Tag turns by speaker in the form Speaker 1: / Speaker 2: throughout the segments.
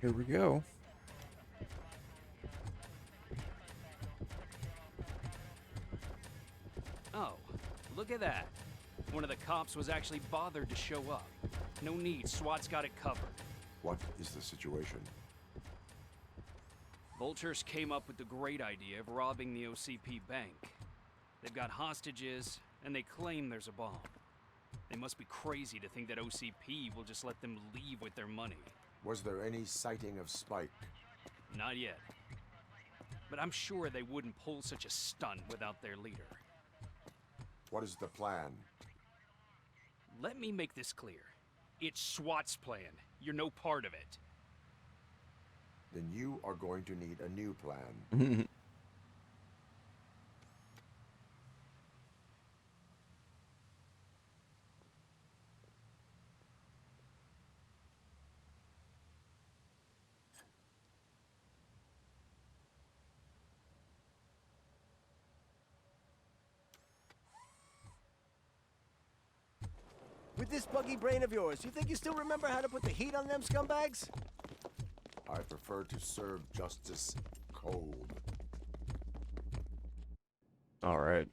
Speaker 1: Here we go.
Speaker 2: Oh, look at that. One of the cops was actually bothered to show up. No need, SWAT's got it covered.
Speaker 3: What is the situation?
Speaker 2: Vultures came up with the great idea of robbing the OCP bank. They've got hostages, and they claim there's a bomb. They must be crazy to think that OCP will just let them leave with their money.
Speaker 3: Was there any sighting of Spike?
Speaker 2: Not yet. But I'm sure they wouldn't pull such a stunt without their leader.
Speaker 3: What is the plan?
Speaker 2: Let me make this clear. It's SWAT's plan. You're no part of it.
Speaker 3: Then you are going to need a new plan.
Speaker 4: With this buggy brain of yours, you think you still remember how to put the heat on them scumbags?
Speaker 3: I prefer to serve justice cold.
Speaker 1: All right.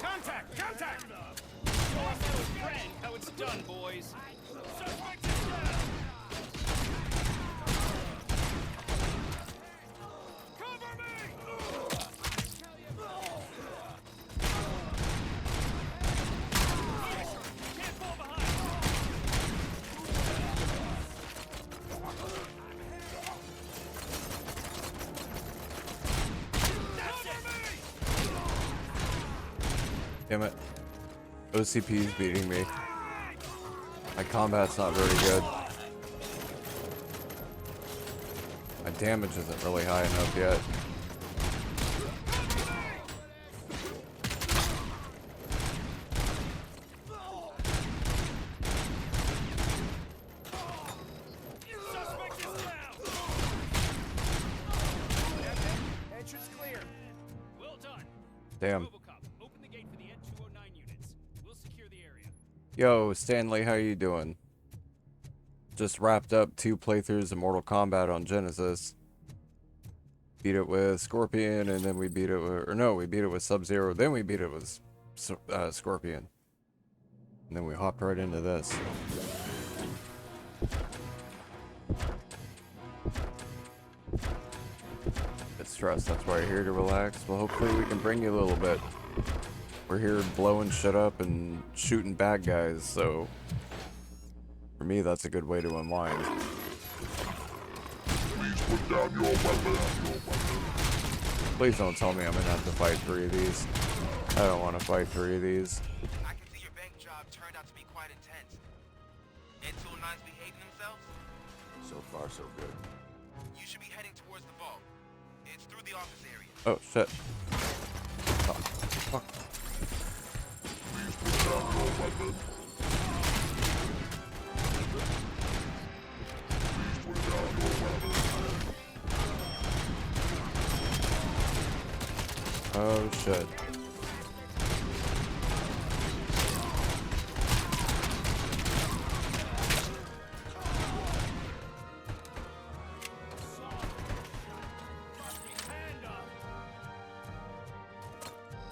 Speaker 2: Contact! Contact! Show our friend how it's done, boys. Suspect is down! Cover me! Can't fall behind!
Speaker 1: Damn it. OCP's beating me. My combat's not very good. My damage isn't really high enough yet.
Speaker 2: Suspect is down!
Speaker 4: Entrance clear.
Speaker 2: Well done.
Speaker 1: Damn.
Speaker 2: RoboCop, open the gate for the N209 units. We'll secure the area.
Speaker 1: Yo, Stanley, how you doing? Just wrapped up 2 playthroughs of Mortal Kombat on Genesis. Beat it with Scorpion, and then we beat it with... Or no, we beat it with Sub-Zero, then we beat it with Scorpion. And then we hopped right into this. Bit stressed, that's why you're here to relax. Well, hopefully we can bring you a little bit. We're here blowing shit up and shooting bad guys, so... For me, that's a good way to unwind.
Speaker 3: Please put down your weapon.
Speaker 1: Please don't tell me I'm gonna have to fight 3 of these. I don't want to fight 3 of these.
Speaker 5: I can see your bank job turned out to be quite intense. N209's behaving themselves?
Speaker 3: So far, so good.
Speaker 5: You should be heading towards the vault. It's through the office area.
Speaker 1: Oh, shit. Oh, fuck.
Speaker 3: Please put down your weapon. Please put down your weapon.
Speaker 1: Oh, shit.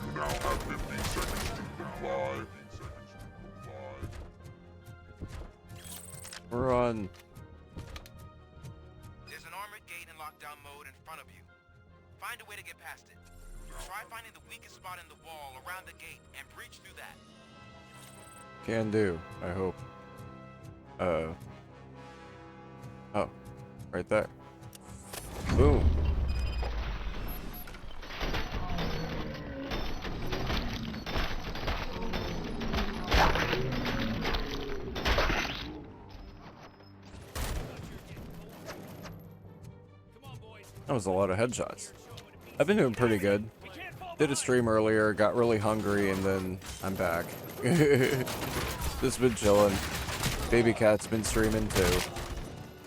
Speaker 3: You now have 15 seconds to comply.
Speaker 1: We're on...
Speaker 5: There's an armored gate in lockdown mode in front of you. Find a way to get past it. Try finding the weakest spot in the wall around the gate and breach through that.
Speaker 1: Can do, I hope. Oh, right there. Boom. That was a lot of headshots. I've been doing pretty good. Did a stream earlier, got really hungry, and then I'm back. Just been chilling. Baby Cat's been streaming too.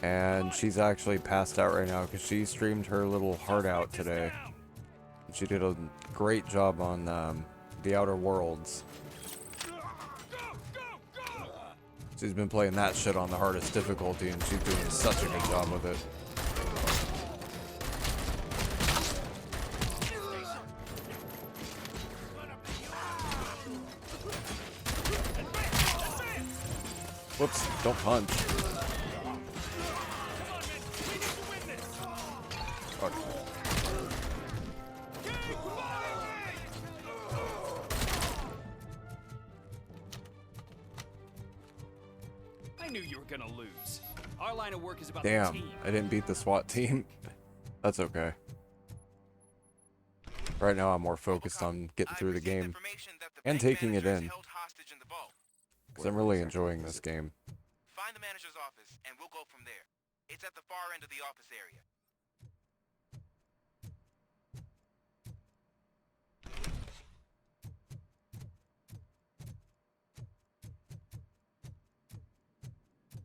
Speaker 1: And she's actually passed out right now because she streamed her little heart out today. She did a great job on the Outer Worlds. She's been playing that shit on the hardest difficulty, and she's doing such a good job with it. Whoops, don't punch. Fuck.
Speaker 2: I knew you were gonna lose. Our line of work is about the
Speaker 1: Damn,
Speaker 2: team.
Speaker 1: I didn't beat the SWAT team. That's okay. Right now I'm more focused on getting through the game and taking it in. Because I'm really enjoying this game.
Speaker 5: Find the manager's office, and we'll go from there. It's at the far end of the office area.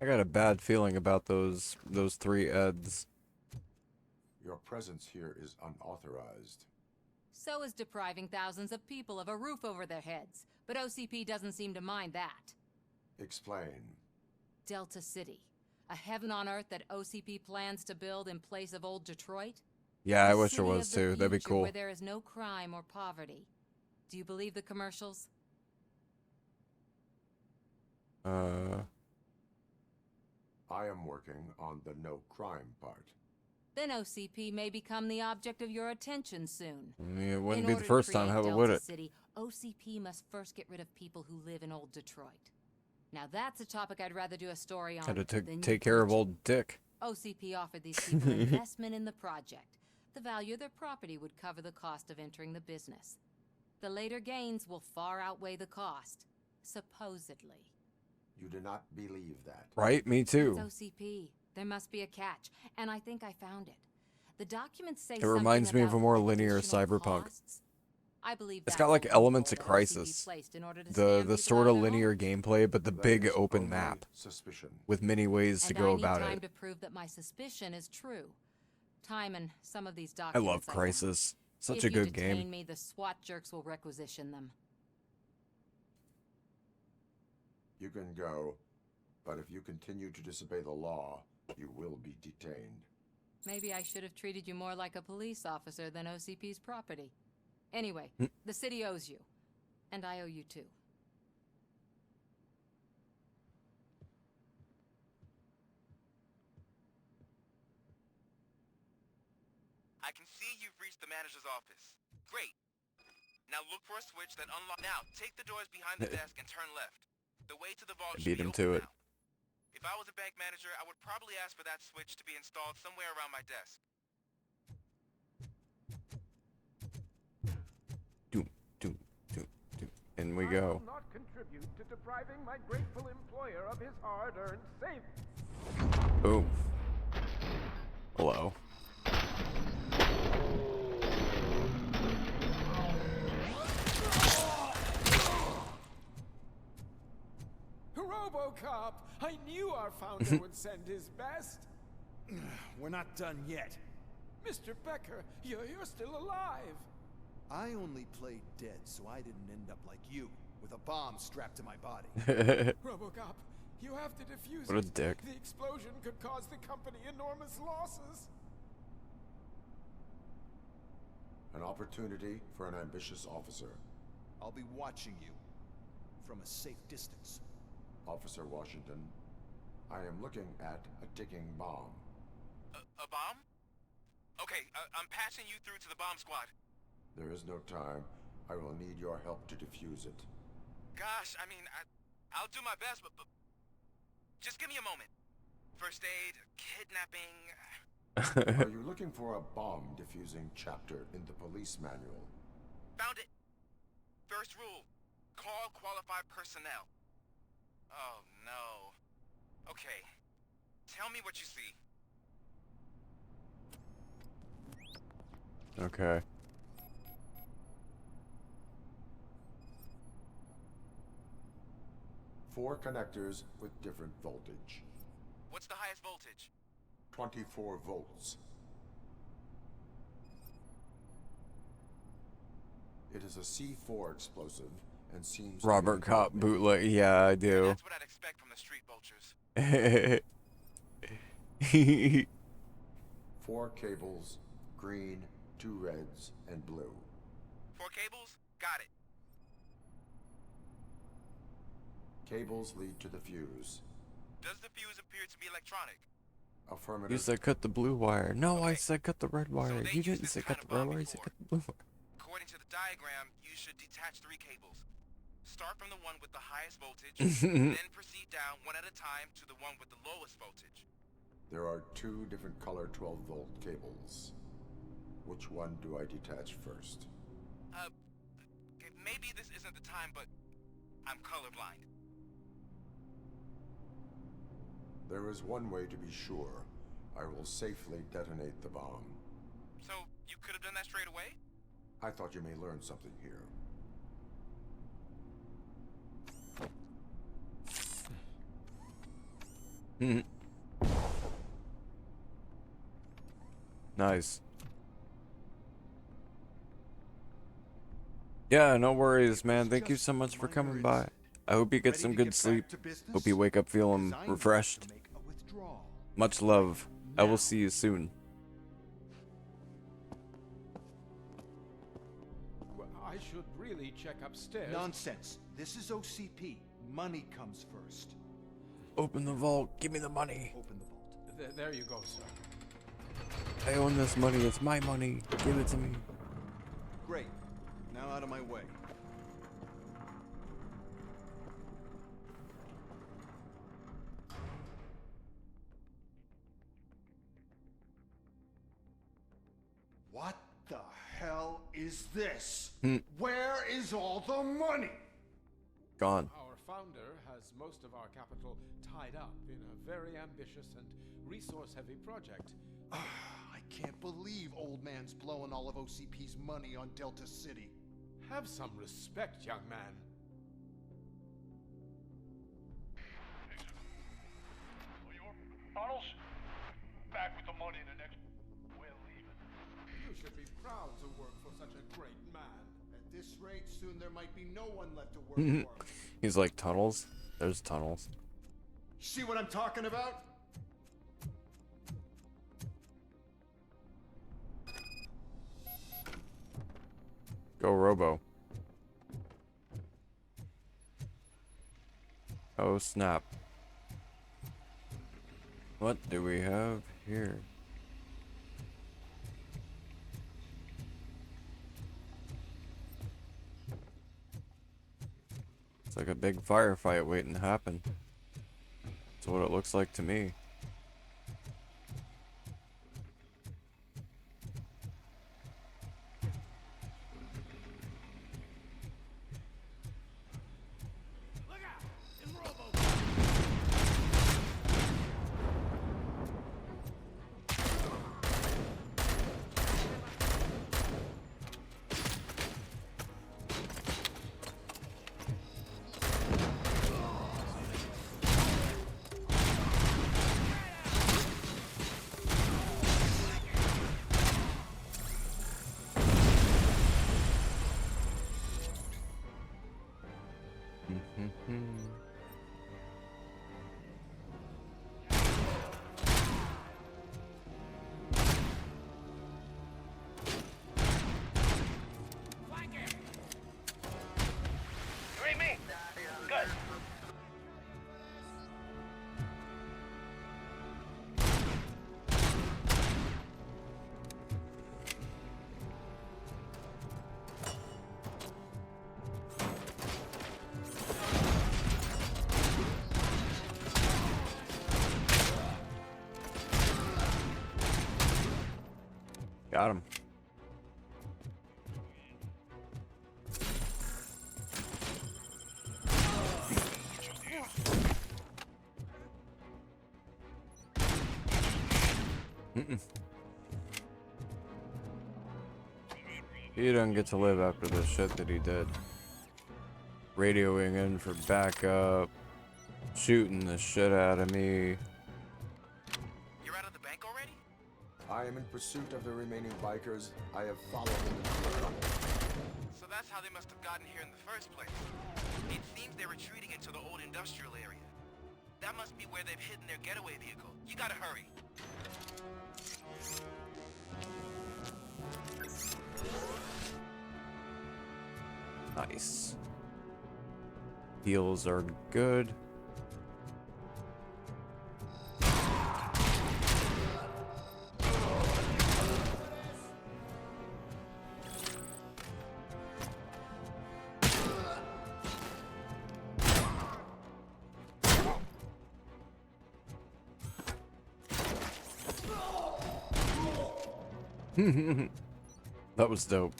Speaker 1: I got a bad feeling about those three Eds.
Speaker 3: Your presence here is unauthorized.
Speaker 6: So is depriving thousands of people of a roof over their heads. But OCP doesn't seem to mind that.
Speaker 3: Explain.
Speaker 6: Delta City. A heaven on earth that OCP plans to build in place of old Detroit?
Speaker 1: Yeah, I
Speaker 6: A
Speaker 1: wish it
Speaker 6: city
Speaker 1: was
Speaker 6: of the
Speaker 1: too. That'd be
Speaker 6: future
Speaker 1: cool.
Speaker 6: Where there is no crime or poverty. Do you believe the commercials?
Speaker 3: I am working on the no crime part.
Speaker 6: Then OCP may become the object of your attention soon.
Speaker 1: I mean, it wouldn't
Speaker 6: In
Speaker 1: be
Speaker 6: order
Speaker 1: the
Speaker 6: to
Speaker 1: first time,
Speaker 6: create
Speaker 1: how
Speaker 6: Delta
Speaker 1: would it?
Speaker 6: City, OCP must first get rid of people who live in old Detroit. Now that's a topic I'd rather do a story on.
Speaker 1: Had to
Speaker 6: than you
Speaker 1: take care of
Speaker 6: teach.
Speaker 1: old Dick.
Speaker 6: OCP offered these people investment in the project. The value of their property would cover the cost of entering the business. The later gains will far outweigh the cost, supposedly.
Speaker 3: You do not believe that.
Speaker 1: Right? Me too.
Speaker 6: It's OCP. There must be a catch, and I think I found it. The documents say
Speaker 1: It reminds me of a more linear cyberpunk.
Speaker 6: I believe
Speaker 1: It's
Speaker 6: that's
Speaker 1: got like
Speaker 6: the
Speaker 1: elements of
Speaker 6: loophole that OCP
Speaker 1: Crisis.
Speaker 6: placed in order to
Speaker 1: The
Speaker 6: stand people
Speaker 1: sort
Speaker 6: out
Speaker 1: of
Speaker 6: of their
Speaker 1: linear
Speaker 6: homes.
Speaker 1: gameplay, but the
Speaker 3: That
Speaker 1: big
Speaker 3: is
Speaker 1: open
Speaker 3: only
Speaker 1: map
Speaker 3: Suspicion.
Speaker 1: with many ways to
Speaker 6: And
Speaker 1: go
Speaker 6: I need
Speaker 1: about
Speaker 6: time
Speaker 1: it.
Speaker 6: to prove that my suspicion is true. Time and some of these
Speaker 1: I
Speaker 6: documents.
Speaker 1: love
Speaker 6: found.
Speaker 1: Crisis. Such
Speaker 6: If
Speaker 1: a
Speaker 6: you
Speaker 1: good
Speaker 6: detain
Speaker 1: game.
Speaker 6: me, the SWAT jerks will requisition them.
Speaker 3: You can go, but if you continue to disobey the law, you will be detained.
Speaker 6: Maybe I should have treated you more like a police officer than OCP's property. Anyway, the city owes you. And I owe you too.
Speaker 5: I can see you've reached the manager's office. Great. Now look for a switch that unlocks. Now take the doors behind the desk and turn left. The way to the vault
Speaker 1: I
Speaker 5: should
Speaker 1: beat
Speaker 5: be
Speaker 1: him
Speaker 5: open
Speaker 1: to it.
Speaker 5: now. If I was a bank manager, I would probably ask for that switch to be installed somewhere around my desk.
Speaker 1: Doom, doom, doom, doom. In we
Speaker 7: I
Speaker 1: go.
Speaker 7: will not contribute to depriving my grateful employer of his hard-earned savings.
Speaker 1: Boom. Hello.
Speaker 7: RoboCop! I knew our founder would send his best.
Speaker 4: We're not done yet.
Speaker 7: Mr. Becker, you're still alive.
Speaker 4: I only played dead so I didn't end up like you, with a bomb strapped to my body.
Speaker 7: RoboCop, you have to defuse
Speaker 1: What a
Speaker 7: it.
Speaker 1: dick.
Speaker 7: The explosion could cause the company enormous losses.
Speaker 3: An opportunity for an ambitious officer.
Speaker 4: I'll be watching you from a safe distance.
Speaker 3: Officer Washington, I am looking at a ticking bomb.
Speaker 5: A bomb? Okay, I'm passing you through to the bomb squad.
Speaker 3: There is no time. I will need your help to defuse it.
Speaker 5: Gosh, I mean, I'll do my best, but just give me a moment. First aid, kidnapping.
Speaker 3: Are you looking for a bomb defusing chapter in the police manual?
Speaker 5: Found it. First rule, call qualified personnel. Oh no. Okay, tell me what you see.
Speaker 1: Okay.
Speaker 3: Four connectors with different voltage.
Speaker 5: What's the highest voltage?
Speaker 3: 24 volts. It is a C4 explosive and seems to be
Speaker 1: RoboCop bootleg. Yeah, I do.
Speaker 5: That's what I'd expect from the street vultures.
Speaker 3: 4 cables, green, 2 reds, and blue.
Speaker 5: 4 cables? Got it.
Speaker 3: Cables lead to the fuse.
Speaker 5: Does the fuse appear to be electronic?
Speaker 3: Affirmative.
Speaker 1: You said cut the blue wire. No, I
Speaker 5: Okay.
Speaker 1: said cut the red wire.
Speaker 5: they
Speaker 1: You
Speaker 5: used
Speaker 1: didn't
Speaker 5: this
Speaker 1: say
Speaker 5: kind
Speaker 1: cut
Speaker 5: of
Speaker 1: the red
Speaker 5: bomb
Speaker 1: wire. You said
Speaker 5: before.
Speaker 1: cut the blue wire.
Speaker 5: According to the diagram, you should detach 3 cables. Start from the one with the highest voltage, then proceed down one at a time to the one with the lowest voltage.
Speaker 3: There are 2 different color 12-volt cables. Which one do I detach first?
Speaker 5: Okay, maybe this isn't the time, but I'm colorblind.
Speaker 3: There is one way to be sure. I will safely detonate the bomb.
Speaker 5: So, you could have done that straight away?
Speaker 3: I thought you may learn something here.
Speaker 1: Nice. Yeah, no worries, man. Thank you so much for coming by. I hope you get some good sleep. Hope you wake up feeling refreshed. Much love. I will see you soon.
Speaker 7: Well, I should really check upstairs.
Speaker 4: Nonsense. This is OCP. Money comes first.
Speaker 1: Open the vault. Give me the money.
Speaker 4: Open the vault.
Speaker 7: There you go, sir.
Speaker 1: I own this money. It's my money. Give it to me.
Speaker 4: Great. Now out of my way. What the hell is this? Where is all the money?
Speaker 1: Gone.
Speaker 7: Our founder has most of our capital tied up in a very ambitious and resource-heavy project.
Speaker 4: I can't believe old man's blowing all of OCP's money on Delta City.
Speaker 7: Have some respect, young man.
Speaker 8: Tunnels? Back with the money in the next... We're leaving.
Speaker 7: You should be proud to work for such a great man.
Speaker 4: At this rate, soon there might be no one left to work for him.
Speaker 1: He's like, tunnels? There's tunnels.
Speaker 4: See what I'm talking about?
Speaker 1: Go Robo. Oh snap. What do we have here? It's like a big firefight waiting to happen. That's what it looks like to me.
Speaker 8: You read me? Good.
Speaker 1: Got him. He doesn't get to live after the shit that he did. Radioing in for backup, shooting the shit out of me.
Speaker 5: You're out of the bank
Speaker 3: I am in pursuit of the remaining bikers. I have followed them into the tunnel.
Speaker 5: So that's how they must have gotten here in the first place. It seems they're retreating into the old industrial area. That must be where they've hidden their getaway vehicle. You gotta hurry.
Speaker 1: Nice. Heals are good. That was dope.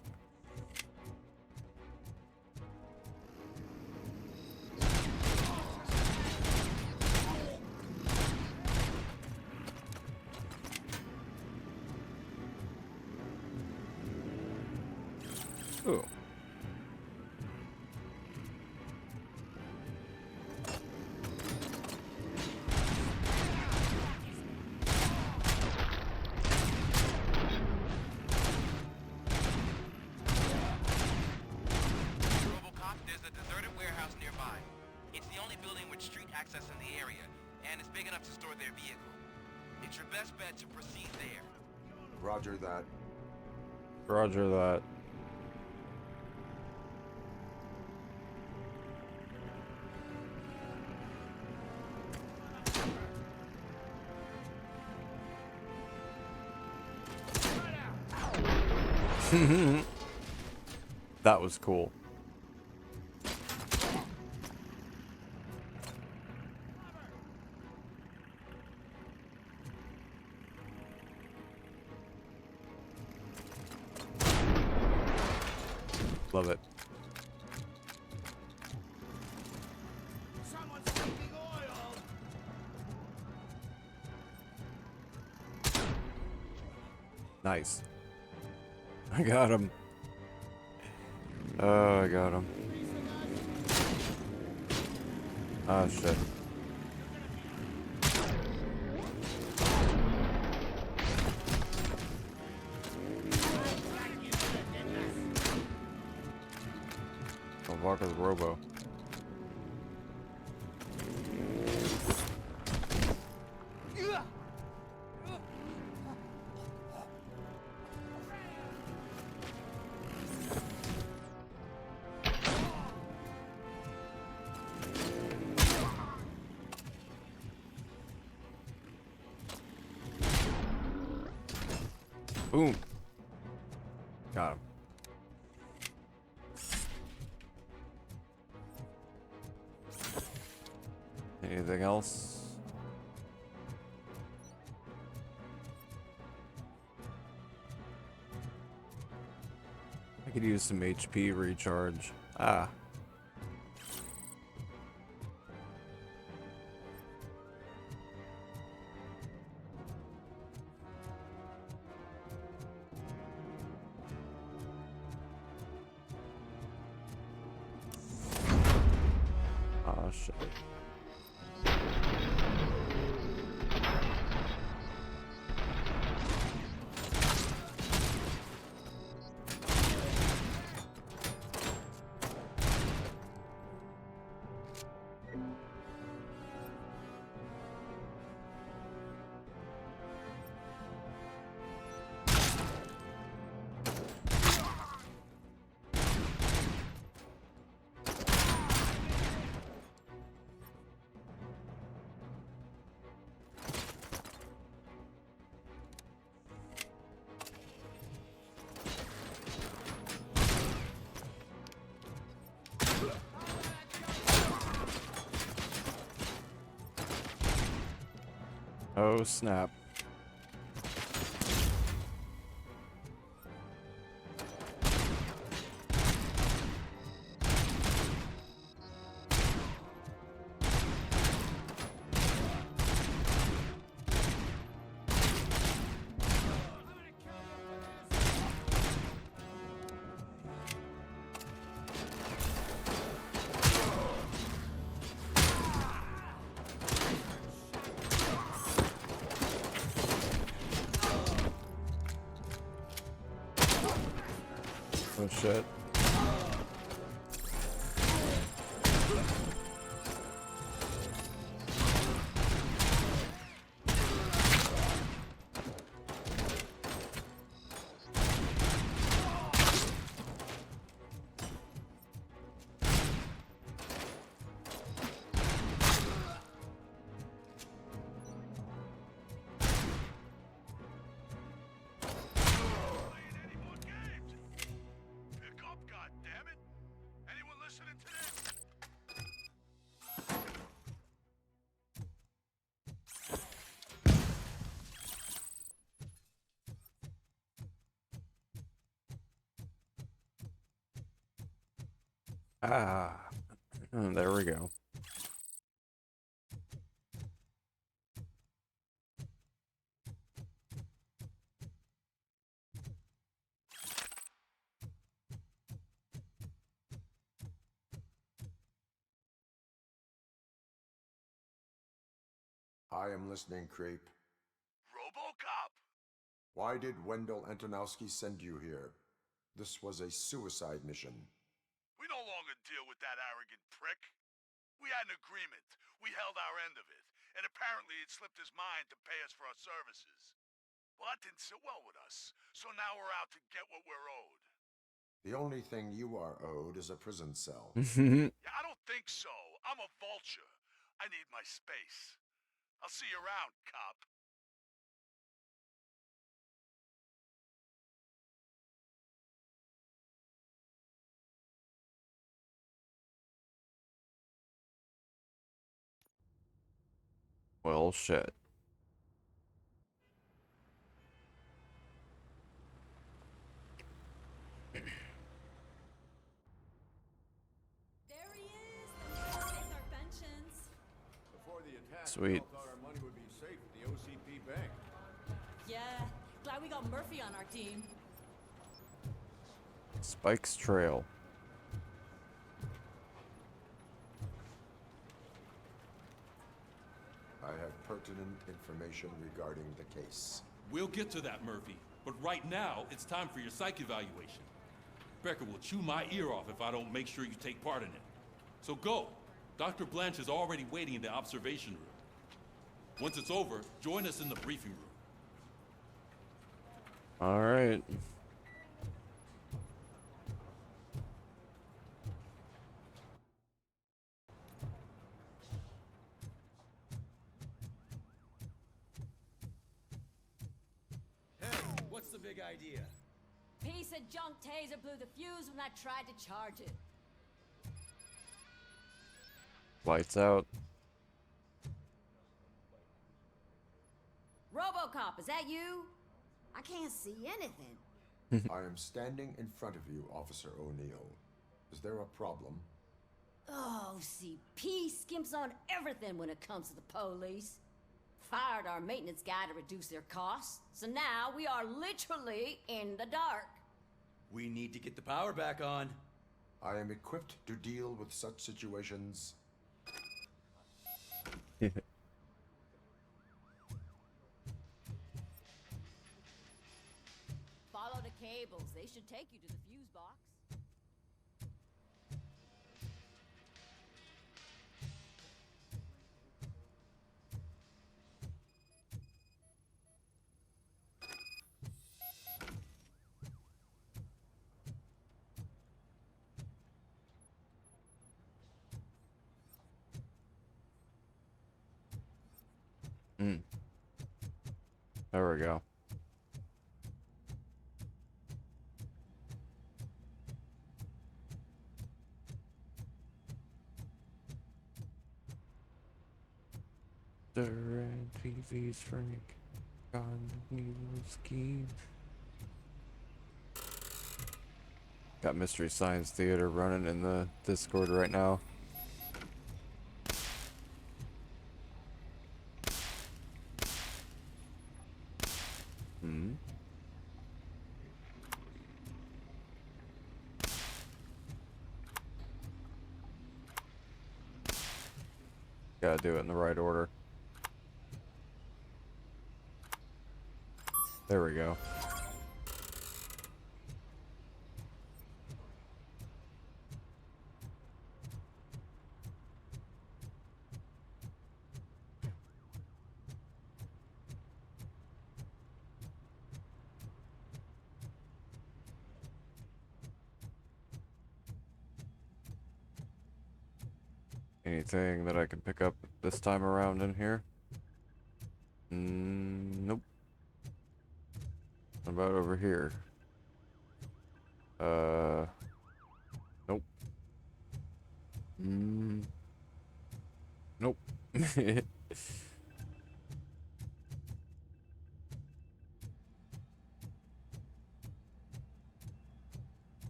Speaker 1: Ooh.
Speaker 5: RoboCop, there's a deserted warehouse nearby. It's the only building with street access in the area, and it's big enough to store their vehicle. It's your best bet to proceed there.
Speaker 3: Roger that.
Speaker 1: Roger that. That was cool. Love it.
Speaker 4: Someone's leaking oil!
Speaker 1: Nice. I got him. Oh, I got him. Oh, shit. I'll walk with Robo. Boom. Got him. Anything else? I could use some HP recharge. Ah. Oh shit. Oh snap. Oh shit.
Speaker 8: Any more games? Pick up, goddammit! Anyone listening to this?
Speaker 1: Ah. There we go.
Speaker 3: I am listening, creep.
Speaker 8: RoboCop!
Speaker 3: Why did Wendell Antonowski send you here? This was a suicide mission.
Speaker 8: We no longer deal with that arrogant prick. We had an agreement. We held our end of it. And apparently it slipped his mind to pay us for our services. Well, that didn't sit well with us. So now we're out to get what we're owed.
Speaker 3: The only thing you are owed is a prison cell.
Speaker 8: Yeah, I don't think so. I'm a vulture. I need my space. I'll see you around, cop.
Speaker 1: Well, shit.
Speaker 9: There he is. Let's take our pensions.
Speaker 7: Before the attack,
Speaker 1: Sweet.
Speaker 7: we all thought our money would be safe at the OCP bank.
Speaker 9: Yeah, glad we got Murphy on our team.
Speaker 1: Spike's Trail.
Speaker 3: I have pertinent information regarding the case.
Speaker 10: We'll get to that, Murphy. But right now, it's time for your psych evaluation. Becker will chew my ear off if I don't make sure you take part in it. So go. Dr. Blanche is already waiting in the observation room. Once it's over, join us in the briefing room.
Speaker 1: All right.
Speaker 11: Hey, what's the big idea?
Speaker 9: Piece of junk taser blew the fuse when I tried to charge it.
Speaker 1: Lights out.
Speaker 9: RoboCop, is that you? I can't see anything.
Speaker 3: I am standing in front of you, Officer O'Neill. Is there a problem?
Speaker 9: Oh, OCP skimps on everything when it comes to the police. Fired our maintenance guy to reduce their costs, so now we are literally in the dark.
Speaker 11: We need to get the power back on.
Speaker 3: I am equipped to deal with such situations.
Speaker 9: Follow the cables. They should take you to the fuse box.
Speaker 1: There we go. Durant TV's Frank on new scheme. Got Mystery Science Theater running in the Discord right now. Gotta do it in the right order. There we go. Anything that I can pick up this time around in here? Nope. What about over here? Nope. Nope.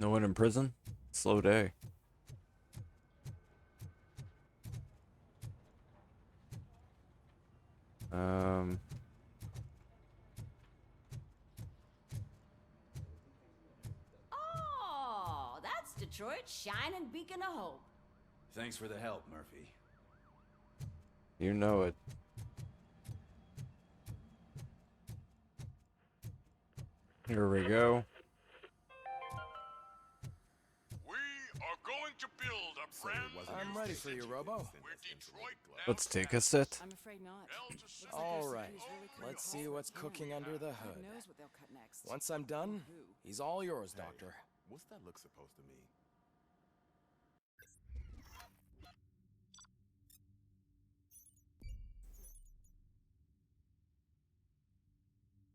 Speaker 1: No one in prison? Slow day.
Speaker 9: Oh, that's Detroit's shining beacon of hope.
Speaker 11: Thanks for the help, Murphy.
Speaker 1: You know it. Here we go.
Speaker 8: We are going to build a brand
Speaker 11: I'm ready for you, Robo.
Speaker 8: where Detroit
Speaker 1: Let's take a sit.
Speaker 6: I'm afraid not.
Speaker 11: All right, let's see what's cooking under the hood.
Speaker 6: knows what they'll cut next.
Speaker 11: Once I'm done, he's all yours, Doctor.
Speaker 3: What's that look supposed to mean?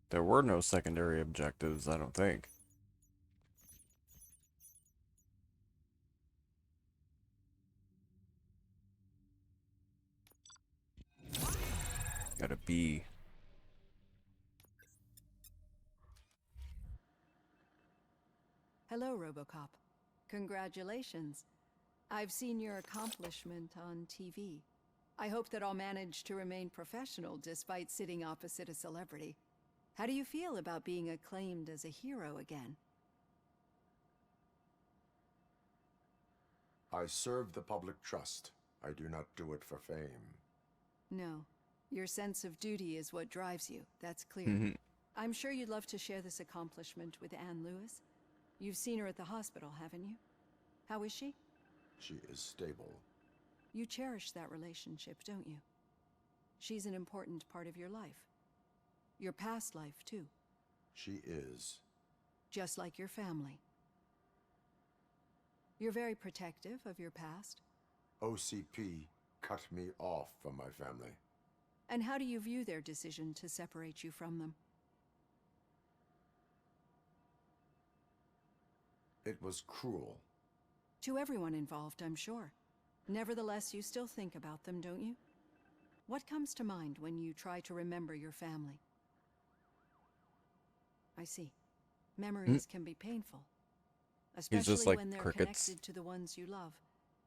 Speaker 1: There were no secondary objectives, I don't think. Got a B.
Speaker 12: Hello, RoboCop. Congratulations. I've seen your accomplishment on TV. I hope that I'll manage to remain professional despite sitting opposite a celebrity. How do you feel about being acclaimed as a hero again?
Speaker 3: I serve the public trust. I do not do it for fame.
Speaker 12: No. Your sense of duty is what drives you. That's clear. I'm sure you'd love to share this accomplishment with Anne Lewis. You've seen her at the hospital, haven't you? How is she?
Speaker 3: She is stable.
Speaker 12: You cherish that relationship, don't you? She's an important part of your life. Your past life, too.
Speaker 3: She is.
Speaker 12: Just like your family. You're very protective of your past.
Speaker 3: OCP cut me off from my family.
Speaker 12: And how do you view their decision to separate you from them?
Speaker 3: It was cruel.
Speaker 12: To everyone involved, I'm sure. Nevertheless, you still think about them, don't you? What comes to mind when you try to remember your family? I see. Memories can be painful. Especially
Speaker 1: like
Speaker 12: when they're
Speaker 1: crickets.
Speaker 12: connected to the ones you love.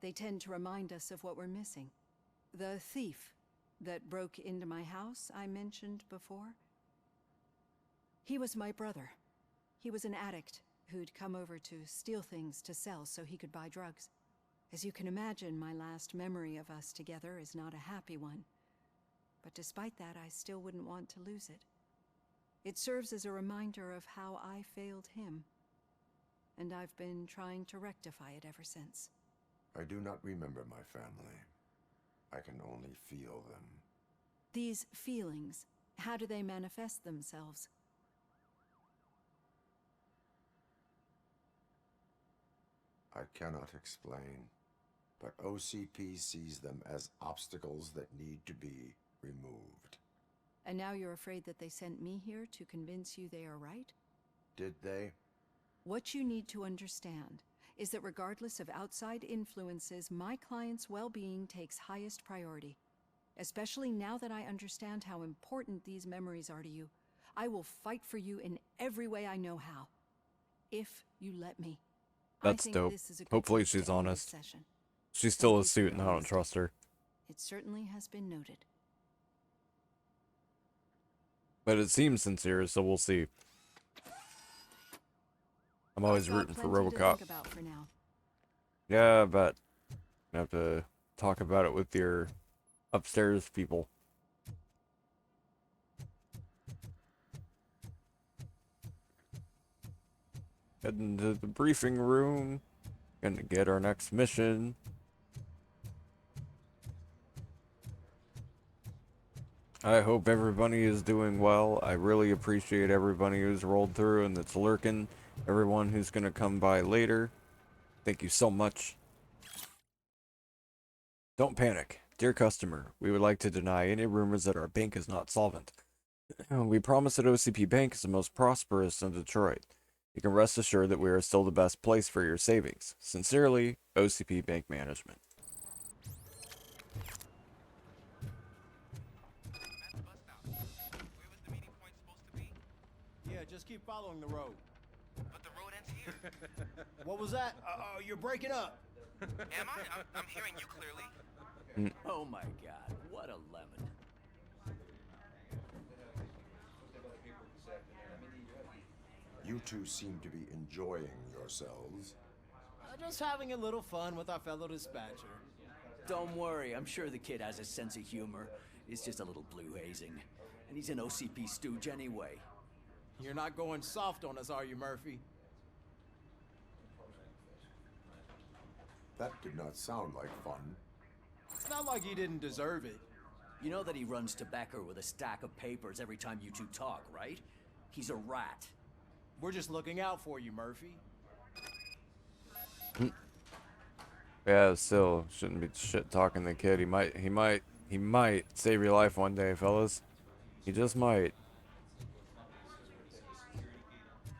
Speaker 12: They tend to remind us of what we're missing. The thief that broke into my house I mentioned before? He was my brother. He was an addict who'd come over to steal things to sell so he could buy drugs. As you can imagine, my last memory of us together is not a happy one. But despite that, I still wouldn't want to lose it. It serves as a reminder of how I failed him. And I've been trying to rectify it ever since.
Speaker 3: I do not remember my family. I can only feel them.
Speaker 12: These feelings, how do they manifest themselves?
Speaker 3: I cannot explain, but OCP sees them as obstacles that need to be removed.
Speaker 12: And now you're afraid that they sent me here to convince you they are right?
Speaker 3: Did they?
Speaker 12: What you need to understand is that regardless of outside influences, my client's well-being takes highest priority. Especially now that I understand how important these memories are to you, I will fight for you in every way I know how. If you let me.
Speaker 1: That's dope. Hopefully she's honest. She's still a suit and I don't trust her.
Speaker 12: It certainly has been noted.
Speaker 1: But it seems sincere, so we'll see. I'm always rooting for RoboCop. Yeah, but I have to talk about it with your upstairs people. Heading to the briefing room. Gonna get our next mission. I hope everybody is doing well. I really appreciate everybody who's rolled through and that's lurking. Everyone who's going to come by later. Thank you so much. Don't panic. Dear customer, we would like to deny any rumors that our bank is not solvent. We promise that OCP Bank is the most prosperous in Detroit. You can rest assured that we are still the best place for your savings. Sincerely, OCP Bank Management.
Speaker 11: Yeah, just keep following the road.
Speaker 5: But the road ends here.
Speaker 11: What was that? You're breaking up.
Speaker 5: Am I? I'm hearing you clearly.
Speaker 11: Oh my god, what a lemon.
Speaker 3: You two seem to be enjoying yourselves.
Speaker 11: Just having a little fun with our fellow dispatcher.
Speaker 13: Don't worry, I'm sure the kid has a sense of humor. It's just a little blue hazing. And he's an OCP stooge anyway.
Speaker 11: You're not going soft on us, are you, Murphy?
Speaker 3: That did not sound like fun.
Speaker 11: It's not like he didn't deserve it.
Speaker 13: You know that he runs to Becker with a stack of papers every time you two talk, right? He's a rat.
Speaker 11: We're just looking out for you, Murphy.
Speaker 1: Yeah, still shouldn't be shit talking the kid. He might save your life one day, fellas. He just might.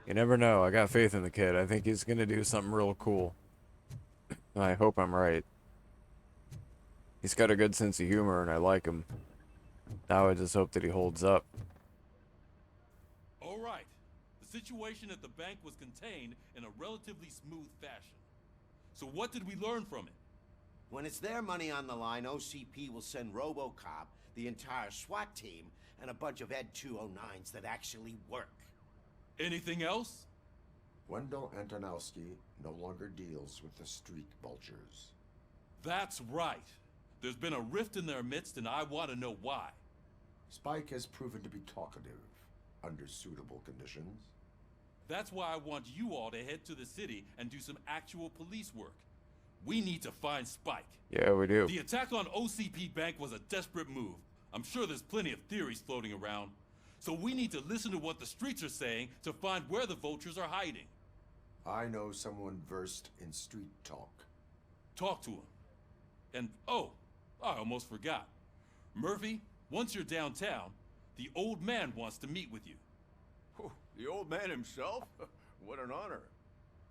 Speaker 1: You never know. I got faith in the kid. I think he's gonna do something real cool. I hope I'm right. He's got a good sense of humor and I like him. Now I just hope that he holds up.
Speaker 10: All right. The situation at the bank was contained in a relatively smooth fashion. So what did we learn from it?
Speaker 14: When it's their money on the line, OCP will send RoboCop, the entire SWAT team, and a bunch of Ed 209s that actually work.
Speaker 10: Anything else?
Speaker 3: Wendell Antonowski no longer deals with the street vultures.
Speaker 10: That's right. There's been a rift in their midst and I want to know why.
Speaker 3: Spike has proven to be talkative under suitable conditions.
Speaker 10: That's why I want you all to head to the city and do some actual police work. We need to find Spike.
Speaker 1: Yeah, we do.
Speaker 10: The attack on OCP Bank was a desperate move. I'm sure there's plenty of theories floating around. So we need to listen to what the streets are saying to find where the vultures are hiding.
Speaker 3: I know someone versed in street talk.
Speaker 10: Talk to him. And, oh, I almost forgot. Murphy, once you're downtown, the old man wants to meet with you.
Speaker 15: Oh, the old man himself? What an honor.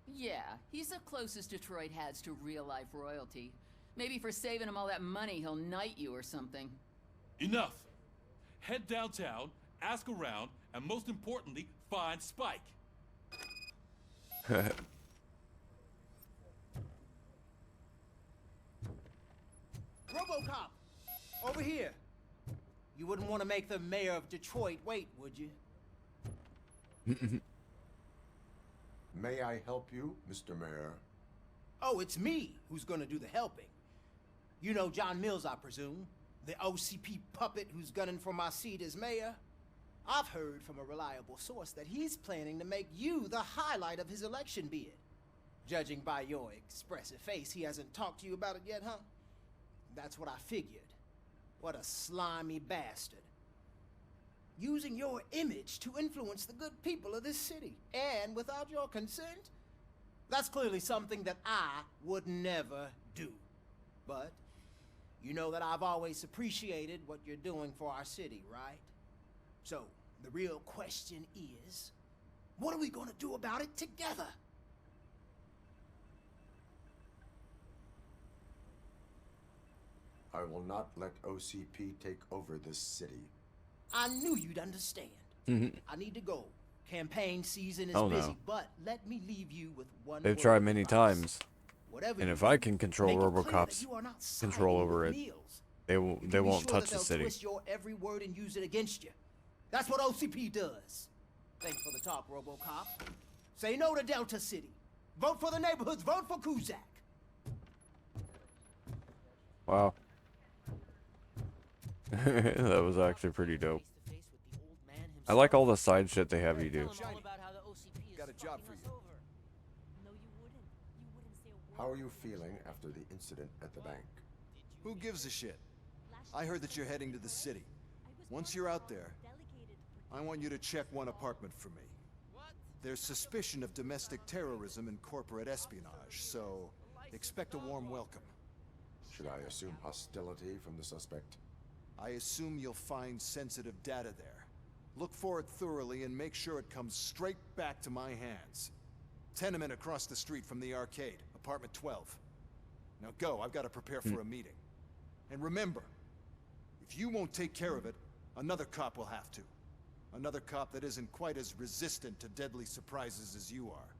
Speaker 16: Yeah, he's the closest Detroit has to real-life royalty. Maybe for saving him all that money, he'll knight you or something.
Speaker 10: Enough. Head downtown, ask around, and most importantly, find Spike.
Speaker 11: RoboCop! Over here! You wouldn't want to make the mayor of Detroit wait, would you?
Speaker 3: May I help you, Mr. Mayor?
Speaker 11: Oh, it's me who's gonna do the helping. You know John Mills, I presume? The OCP puppet who's gunning for my seat as mayor? I've heard from a reliable source that he's planning to make you the highlight of his election bid. Judging by your expressive face, he hasn't talked to you about it yet, huh? That's what I figured. What a slimy bastard. Using your image to influence the good people of this city, and without your consent? That's clearly something that I would never do. But you know that I've always appreciated what you're doing for our city, right? So, the real question is, what are we gonna do about it together?
Speaker 3: I will not let OCP take over this city.
Speaker 11: I knew you'd understand. I need to go. Campaign season is
Speaker 1: Oh,
Speaker 11: busy,
Speaker 1: no.
Speaker 11: but let me leave you with one
Speaker 1: They've
Speaker 11: word
Speaker 1: tried
Speaker 11: of
Speaker 1: many
Speaker 11: advice.
Speaker 1: times.
Speaker 11: Whatever
Speaker 1: And
Speaker 11: you
Speaker 1: if I
Speaker 11: do,
Speaker 1: can control
Speaker 11: make it clear
Speaker 1: RoboCop's
Speaker 11: that you are not
Speaker 1: control
Speaker 11: siding
Speaker 1: over
Speaker 11: with
Speaker 1: it,
Speaker 11: Mills.
Speaker 1: they
Speaker 11: You
Speaker 1: won't
Speaker 11: can be
Speaker 1: touch
Speaker 11: sure that
Speaker 1: the
Speaker 11: they'll
Speaker 1: city.
Speaker 11: twist your every word and use it against you. That's what OCP does. Thanks for the talk, RoboCop. Say no to Delta City. Vote for the neighborhoods. Vote for Kuzak.
Speaker 1: Wow. That was actually pretty dope. I like all the side shit they have you do.
Speaker 15: Got a job for you.
Speaker 3: How are you feeling after the incident at the bank?
Speaker 15: Who gives a shit? I heard that you're heading to the city.
Speaker 17: Once you're out there, I want you to check one apartment for me. There's suspicion of domestic terrorism and corporate espionage, so expect a warm welcome.
Speaker 3: Should I assume hostility from the suspect?
Speaker 17: I assume you'll find sensitive data there. Look for it thoroughly and make sure it comes straight back to my hands. Tenement across the street from the arcade, apartment 12. Now go, I've got to prepare for a meeting. And remember, if you won't take care of it, another cop will have to. Another cop that isn't quite as resistant to deadly surprises as you are.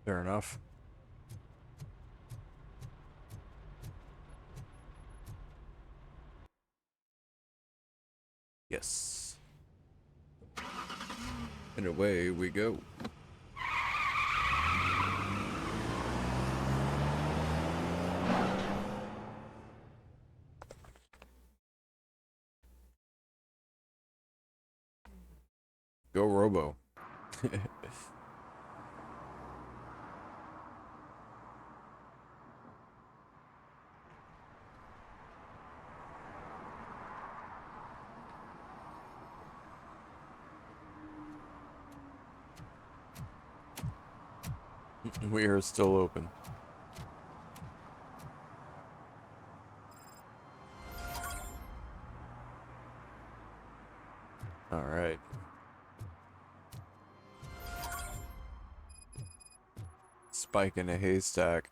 Speaker 1: Fair enough. Yes. And away we go. Go Robo. We are still open. All right. Spike in a haystack.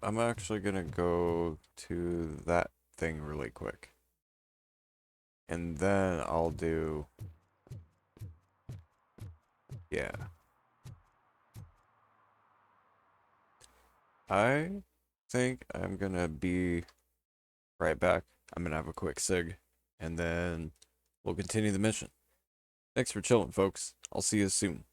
Speaker 1: I'm actually gonna go to that thing really quick. And then I'll do... Yeah. I think I'm gonna be right back. I'm gonna have a quick cig, and then we'll continue the mission. Thanks for chilling, folks. I'll see you soon.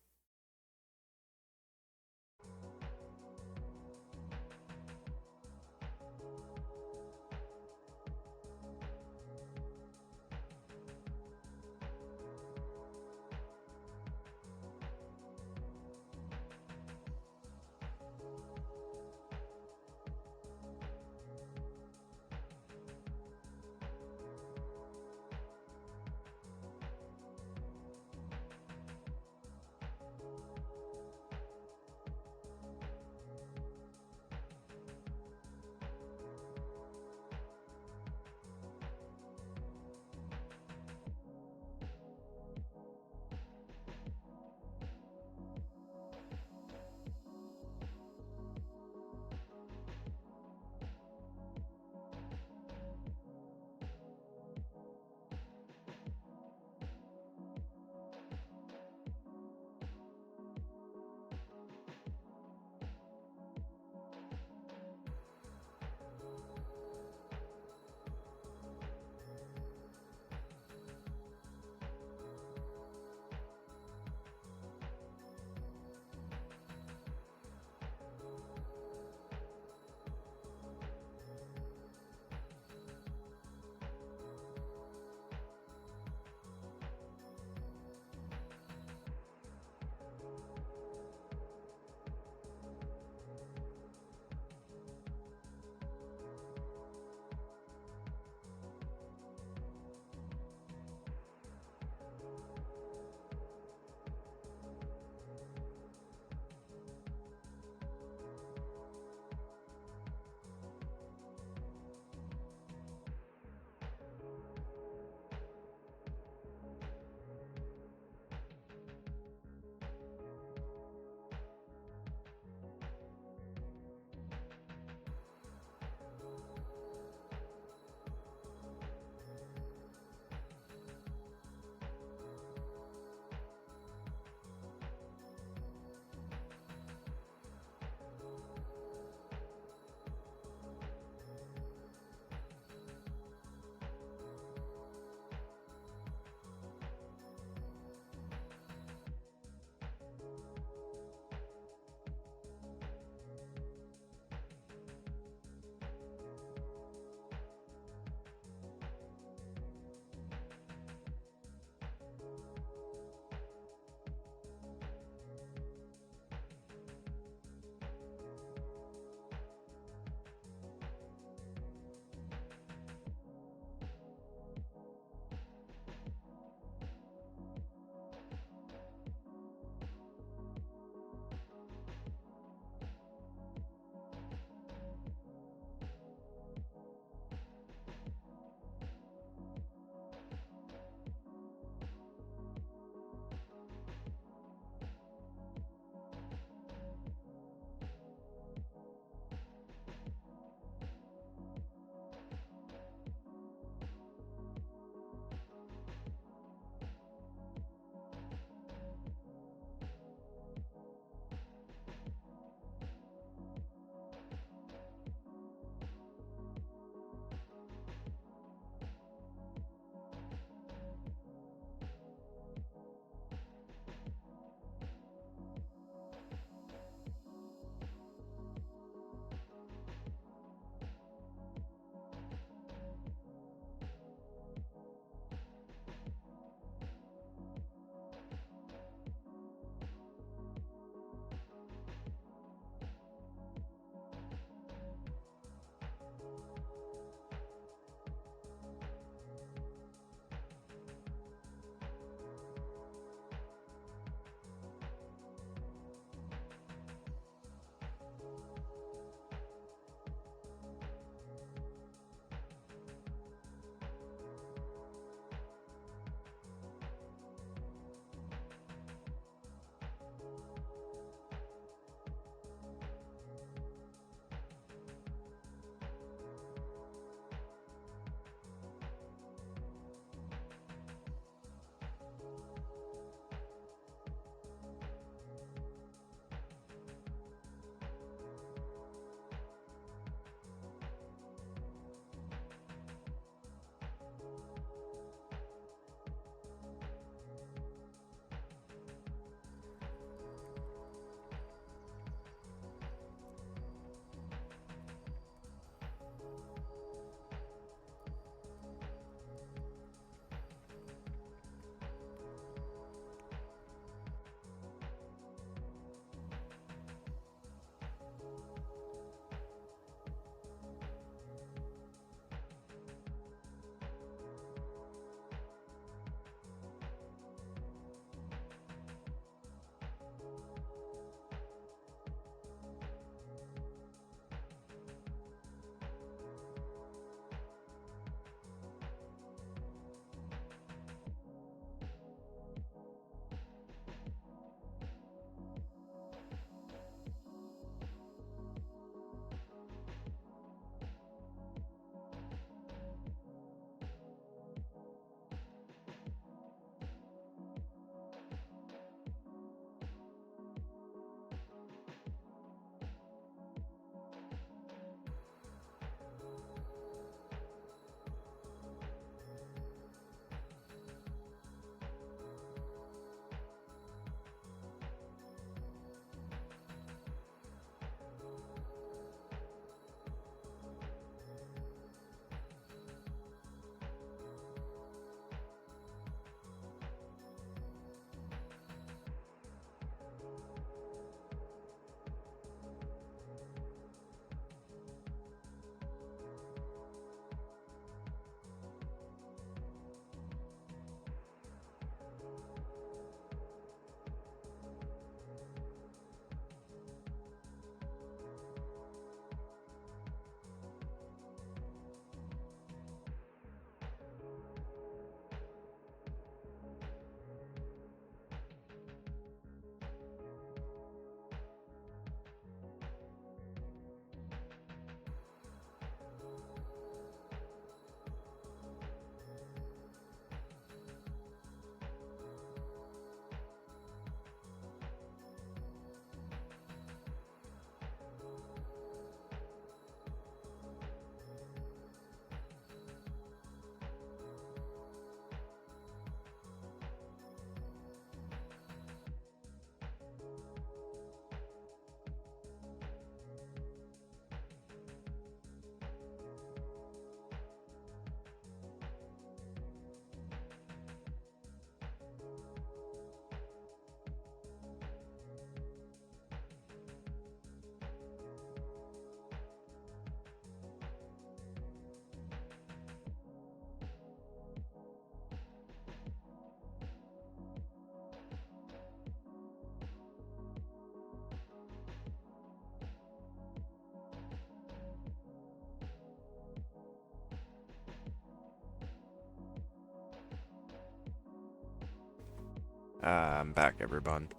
Speaker 1: I'm back, everyone.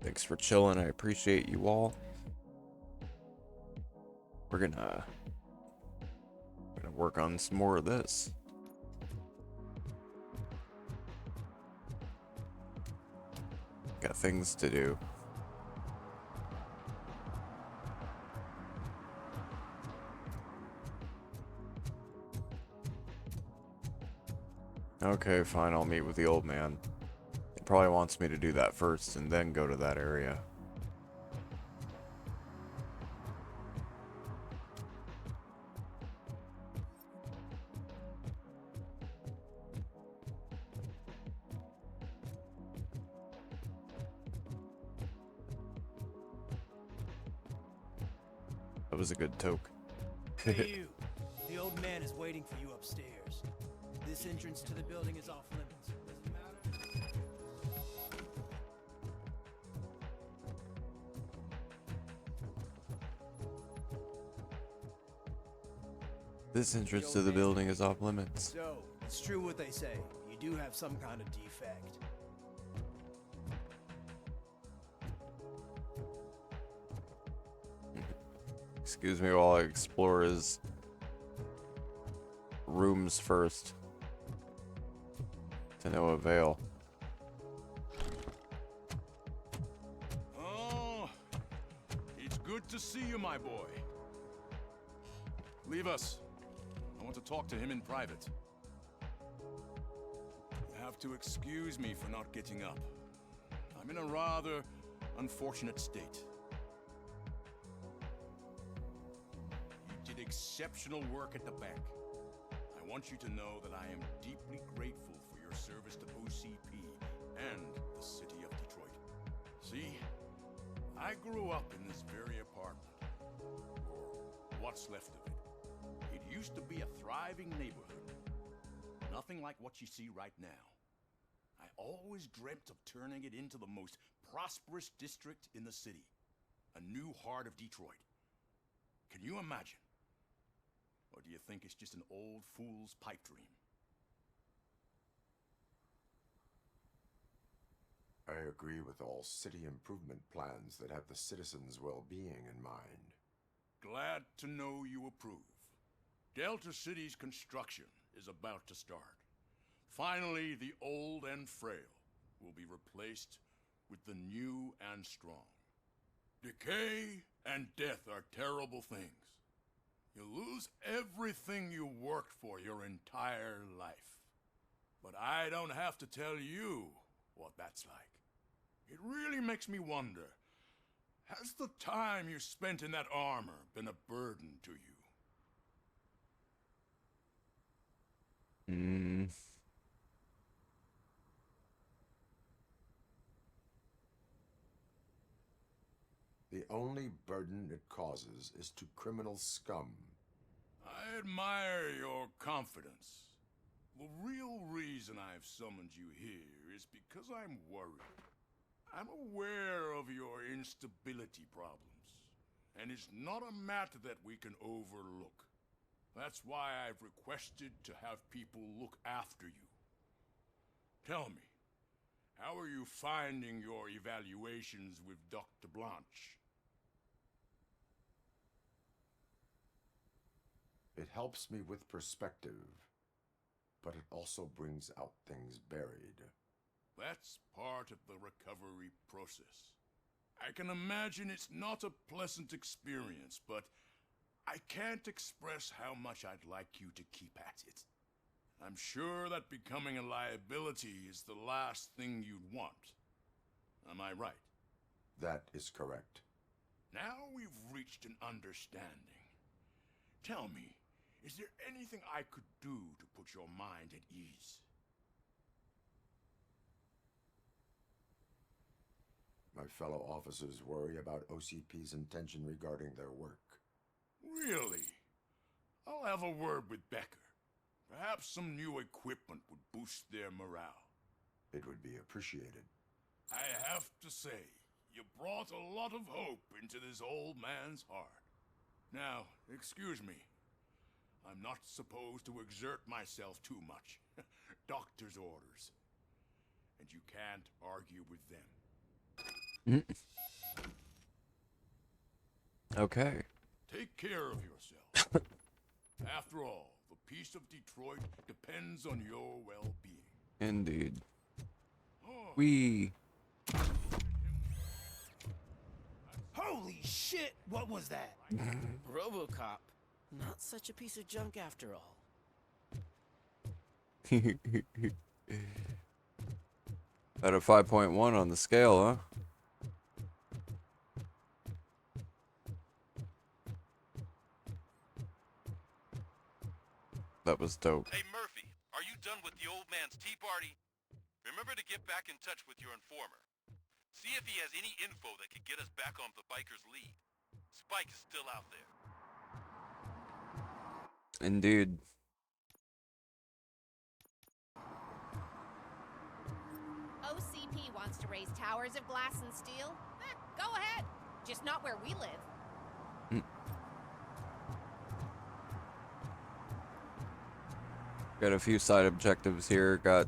Speaker 1: Thanks for chilling. I appreciate you all. We're gonna work on some more of this. Got things to do. Okay, fine, I'll meet with the old man. He probably wants me to do that first and then go to that area. That was a good toke.
Speaker 18: Hey you, the old man is waiting for you upstairs. This entrance to the building is off limits. Doesn't matter.
Speaker 1: This entrance to the building is off limits.
Speaker 18: So, it's true what they say. You do have some kind of defect.
Speaker 1: Excuse me while I explore his rooms first. To no avail.
Speaker 15: Oh, it's good to see you, my boy. Leave us. I want to talk to him in private. You have to excuse me for not getting up. I'm in a rather unfortunate state. You did exceptional work at the bank. I want you to know that I am deeply grateful for your service to OCP and the city of Detroit. See, I grew up in this very apartment, or what's left of it. It used to be a thriving neighborhood. Nothing like what you see right now. I always dreamt of turning it into the most prosperous district in the city. A new heart of Detroit. Can you imagine? Or do you think it's just an old fool's pipe dream?
Speaker 3: I agree with all city improvement plans that have the citizens' well-being in mind.
Speaker 15: Glad to know you approve. Delta City's construction is about to start. Finally, the old and frail will be replaced with the new and strong. Decay and death are terrible things. You lose everything you worked for your entire life. But I don't have to tell you what that's like. It really makes me wonder, has the time you spent in that armor been a burden to you?
Speaker 3: The only burden it causes is to criminal scum.
Speaker 15: I admire your confidence. The real reason I've summoned you here is because I'm worried. I'm aware of your instability problems, and it's not a matter that we can overlook. That's why I've requested to have people look after you. Tell me, how are you finding your evaluations with Dr. Blanche?
Speaker 3: It helps me with perspective, but it also brings out things buried.
Speaker 15: That's part of the recovery process. I can imagine it's not a pleasant experience, but I can't express how much I'd like you to keep at it. I'm sure that becoming a liability is the last thing you'd want. Am I right?
Speaker 3: That is correct.
Speaker 15: Now we've reached an understanding. Tell me, is there anything I could do to put your mind at ease?
Speaker 3: My fellow officers worry about OCP's intention regarding their work.
Speaker 15: Really? I'll have a word with Becker. Perhaps some new equipment would boost their morale.
Speaker 3: It would be appreciated.
Speaker 15: I have to say, you brought a lot of hope into this old man's heart. Now, excuse me. I'm not supposed to exert myself too much. Doctor's orders. and you can't argue with them.
Speaker 1: Okay.
Speaker 15: Take care of yourself. After all, the peace of Detroit depends on your well-being.
Speaker 1: Indeed. We.
Speaker 18: Holy shit! What was that?
Speaker 19: RoboCop. Not such a piece of junk after all.
Speaker 1: At a 5.1 on the scale, huh? That was dope.
Speaker 10: Hey, Murphy, are you done with the old man's tea party? Remember to get back in touch with your informer. See if he has any info that could get us back on the biker's lead. Spike is still out there.
Speaker 1: Indeed.
Speaker 20: OCP wants to raise towers of glass and steel? Go ahead. Just not where we live.
Speaker 1: Got a few side objectives here. Got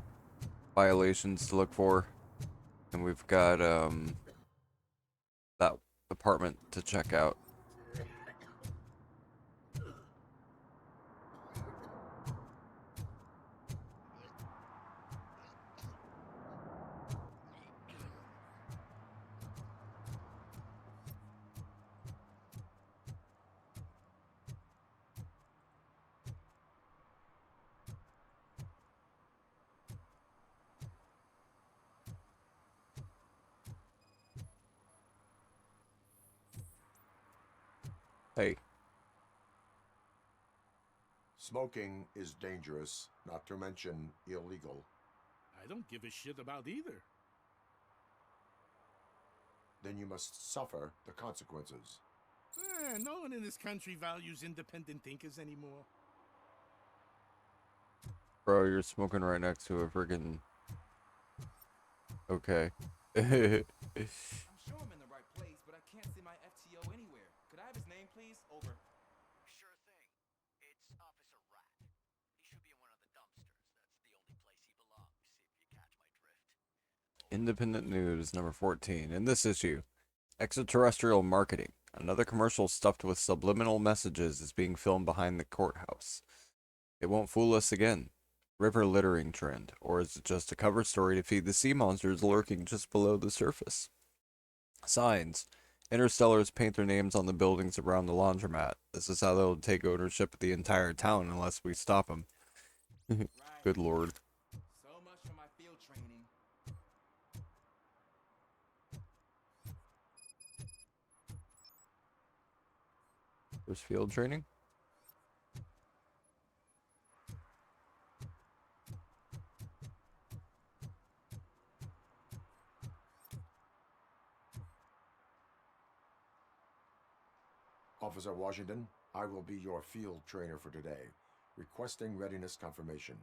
Speaker 1: violations to look for. And we've got that apartment to check out. Hey.
Speaker 3: Smoking is dangerous, not to mention illegal.
Speaker 15: I don't give a shit about either.
Speaker 3: Then you must suffer the consequences.
Speaker 15: No one in this country values independent thinkers anymore.
Speaker 1: Bro, you're smoking right next to a friggin'... Okay.
Speaker 21: I'm sure I'm in the right place, but I can't see my FTO anywhere. Could I have his name, please? Over.
Speaker 5: Sure thing. It's Officer Rat. He should be in one of the dumpsters. That's the only place he belongs, if you catch my drift.
Speaker 1: Independent News, number 14. In this issue, extraterrestrial marketing. Another commercial stuffed with subliminal messages is being filmed behind the courthouse. It won't fool us again. River littering trend, or is it just a cover story to feed the sea monsters lurking just below the surface? Signs. Interstellars paint their names on the buildings around the laundromat. This is how they'll take ownership of the entire town unless we stop them. Good lord.
Speaker 21: So much for my field training.
Speaker 1: There's field training?
Speaker 3: Officer Washington, I will be your field trainer for today. Requesting readiness confirmation.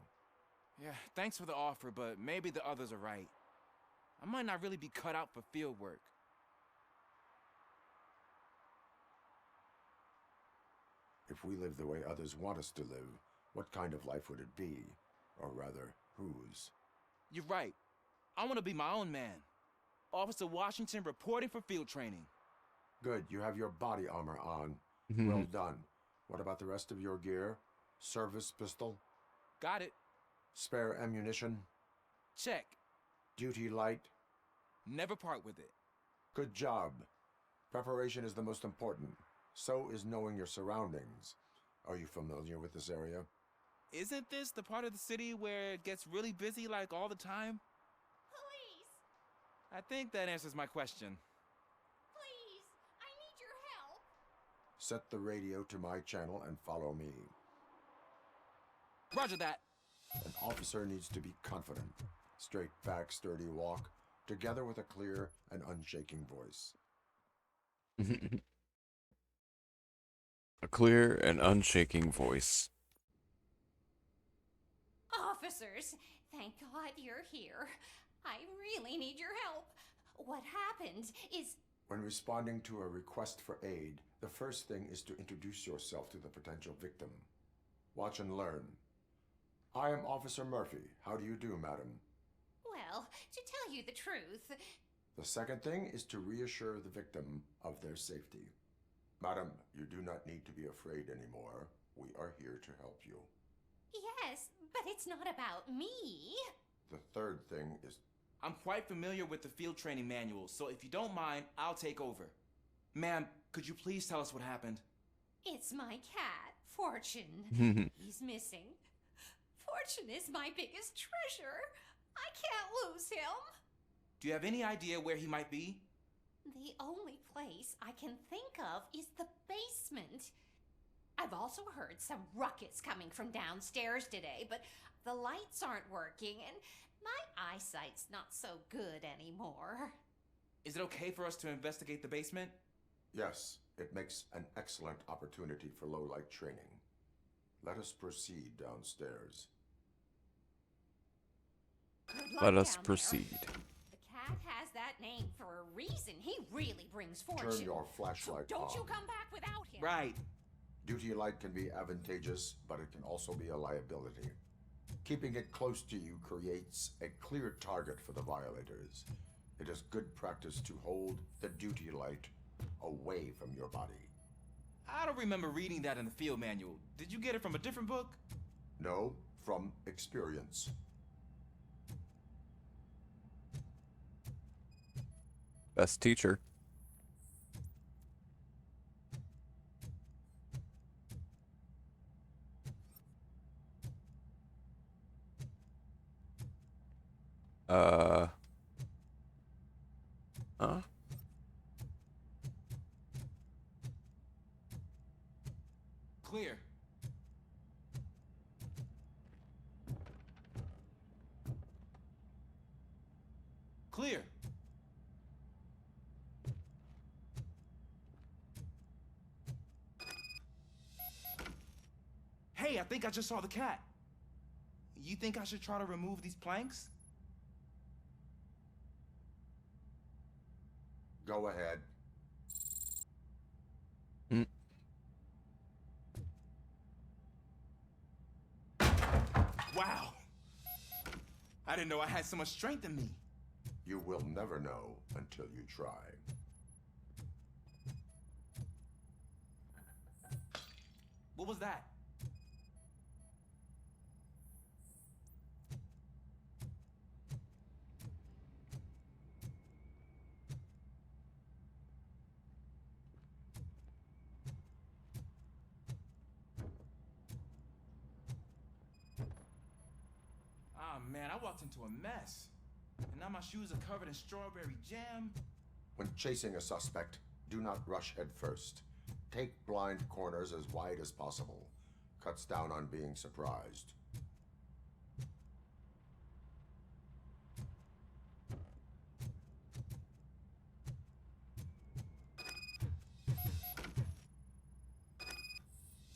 Speaker 21: Yeah, thanks for the offer, but maybe the others are right. I might not really be cut out for field work.
Speaker 3: If we live the way others want us to live, what kind of life would it be? Or rather, whose?
Speaker 21: You're right. I want to be my own man. Officer Washington reporting for field training.
Speaker 3: Good, you have your body armor on. Well done. What about the rest of your gear? Service pistol?
Speaker 21: Got it.
Speaker 3: Spare ammunition?
Speaker 21: Check.
Speaker 3: Duty light?
Speaker 21: Never part with it.
Speaker 3: Good job. Preparation is the most important. So is knowing your surroundings. Are you familiar with this area?
Speaker 21: Isn't this the part of the city where it gets really busy like all the time?
Speaker 20: Police!
Speaker 21: I think that answers my question.
Speaker 20: Please! I need your help!
Speaker 3: Set the radio to my channel and follow me.
Speaker 21: Roger that.
Speaker 3: An officer needs to be confident. Straight back, sturdy walk, together with a clear and unshaking voice.
Speaker 1: A clear and unshaking voice.
Speaker 20: Officers, thank God you're here. I really need your help. What happened is...
Speaker 3: When responding to a request for aid, the first thing is to introduce yourself to the potential victim. Watch and learn. I am Officer Murphy. How do you do, madam?
Speaker 20: Well, Well, to tell you the truth...
Speaker 3: The second thing is to reassure the victim of their safety. Madam, you do not need to be afraid anymore. We are here to help you.
Speaker 20: Yes, but it's not about me.
Speaker 3: The third thing is...
Speaker 21: I'm quite familiar with the field training manual, so if you don't mind, I'll take over. Ma'am, could you please tell us what happened?
Speaker 20: It's my cat, Fortune. He's missing. Fortune is my biggest treasure. I can't lose him.
Speaker 21: Do you have any idea where he might be?
Speaker 20: The only place I can think of is the basement. I've also heard some ruckus coming from downstairs today, but the lights aren't working and my eyesight's not so good anymore.
Speaker 21: Is it okay for us to investigate the basement?
Speaker 3: Yes, it makes an excellent opportunity for low-light training. Let us proceed downstairs.
Speaker 1: Let us proceed.
Speaker 20: The cat has that name for a reason. He really brings fortune.
Speaker 3: Turn your flashlight
Speaker 20: so don't
Speaker 3: on.
Speaker 20: you come back without him.
Speaker 21: Right.
Speaker 3: Duty light can be advantageous, but it can also be a liability. Keeping it close to you creates a clear target for the violators. It is good practice to hold the duty light away from your body.
Speaker 21: I don't remember reading that in the field manual. Did you get it from a different book?
Speaker 3: No, from experience.
Speaker 1: Best teacher. Huh?
Speaker 21: Clear. Clear. Hey, I think I just saw the cat. You think I should try to remove these planks?
Speaker 3: Go ahead.
Speaker 21: Wow. I didn't know I had so much strength in me.
Speaker 3: You will never know until you try.
Speaker 21: What was that? Ah, man, I walked into a mess. And now my shoes are covered in strawberry jam.
Speaker 3: When chasing a suspect, do not rush head first. Take blind corners as wide as possible. Cuts down on being surprised.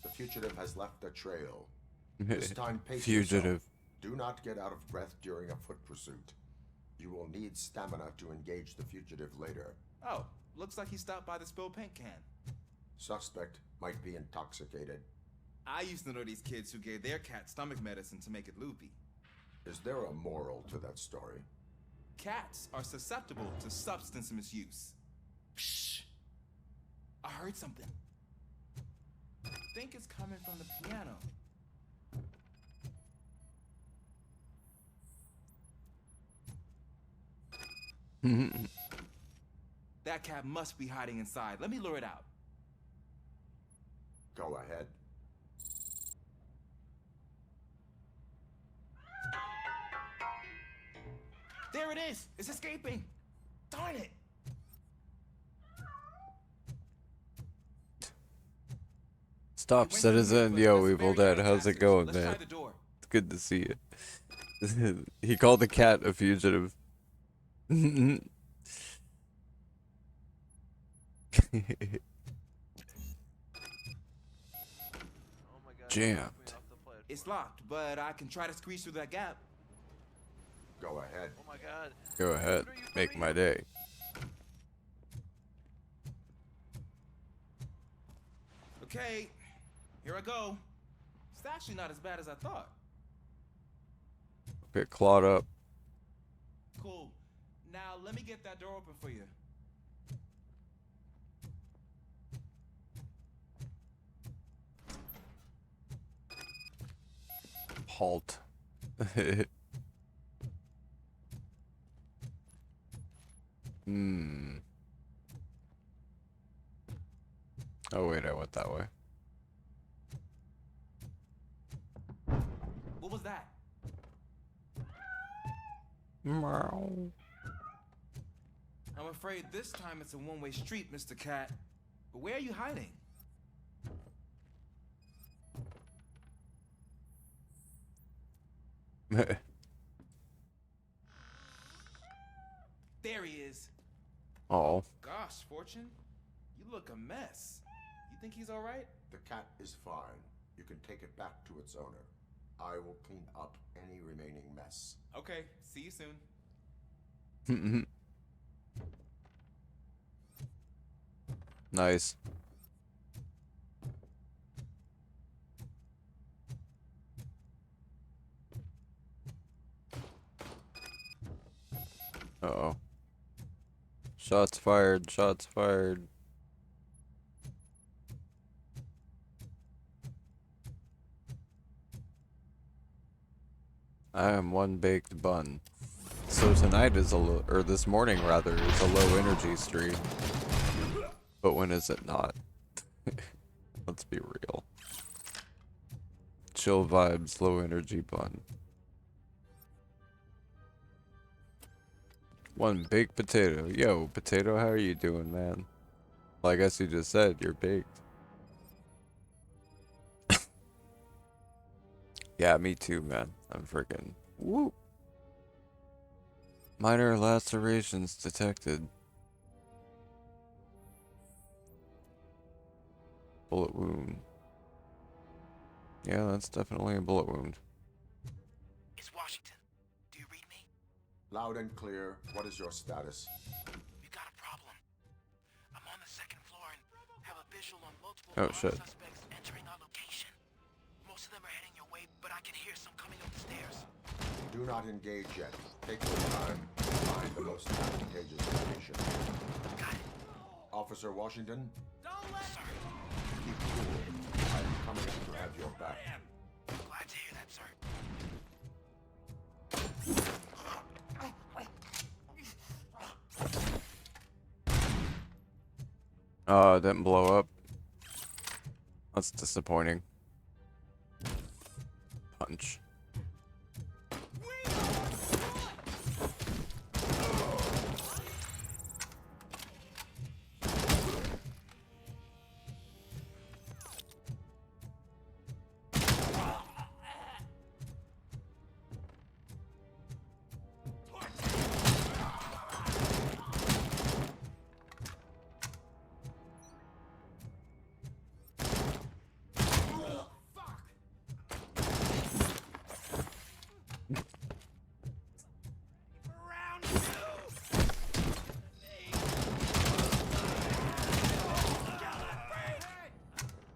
Speaker 3: The fugitive has left a trail. This time, pace
Speaker 1: Fugitive.
Speaker 3: yourself. Do not get out of breath during a foot pursuit. You will need stamina to engage the fugitive later.
Speaker 21: Oh, looks like he stopped by the spilled paint can.
Speaker 3: Suspect might be intoxicated.
Speaker 21: I used to know these kids who gave their cat stomach medicine to make it loopy.
Speaker 3: Is there a moral to that story?
Speaker 21: Cats are susceptible to substance misuse. Psh! I heard something. I think it's coming from the piano. That cat must be hiding inside. Let me lure it out.
Speaker 3: Go ahead.
Speaker 21: There it is! It's escaping! Darn it!
Speaker 1: Stop, citizen. Yo, Evil Dead. How's it going, man? It's good to see you. He called the cat a fugitive. Jammed.
Speaker 21: It's locked, but I can try to squeeze through that gap.
Speaker 3: Go ahead.
Speaker 19: Oh my god.
Speaker 1: Go ahead. Make my day.
Speaker 21: Okay, here I go. It's actually not as bad as I thought.
Speaker 1: Get clawed up.
Speaker 21: let me get that door open for you.
Speaker 1: Halt. Hmm. Oh wait, I went that way.
Speaker 21: What was that?
Speaker 1: Meow.
Speaker 21: I'm afraid this time it's a one-way street, Mr. Cat. But where are you hiding? There he is.
Speaker 1: Oh.
Speaker 21: Gosh, Fortune, you look a mess. You think he's all right?
Speaker 3: The cat is fine. You can take it back to its owner. I will clean up any remaining mess.
Speaker 21: Okay, see you soon.
Speaker 1: Nice. Uh-oh. Shots fired, shots fired. I am one baked bun. So tonight is a low, or this morning rather, is a low energy stream. But when is it not? Let's be real. Chill vibes, low energy bun. One baked potato. Yo, potato, how are you doing, man? Well, I guess you just said you're baked. Yeah, me too, man. I'm freaking whoop. Minor lacerations detected. Bullet wound. Yeah, that's definitely a bullet wound.
Speaker 5: It's Washington. Do you read me?
Speaker 3: Loud and clear. What is your status?
Speaker 5: We got a problem. I'm on the second floor and have a visual on multiple
Speaker 1: Oh, shit.
Speaker 5: suspects entering our location. Most of them are heading your way, but I can hear some coming up the stairs.
Speaker 3: Do not engage yet. Take your time to find the most advantageous location.
Speaker 5: Got it.
Speaker 3: Officer Washington,
Speaker 5: Sorry.
Speaker 3: keep cool. I am coming to have your back.
Speaker 5: Glad to hear that, sir.
Speaker 1: Oh, it didn't blow up. That's disappointing. Punch.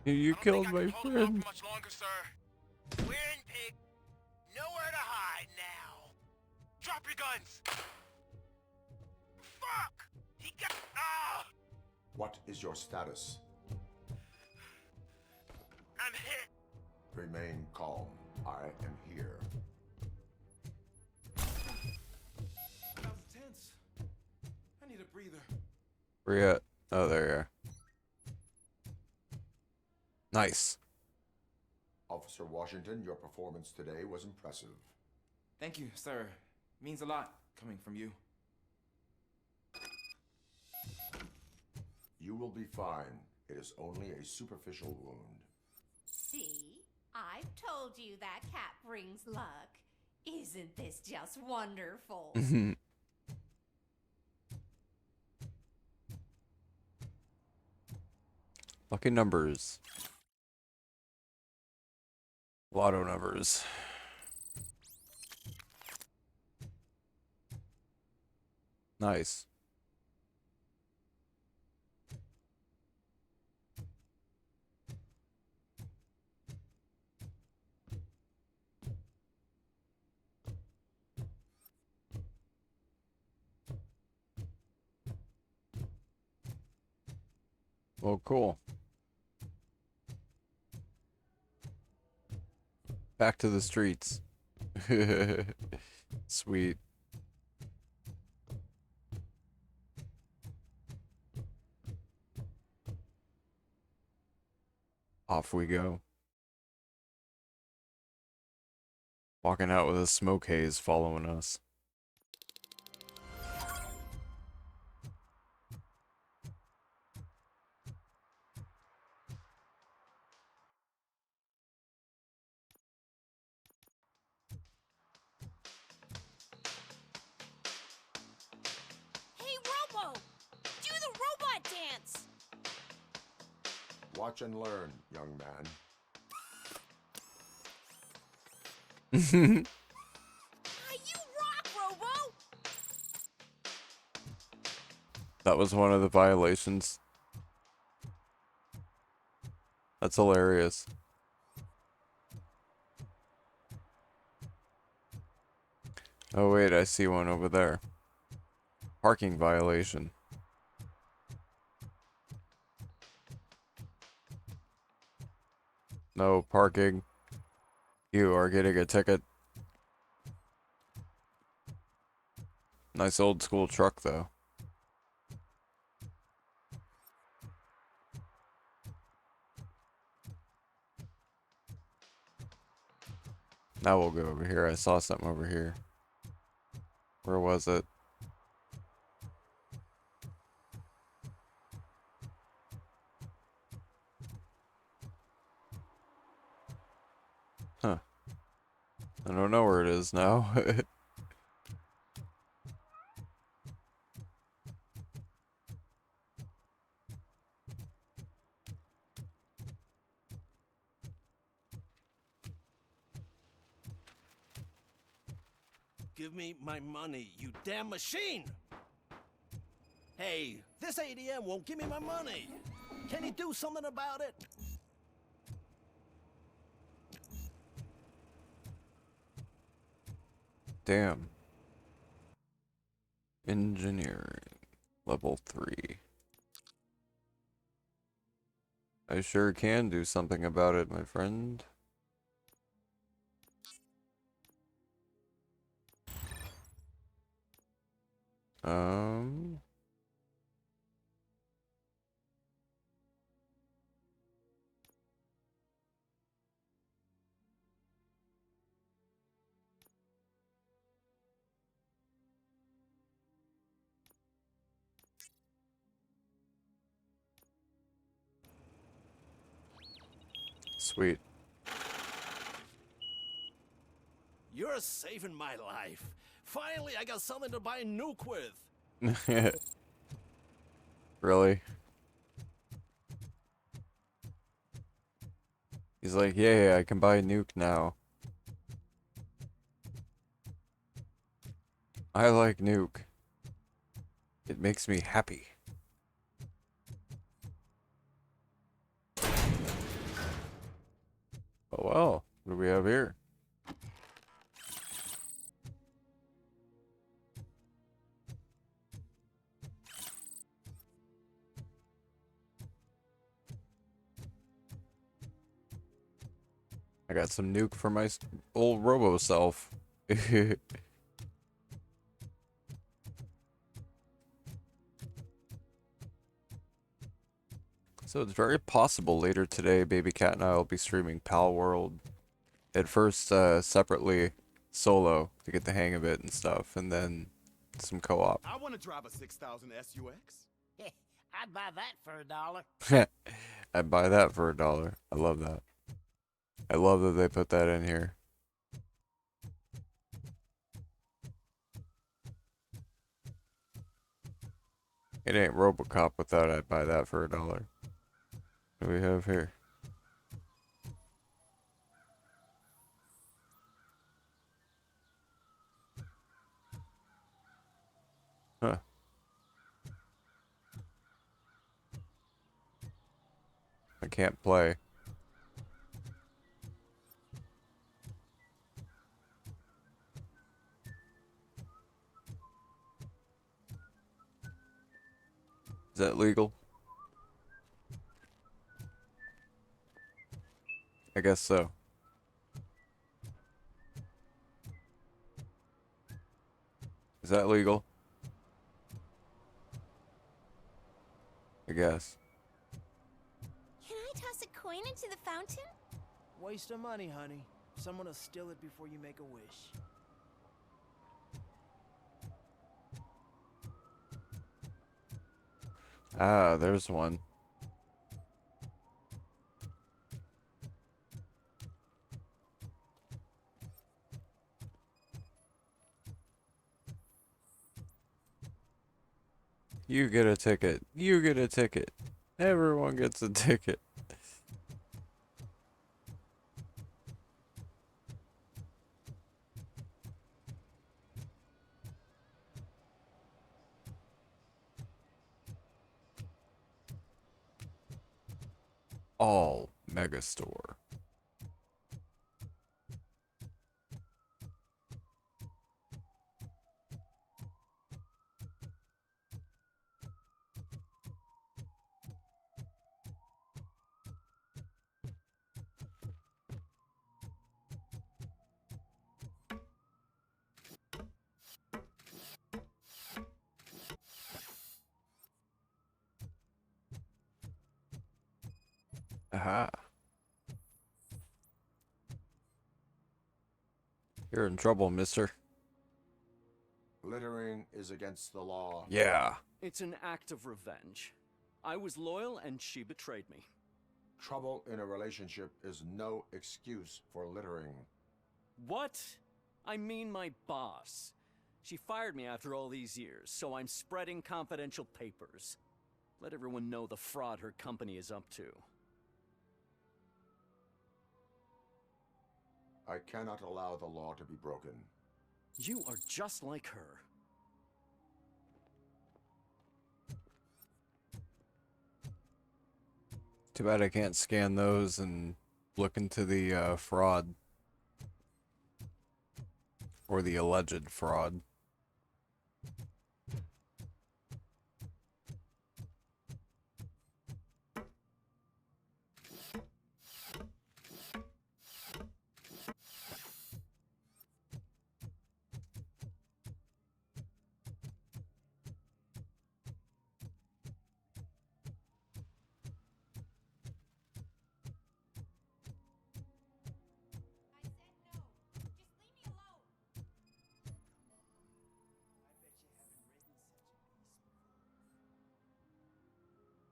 Speaker 1: You killed my friend.
Speaker 5: Much longer, sir. We're in pig. Nowhere to hide now. Drop your guns. Fuck! He got. Ah!
Speaker 3: What is your status?
Speaker 5: I'm hit.
Speaker 3: Remain calm. I am here.
Speaker 21: That was tense. I need a breather.
Speaker 1: Where you at? Oh, there you are. Nice.
Speaker 3: Officer Washington, your performance today was impressive.
Speaker 21: Thank you, sir. Means a lot coming from you.
Speaker 3: You will be fine. It is only a superficial wound.
Speaker 20: See? I've told you that cat brings luck. Isn't this just wonderful?
Speaker 1: Lucky numbers. Lotto numbers. Nice. Well, cool. Back to the streets. Sweet. Off we go. Walking out with a smoke haze following us.
Speaker 9: Hey, Robo! Do the robot dance!
Speaker 3: Watch and learn, young man.
Speaker 9: You rock, Robo!
Speaker 1: That was one of the violations. That's hilarious. Oh wait, I see one over there. Parking violation. No parking. You are getting a ticket. Nice old school truck though. Now we'll go over here. I saw something over here. Where was it? Huh. I don't know where it is now.
Speaker 2: Give me my money, you damn machine! Hey, this ADM won't give me my money. Can you do something about it?
Speaker 1: Damn. Engineering. Level 3. I sure can do something about it, my friend. Sweet.
Speaker 2: You're saving my life. Finally, I got something to buy a nuke with.
Speaker 1: Really? He's like, yeah, I can buy a nuke now. I like nuke. It makes me happy. Oh well, what do we have here? I got some nuke for my old robo self. So it's very possible later today, Baby Cat and I will be streaming Pal World. At first, separately, solo, to get the hang of it and stuff, and then some co-op.
Speaker 2: I want to drive a 6000 SUX.
Speaker 19: I'd buy that for $1.
Speaker 1: I'd buy that for $1. I love that. I love that they put that in here. It ain't RoboCop without I'd buy that for $1. What do we have here? Huh. I can't play. Is that legal? guess so. Is that legal? I guess.
Speaker 19: Can I toss a coin into the fountain?
Speaker 18: Waste of money, honey. Someone will steal it before you make a wish.
Speaker 1: Ah, there's one. You get a ticket. You get a ticket. Everyone gets a ticket. All Megastore. Aha. You're in trouble, mister.
Speaker 3: Littering is against the law.
Speaker 1: Yeah.
Speaker 4: It's an act of revenge. I was loyal and she betrayed me.
Speaker 3: Trouble in a relationship is no excuse for littering.
Speaker 4: What? I mean my boss. She fired me after all these years, so I'm spreading confidential papers. Let everyone know the fraud her company is up to.
Speaker 3: I cannot allow the law to be broken.
Speaker 4: You are just like her.
Speaker 1: Too bad I can't scan those and look into the fraud. Or the alleged fraud.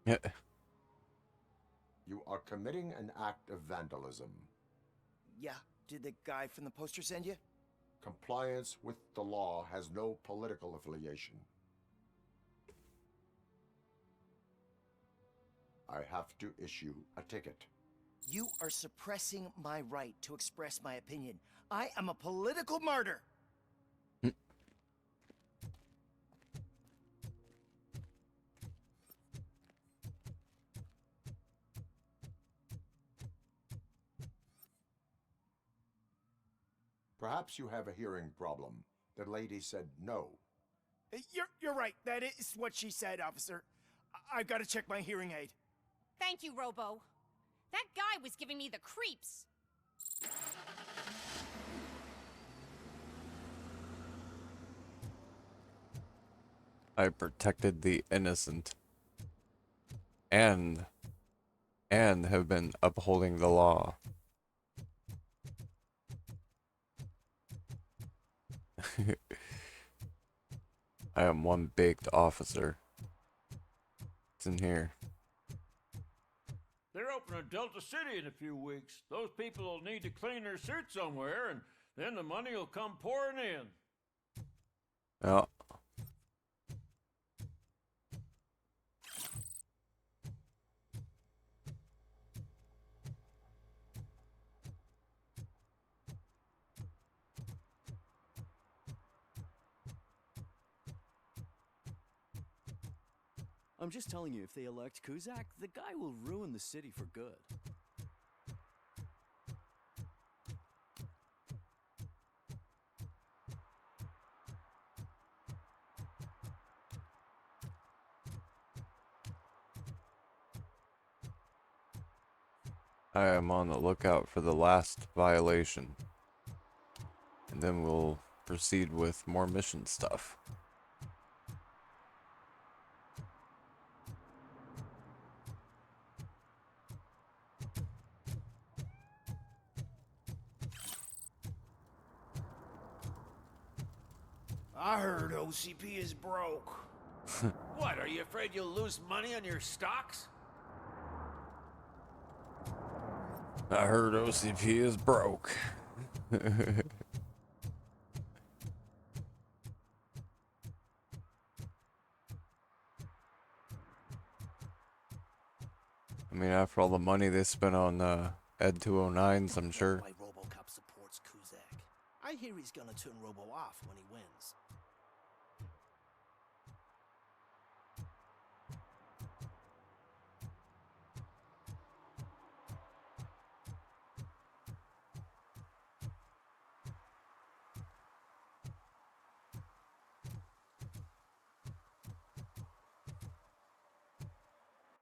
Speaker 1: Yeah.
Speaker 3: You are committing an act of vandalism.
Speaker 11: Yeah, did the guy from the poster send you?
Speaker 3: Compliance with the law has no political affiliation. I have to issue a ticket.
Speaker 11: You are suppressing my right to express my opinion. I am a political martyr.
Speaker 3: Perhaps you have a hearing problem. The lady said no.
Speaker 11: You're right. That is what she said, officer. I've got to check my hearing aid.
Speaker 20: Thank you, Robo. That guy was giving me the creeps.
Speaker 1: I protected the innocent. And have been upholding the law. I am one baked officer. It's in here.
Speaker 22: They're opening Delta City in a few weeks. Those people will need to clean their suits somewhere, and then the money will come pouring in.
Speaker 1: Yeah.
Speaker 4: I'm just telling you, if they elect Kuzak, the guy will ruin the city for good.
Speaker 1: I am on the lookout for the last violation. And then we'll proceed with more mission stuff.
Speaker 11: I heard OCP is broke.
Speaker 2: What, are you afraid you'll lose money on your stocks?
Speaker 1: I heard OCP is broke. I mean, after all the money they spent on Ed 209s, I'm sure.
Speaker 18: Why RoboCop supports Kuzak. I hear he's gonna turn Robo off when he wins.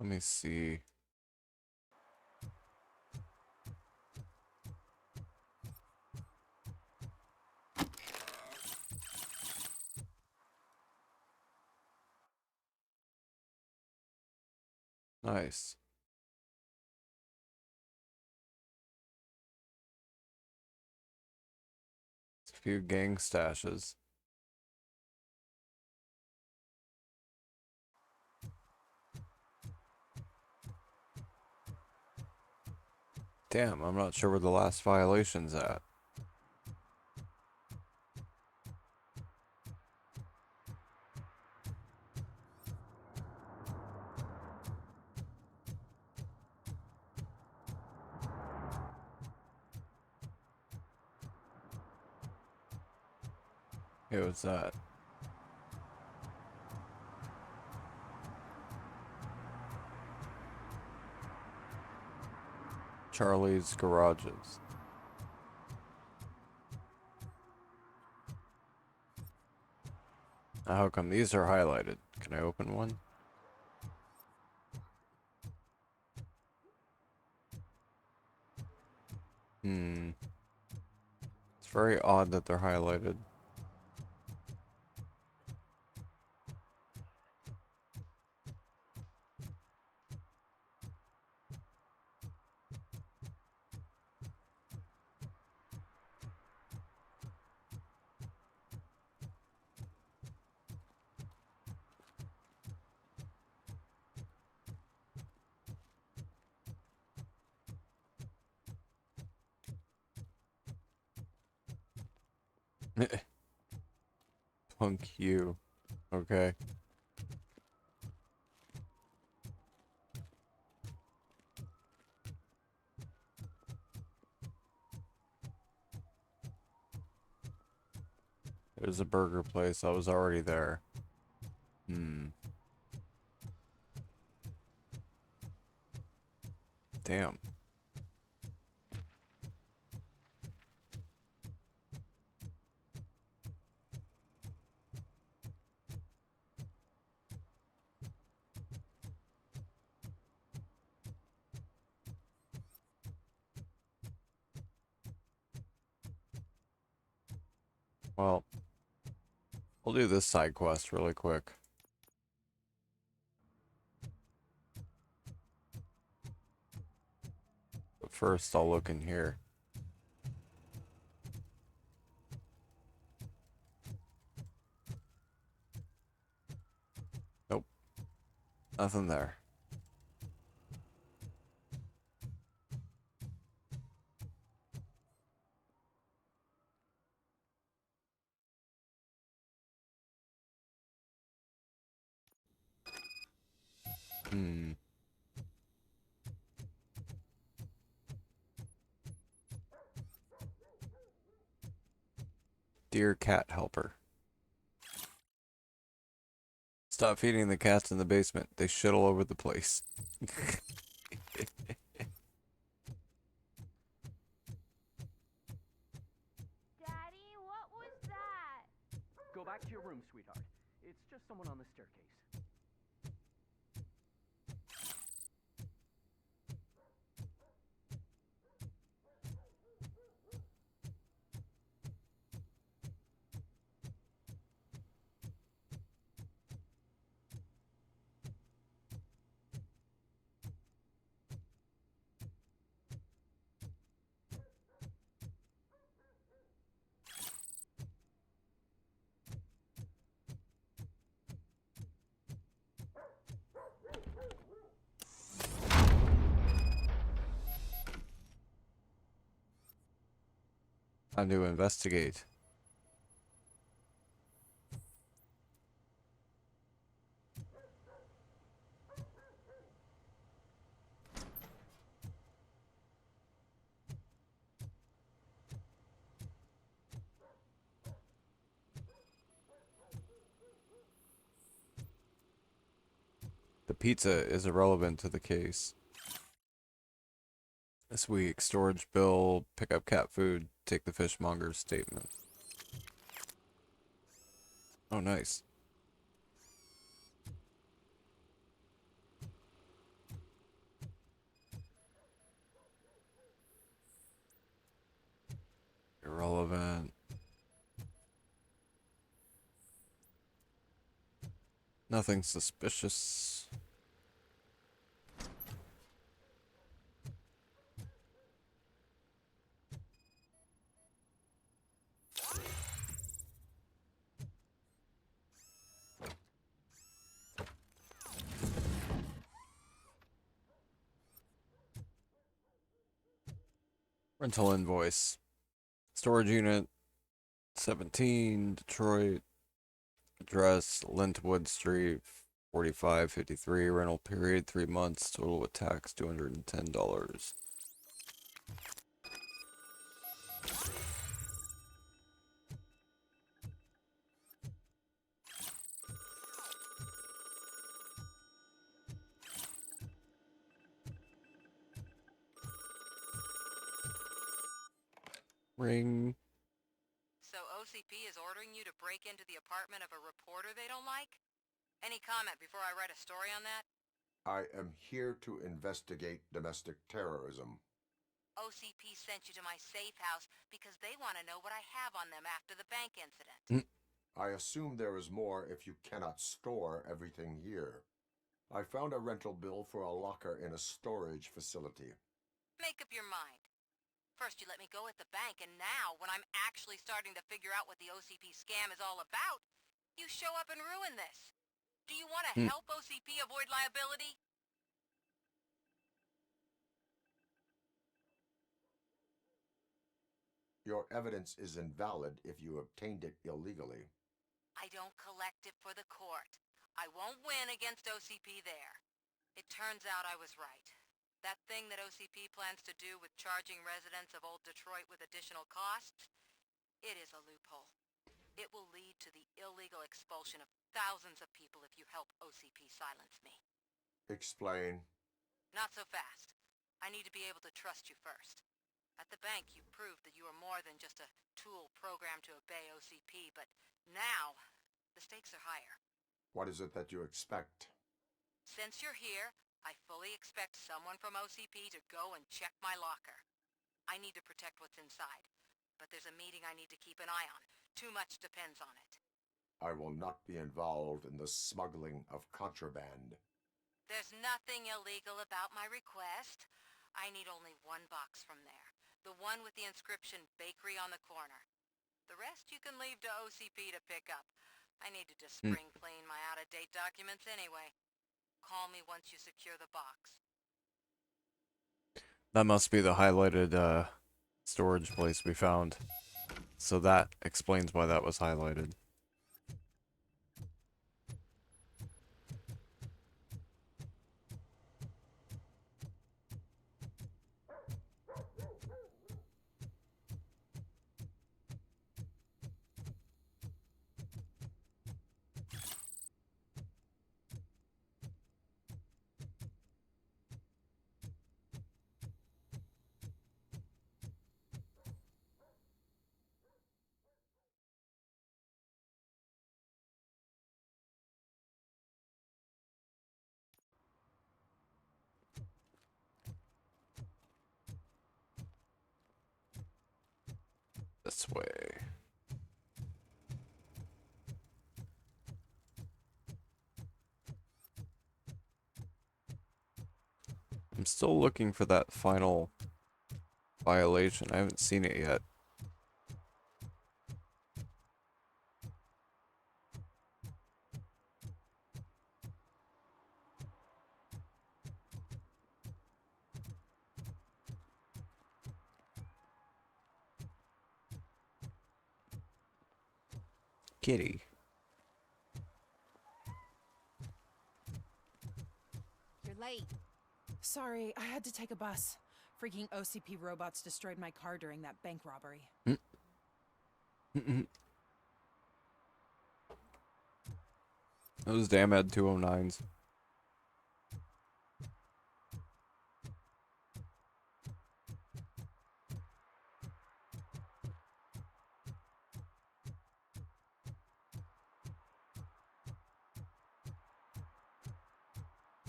Speaker 1: Let me see. Nice. It's a few gang stashes. Damn, I'm not sure where the last violation's at. Hey, what's that? Charlie's Garages. Now, how come these are highlighted? Can I open one? It's very odd that they're highlighted. Punk you. Okay. There's a burger place. I was already there. Damn. Well, we'll do this side quest really quick. But first, I'll look in here. Nope. Nothing there. Dear cat helper. Stop feeding the cats in the basement. They shit all over the place.
Speaker 4: Daddy, what was that? Go back to your room, sweetheart. It's just someone on the staircase.
Speaker 1: Time to investigate. The pizza is irrelevant to the case. This week, storage bill, pick up cat food, take the fishmonger's statement. Oh, nice. Irrelevant. Nothing suspicious. Rental invoice. Storage unit 17, Detroit. Address Lintwood Street, 4553. Rental period 3 months. Total with tax $210. Ring.
Speaker 7: So OCP is ordering you to break into the apartment of a reporter they don't like? Any comment before I write a story on that?
Speaker 3: I am here to investigate domestic terrorism.
Speaker 7: OCP sent you to my safe house because they want to know what I have on them after the bank incident.
Speaker 3: I assume there is more if you cannot store everything here. I found a rental bill for a locker in a storage facility.
Speaker 7: Make up your mind. First you let me go at the bank, and now, when I'm actually starting to figure out what the OCP scam is all about, you show up and ruin this. Do you want to help OCP avoid liability?
Speaker 3: Your evidence is invalid if you obtained it illegally.
Speaker 7: I don't collect it for the court. I won't win against OCP there. It turns out I was right. That thing that OCP plans to do with charging residents of Old Detroit with additional costs, it is a loophole. It will lead to the illegal expulsion of thousands of people if you help OCP silence me.
Speaker 3: Explain.
Speaker 7: Not so fast. I need to be able to trust you first. At the bank, you proved that you are more than just a tool programmed to obey OCP, but now, the stakes are higher.
Speaker 3: What is it that you expect?
Speaker 7: Since you're here, I fully expect someone from OCP to go and check my locker. I need to protect what's inside, but there's a meeting I need to keep an eye on. Too much depends on it.
Speaker 3: I will not be involved in the smuggling of contraband.
Speaker 7: There's nothing illegal about my request. I need only one box from there. The one with the inscription Bakery on the corner. The rest you can leave to OCP to pick up. I needed to spring clean my out-of-date documents anyway. Call me once you secure the box.
Speaker 1: That must be the highlighted storage place we found. So that explains why that was highlighted. This way. I'm still looking for that final violation. I haven't seen it yet. Kitty.
Speaker 6: You're late. Sorry, I had to take a bus. Freaking OCP robots destroyed my car during that bank robbery.
Speaker 1: Those damn Ed 209s.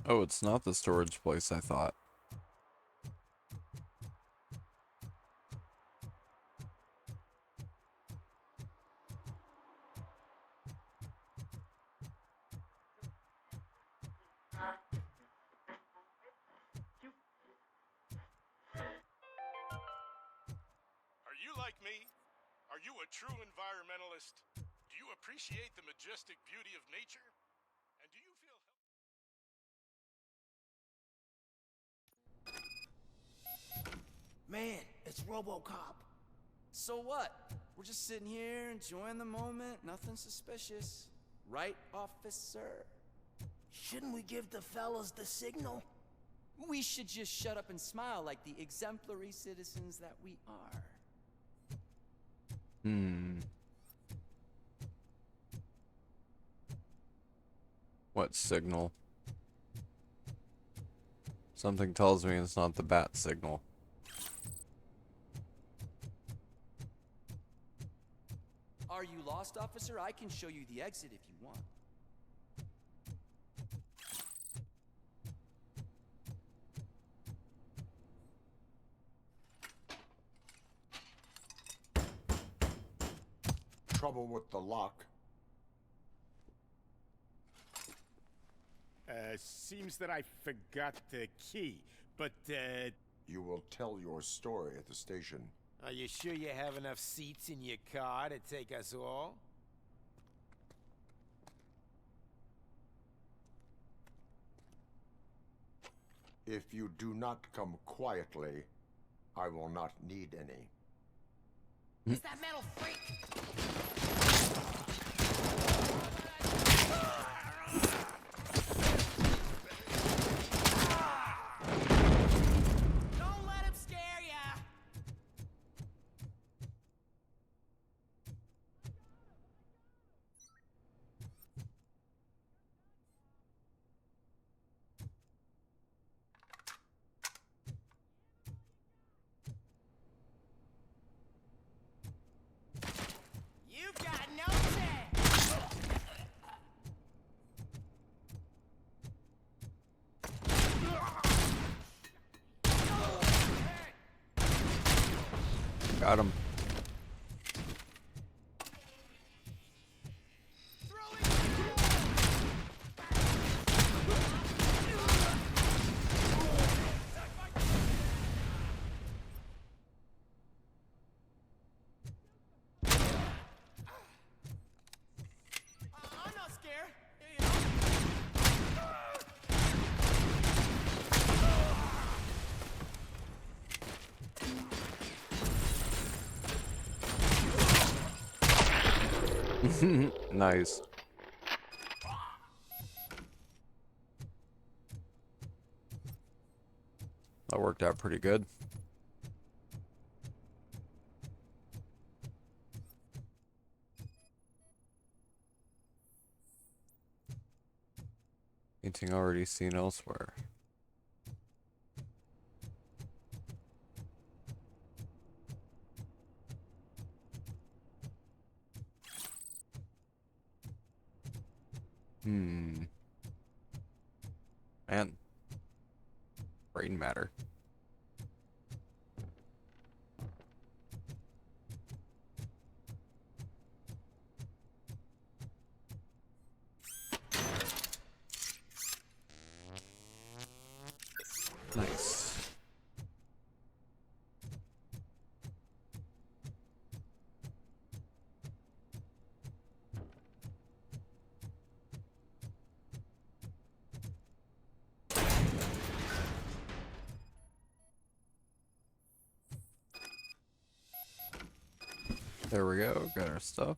Speaker 1: Oh, it's not the storage place I thought.
Speaker 8: Are you like me? Are you a true environmentalist? Do you appreciate the majestic beauty of nature? And do you feel...
Speaker 11: Man, it's RoboCop.
Speaker 13: So what? We're just sitting here enjoying the moment, nothing suspicious. Right, officer?
Speaker 11: Shouldn't we give the fellas the signal?
Speaker 13: We should just shut up and smile like the exemplary citizens that we are.
Speaker 1: What signal? Something tells me it's not the bat signal.
Speaker 13: Are you lost, officer? I can show you the exit if you want.
Speaker 3: Trouble with the lock.
Speaker 23: Seems that I forgot the key, but,
Speaker 3: You will tell your story at the station.
Speaker 18: Are you sure you have enough seats in your car to take us all?
Speaker 3: If you do not come quietly, I will not need any.
Speaker 20: Is that metal freak?
Speaker 11: Don't let him scare ya! You got no chance!
Speaker 1: Got him.
Speaker 11: I'm not scared. Here you go.
Speaker 1: Nice. That worked out pretty good. Anything already seen elsewhere? Man. Brain matter. Nice. There we go, got our stuff.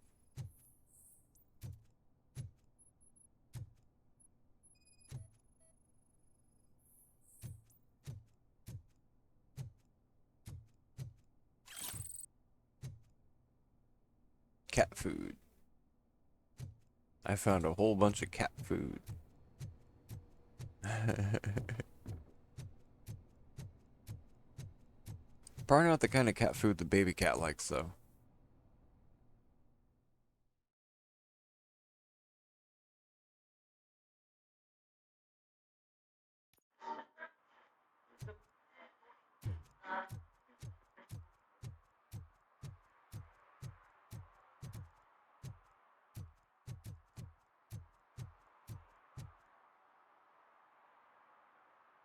Speaker 1: cat food. I found a whole bunch of cat food. Probably not the kind of cat food the baby cat likes, though.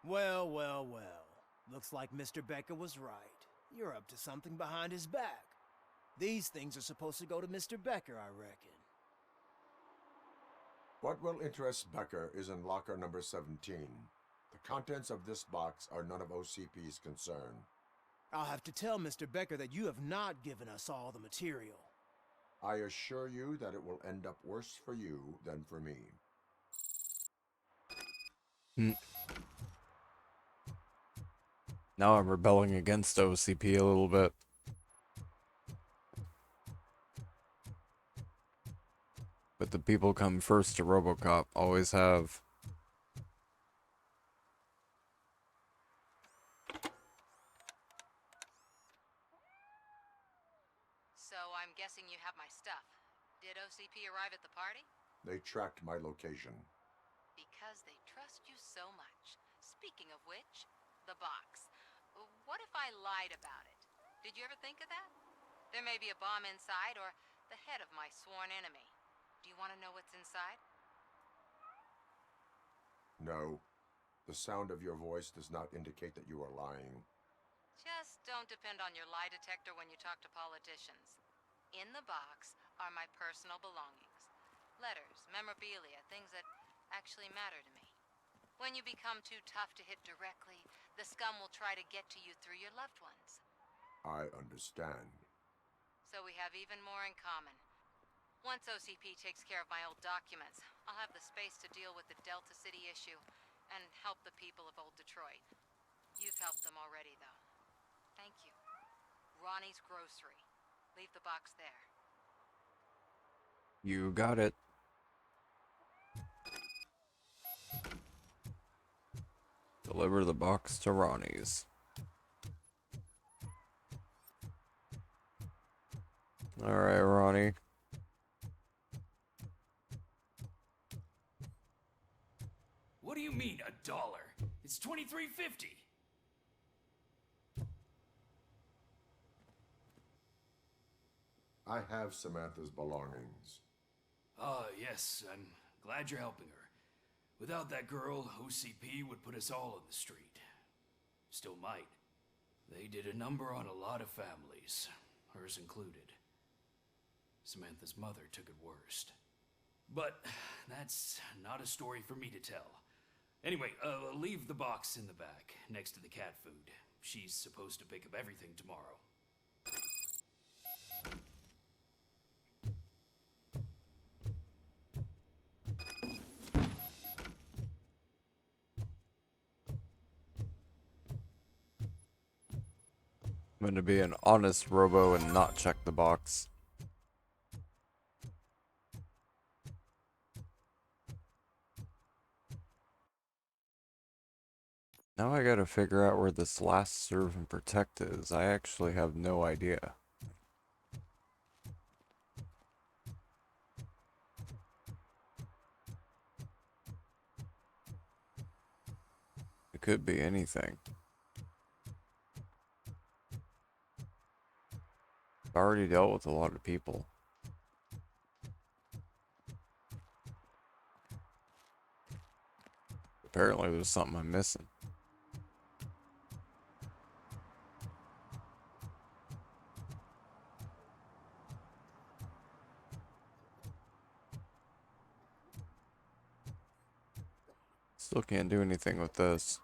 Speaker 18: Well, well, well. Looks like Mr. Becker was right. You're up to something behind his back. These things are supposed to go to Mr. Becker, I reckon.
Speaker 3: What will interest Becker is in locker number 17. The contents of this box are none of OCP's concern.
Speaker 18: I'll have to tell Mr. Becker that you have not given us all the material.
Speaker 3: I assure you that it will end up worse for you than for me.
Speaker 1: Now I'm rebelling against OCP a little bit. But the people come first to RoboCop, always have.
Speaker 7: So I'm guessing you have my stuff. Did OCP arrive at the party?
Speaker 3: They tracked my location.
Speaker 7: Because they trust you so much. Speaking of which, the box. What if I lied about it? Did you ever think of that? There may be a bomb inside or the head of my sworn enemy. Do you want to know what's inside?
Speaker 3: No. The sound of your voice does not indicate that you are lying.
Speaker 7: Just don't depend on your lie detector when you talk to politicians. In the box are my personal belongings. Letters, memorabilia, things that actually matter to me. When you become too tough to hit directly, the scum will try to get to you through your loved ones.
Speaker 3: I understand.
Speaker 7: So we have even more in common. Once OCP takes care of my old documents, I'll have the space to deal with the Delta City issue and help the people of Old Detroit. You've helped them already, though. Thank you. Ronnie's Grocery. Leave the box there.
Speaker 1: You got it. Deliver the box to Ronnie's. Alright, Ronnie.
Speaker 12: What do you mean, $1? It's $23.50.
Speaker 3: I have Samantha's belongings.
Speaker 12: Ah, yes, I'm glad you're helping her. Without that girl, OCP would put us all on the street. Still might. They did a number on a lot of families, hers included. Samantha's mother took it worst. But that's not a story for me to tell. Anyway, leave the box in the back, next to the cat food. She's supposed to pick up everything tomorrow.
Speaker 1: I'm going to be an honest robo and not check the box. Now I gotta figure out where this last serve and protect is. I actually have no idea. It could be anything. I've already dealt with a lot of people. Apparently there's something I'm missing. Still can't do anything with this.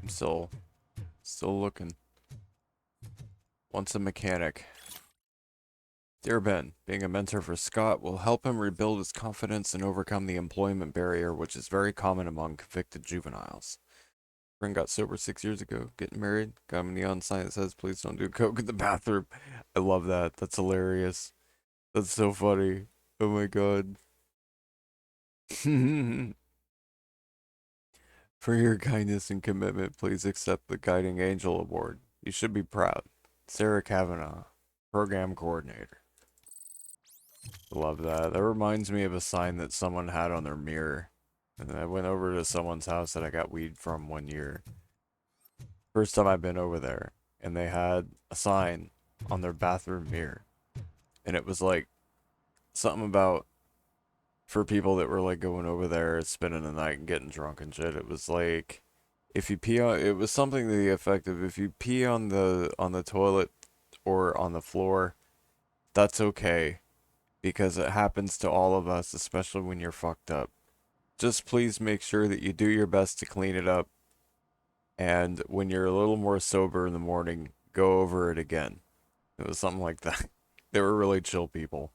Speaker 1: I'm still Still looking. Once a mechanic. Dear Ben, being a mentor for Scott will help him rebuild his confidence and overcome the employment barrier, which is very common among convicted juveniles. Friend got sober 6 years ago, getting married, got him a neon sign that says, please don't do coke in the bathroom. I love that. That's hilarious. That's so funny. Oh my god. For your kindness and commitment, please accept the Guiding Angel Award. You should be proud. Sarah Kavanaugh, Program Coordinator. Love that. That reminds me of a sign that someone had on their mirror. And I went over to someone's house that I got weed from one year. First time I've been over there. And they had a sign on their bathroom mirror. And it was like something about for people that were like going over there, spending the night and getting drunk and shit. It was like if you pee on it was something to the effect of if you pee on the toilet or on the floor, that's okay. Because it happens to all of us, especially when you're fucked up. Just please make sure that you do your best to clean it up. And when you're a little more sober in the morning, go over it again. It was something like that. They were really chill people.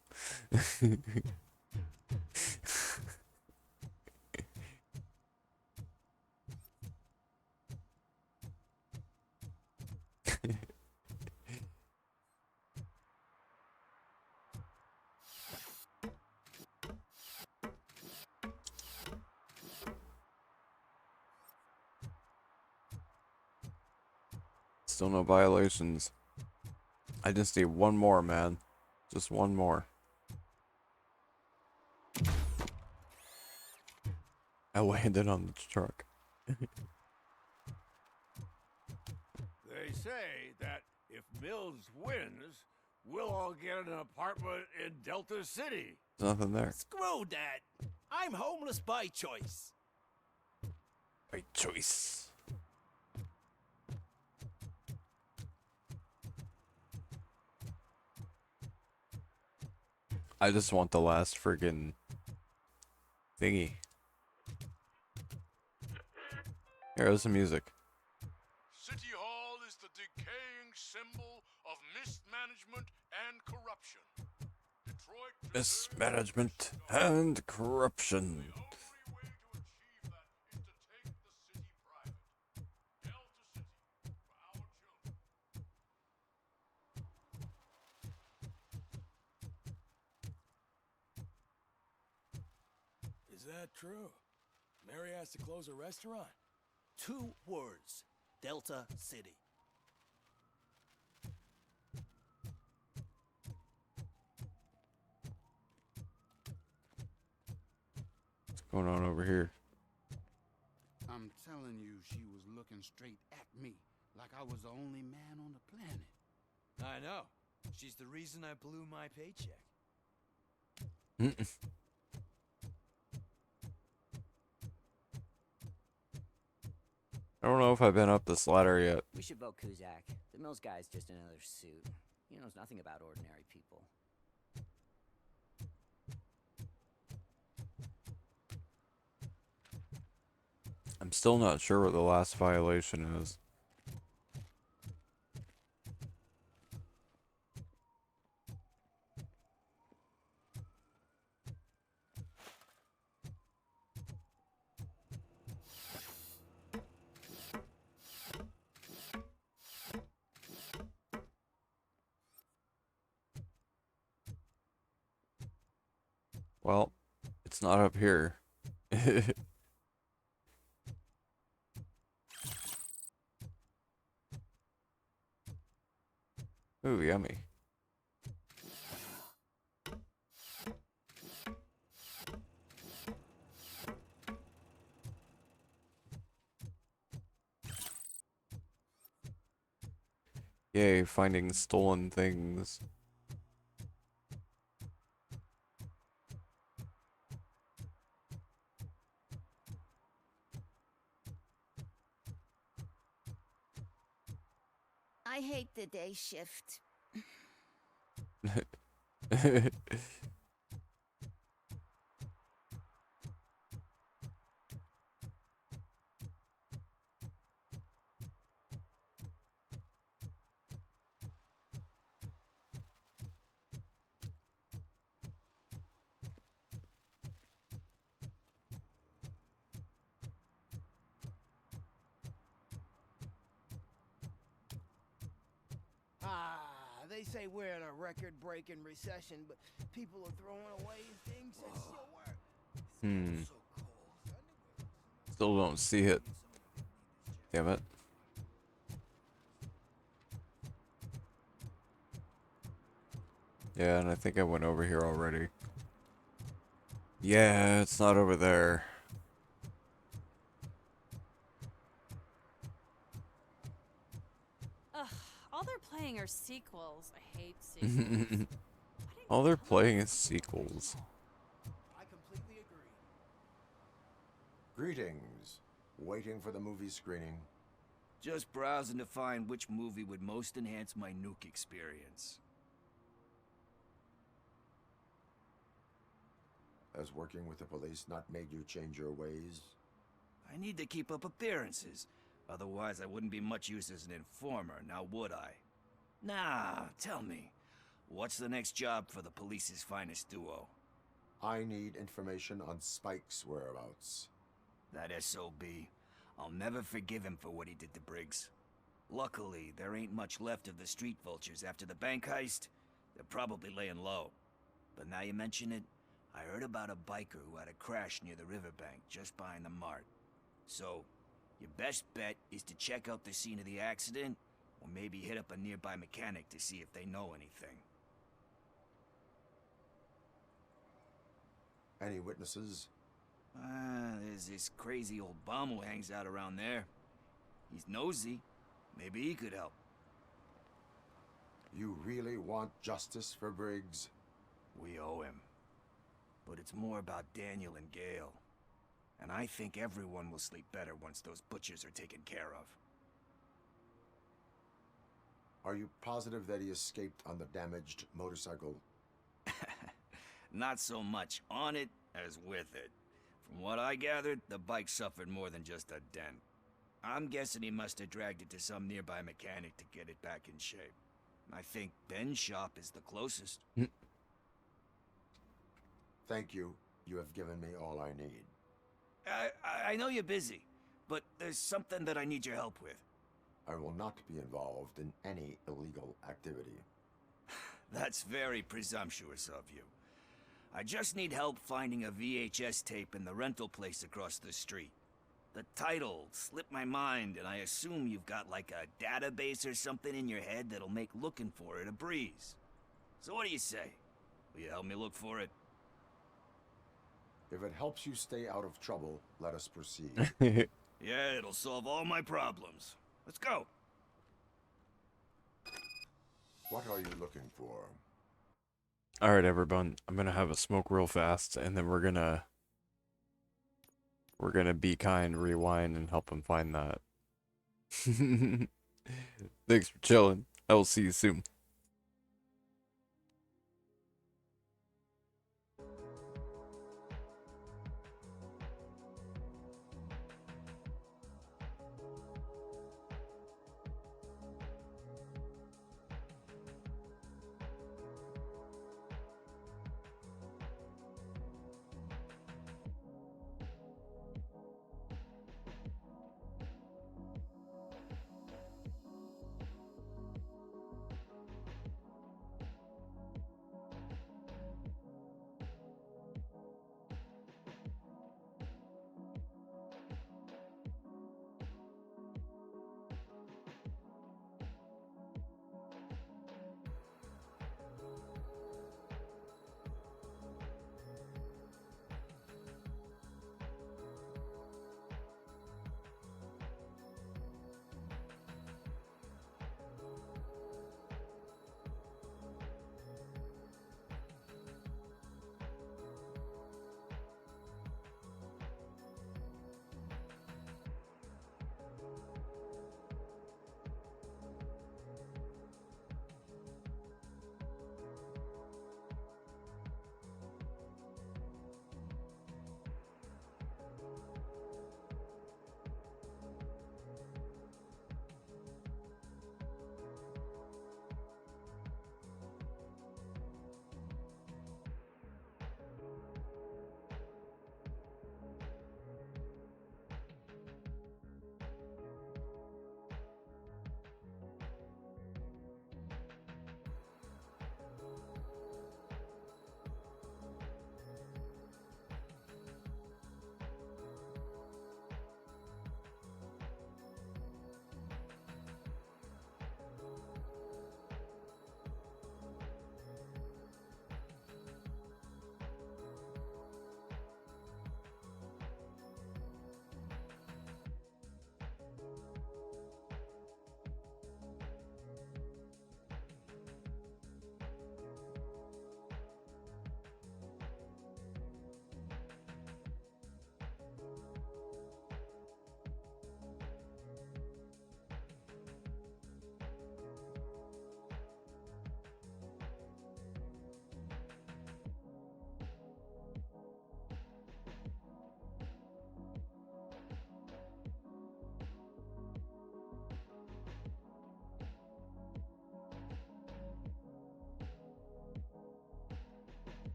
Speaker 1: Still no violations. I just need one more, man. Just one more. I landed on the truck.
Speaker 22: They say that if Mills wins, we'll all get an apartment in Delta City.
Speaker 1: There's nothing there.
Speaker 11: Screw that. I'm homeless by choice.
Speaker 1: By choice. I just want the last friggin' thingy. Here's the music.
Speaker 8: City Hall is the decaying symbol of mismanagement and corruption. Detroit
Speaker 1: Mismanagement and corruption.
Speaker 11: Is that true? Mary has to close a restaurant? 2 words. Delta City.
Speaker 1: What's going on over here?
Speaker 14: I'm telling you, she was looking straight at me, like I was the only man on the planet.
Speaker 11: I know. She's the reason I blew my paycheck.
Speaker 1: I don't know if I've been up this ladder yet.
Speaker 13: We should vote Kuzak. The Mills guy's just another suit. He knows nothing about ordinary people.
Speaker 1: I'm still not sure what the last violation is. Well, it's not up here. Ooh, yummy. Yay, finding stolen things.
Speaker 9: I hate the day shift.
Speaker 18: They say we're in a record-breaking recession, but people are throwing away things that still work.
Speaker 1: Still don't see it. Damn it. Yeah, and I think I went over here already. Yeah, it's not over there.
Speaker 10: Ugh, all they're playing are sequels. I hate sequels.
Speaker 1: All they're playing is sequels.
Speaker 18: I completely agree.
Speaker 3: Greetings. Waiting for the movie screening.
Speaker 13: Just browsing to find which movie would most enhance my nuke experience.
Speaker 3: Has working with the police not made you change your ways?
Speaker 13: I need to keep up appearances. Otherwise, I wouldn't be much use as an informer, now would I? Nah, tell me. What's the next job for the police's finest duo?
Speaker 3: I need information on Spike's whereabouts.
Speaker 13: That SOB. I'll never forgive him for what he did to Briggs. Luckily, there ain't much left of the street vultures after the bank heist. They're probably laying low. But now you mention it, I heard about a biker who had a crash near the riverbank just behind the mart. So, your best bet is to check out the scene of the accident, or maybe hit up a nearby mechanic to see if they know anything.
Speaker 3: Any witnesses?
Speaker 13: There's this crazy old bum who hangs out around there. He's nosy. Maybe he could help.
Speaker 3: You really want justice for Briggs?
Speaker 13: We owe him. But it's more about Daniel and Gale. And I think everyone will sleep better once those butchers are taken care of.
Speaker 3: Are you positive that he escaped on the damaged motorcycle?
Speaker 13: Not so much on it as with it. From what I gathered, the bike suffered more than just a dent. I'm guessing he must have dragged it to some nearby mechanic to get it back in shape. I think Ben's shop is the closest.
Speaker 3: Thank you. You have given me all I need.
Speaker 13: I know you're busy, but there's something that I need your help with.
Speaker 3: I will not be involved in any illegal activity.
Speaker 13: That's very presumptuous of you. I just need help finding a VHS tape in the rental place across the street. The title slipped my mind, and I assume you've got like a database or something in your head that'll make looking for it a breeze. So what do you say? Will you help me look for it?
Speaker 3: If it helps you stay out of trouble, let us proceed.
Speaker 13: Yeah, it'll solve all my problems. Let's go.
Speaker 3: What are you looking for?
Speaker 1: Alright, everyone. I'm gonna have a smoke real fast, and then we're gonna be kind, rewind, and help him find that. Thanks for chilling. I will see you soon.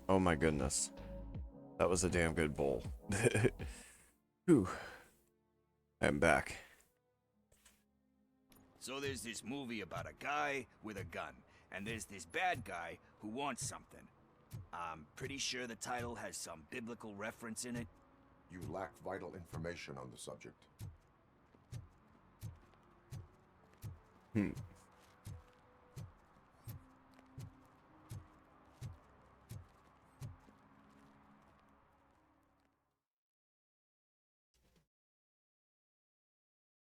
Speaker 1: Oh my goodness. That was a damn good bowl. Whew. I'm back.
Speaker 13: So there's this movie about a guy with a gun, and there's this bad guy who wants something. I'm pretty sure the title has some biblical reference in it.
Speaker 3: You lack vital information on the subject.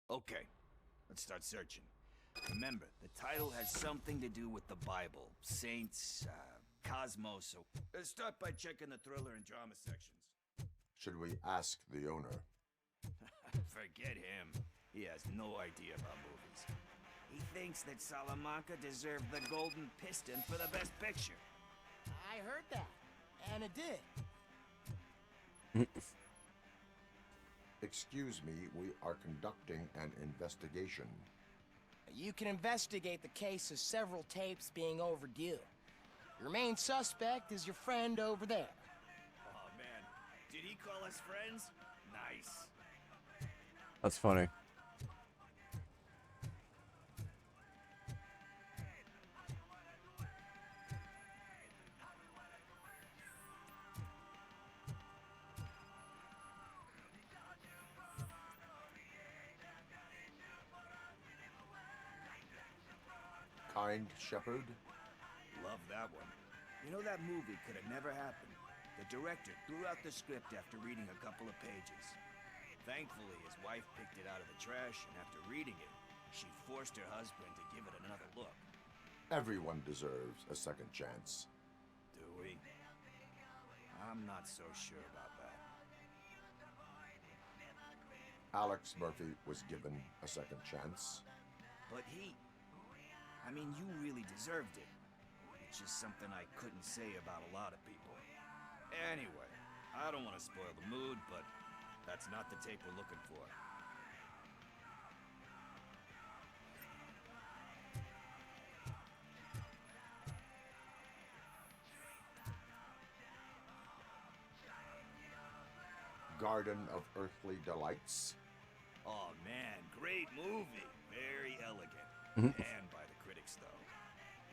Speaker 13: Okay, let's start searching. Remember, the title has something to do with the Bible, saints, cosmos, so let's start by checking the thriller and drama sections.
Speaker 3: Should we ask the owner?
Speaker 13: Forget him. He has no idea about movies. He thinks that Salamanca deserved the Golden Piston for the Best Picture.
Speaker 11: I heard that, and it did.
Speaker 3: Excuse me, we are conducting an investigation.
Speaker 18: You can investigate the case of several tapes being overdue. Your main suspect is your friend over there.
Speaker 13: Oh man, did he call us friends? Nice.
Speaker 1: That's funny.
Speaker 3: Kind Shepherd?
Speaker 13: Love that one. You know, that movie could have never happened. The director threw out the script after reading a couple of pages. Thankfully, his wife picked it out of the trash, and after reading it, she forced her husband to give it another look.
Speaker 3: Everyone deserves a second chance.
Speaker 13: Do we? I'm not so sure about that.
Speaker 3: Alex Murphy was given a second chance.
Speaker 13: But I mean, you really deserved it. It's just something I couldn't say about a lot of people. Anyway, I don't want to spoil the mood, but that's not the tape we're looking for.
Speaker 3: Garden of Earthly Delights.
Speaker 13: Oh man, great movie. Very elegant. And by the critics, though.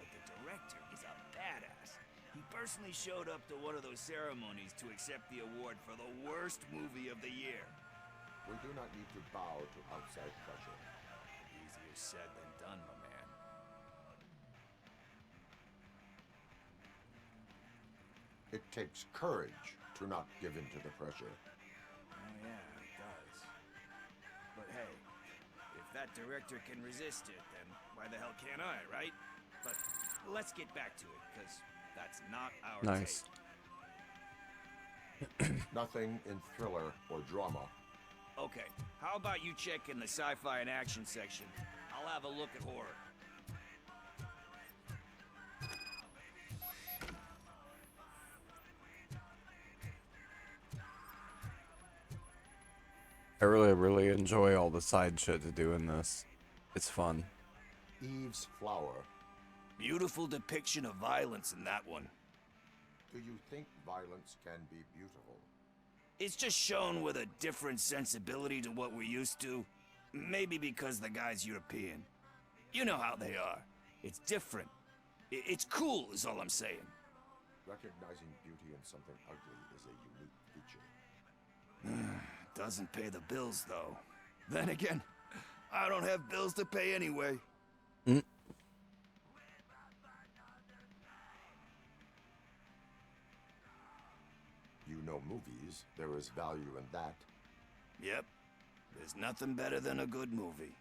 Speaker 13: But the director is a badass. He personally showed up to one of those ceremonies to accept the award for the worst movie of the year.
Speaker 3: We do not need to bow to outside pressure.
Speaker 13: Easier said than done, my man.
Speaker 3: It takes courage to not give in to the pressure.
Speaker 13: Oh yeah, it does. But hey, if that director can resist it, then why the hell can't I, right? But let's get back to it, because that's not our
Speaker 1: Nice.
Speaker 13: tape.
Speaker 3: Nothing in thriller or drama.
Speaker 13: Okay, how about you check in the sci-fi and action section? I'll have a look at horror.
Speaker 1: I really enjoy all the side shit to do in this. It's fun.
Speaker 3: Eve's Flower.
Speaker 13: Beautiful depiction of violence in that one.
Speaker 3: Do you think violence can be beautiful?
Speaker 13: It's just shown with a different sensibility to what we're used to. Maybe because the guy's European. You know how they are. It's different. It's cool, is all I'm saying.
Speaker 3: Recognizing beauty in something ugly is a unique feature.
Speaker 13: Doesn't pay the bills, though. Then again, I don't have bills to pay anyway.
Speaker 3: You know movies. There is value in that.
Speaker 13: Yep. There's nothing better than a good movie.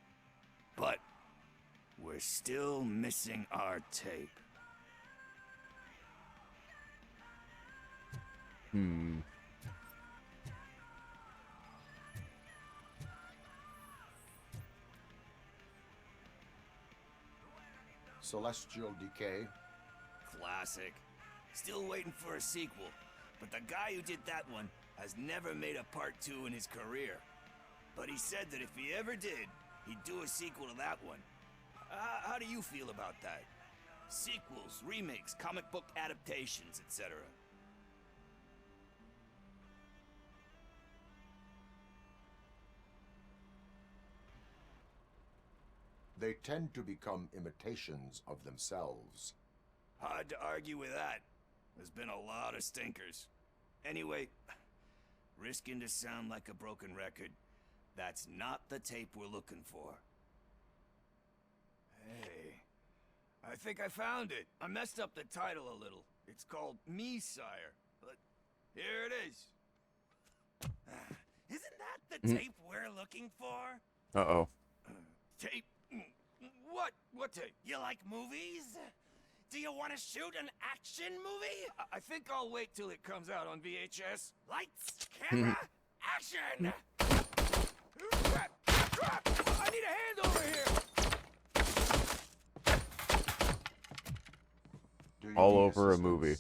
Speaker 13: But we're still missing our tape.
Speaker 3: Celestial Decay.
Speaker 13: Classic. Still waiting for a sequel. But the guy who did that one has never made a part 2 in his career. But he said that if he ever did, he'd do a sequel to that one. How do you feel about that? Sequels, remakes, comic book adaptations, etc.
Speaker 3: They tend to become imitations of themselves.
Speaker 13: Hard to argue with that. There's been a lot of stinkers. Anyway, risking to sound like a broken record, that's not the tape we're looking for. Hey, I think I found it. I messed up the title a little. It's called Me, Sire, but here it is. Isn't that the tape we're looking for?
Speaker 1: Uh-oh.
Speaker 13: Tape? What tape? You like movies? Do you want to shoot an action movie? I think I'll wait till it comes out on VHS. Lights, camera, action! I need a hand over here!
Speaker 1: All over a movie.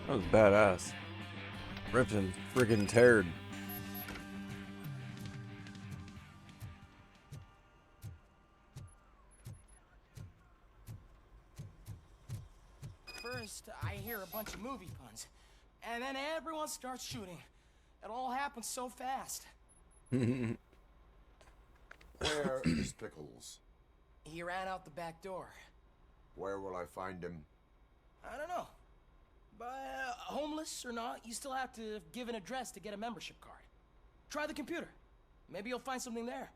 Speaker 1: That was badass. Ripped and friggin' teared.
Speaker 19: First, I hear a bunch of movie puns, and then everyone starts shooting. It all happens so fast.
Speaker 3: Where is Pickles?
Speaker 19: He ran out the back door.
Speaker 3: Where will I find him?
Speaker 19: I don't know. But homeless or not, you still have to give an address to get a membership card. Try the computer. Maybe you'll find something there.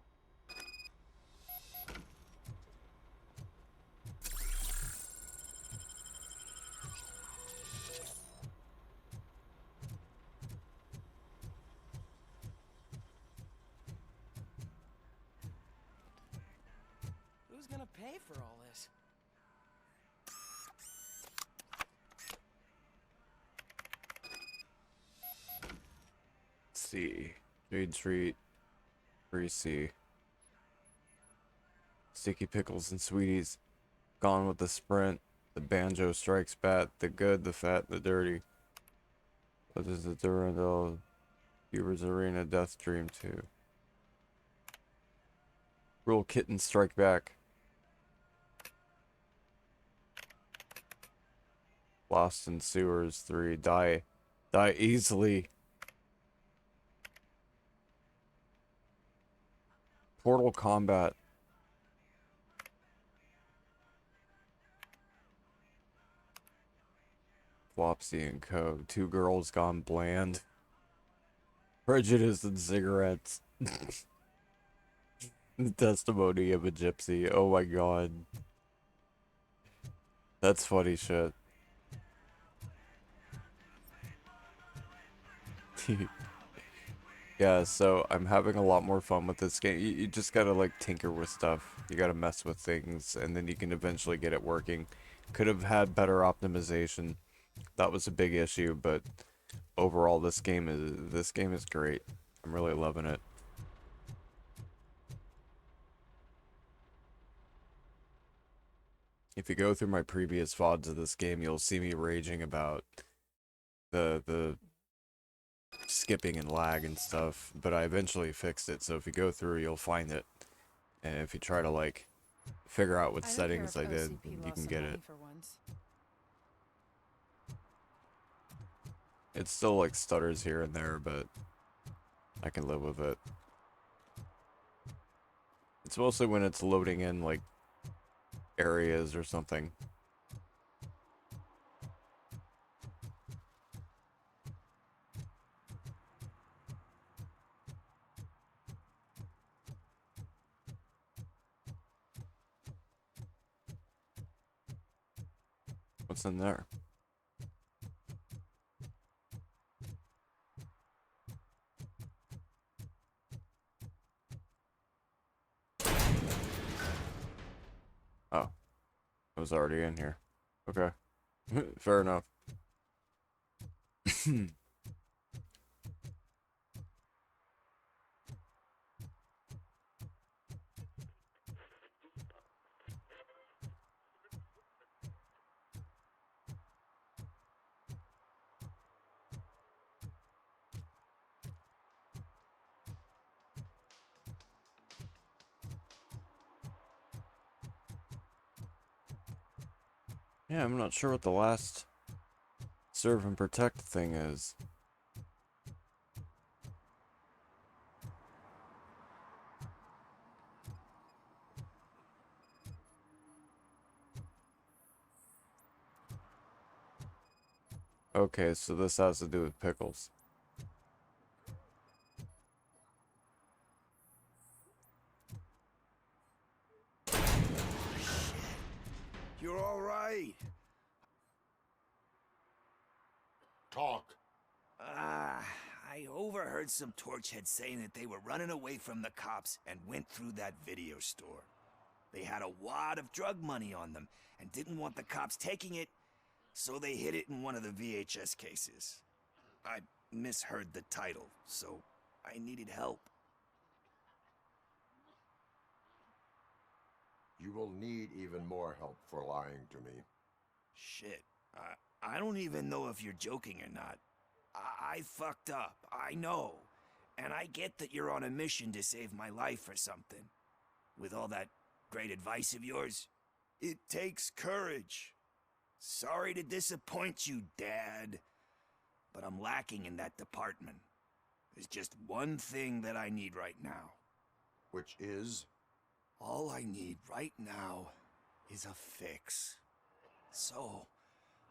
Speaker 19: Who's gonna pay for all this?
Speaker 1: C. Jade Street. 3C. Sticky Pickles and Sweeties. Gone with the Sprint. The Banjo Strikes Back. The Good, the Fat, the Dirty. What is the Durandal? Viewers Arena Death Dream 2. Real Kitten Strike Back. Lost in Sewers 3. Die Easily. Portal Combat. Flopsy and Co. Two Girls Gone Bland. Prejudice and Cigarettes. The Testimony of a Gypsy. Oh my god. That's funny shit. Yeah, so I'm having a lot more fun with this game. You just gotta like tinker with stuff. You gotta mess with things, and then you can eventually get it working. Could have had better optimization. That was a big issue, but overall this game is great. I'm really loving it. If you go through my previous VODs of this game, you'll see me raging about the skipping and lag and stuff, but I eventually fixed it, so if you go through, you'll find it. And if you try to, like, figure out what settings I did, you can get it. It still, like, stutters here and there, but I can live with it. It's mostly when it's loading in, like, areas or something. What's in there? Oh. It was already in here. Okay. Fair enough. Yeah, I'm not sure what the last serve and protect thing is. Okay, so this has to do with pickles.
Speaker 13: You're all right.
Speaker 3: Talk.
Speaker 13: I overheard some torchheads saying that they were running away from the cops and went through that video store. They had a wad of drug money on them and didn't want the cops taking it, so they hid it in one of the VHS cases. I misheard the title, so I needed help.
Speaker 3: You will need even more help for lying to me.
Speaker 13: Shit, I don't even know if you're joking or not. I fucked up, I know. And I get that you're on a mission to save my life or something. With all that great advice of yours, it takes courage. Sorry to disappoint you, Dad. But I'm lacking in that department. There's just one thing that I need right now.
Speaker 3: Which is?
Speaker 13: All I need right now is a fix. So,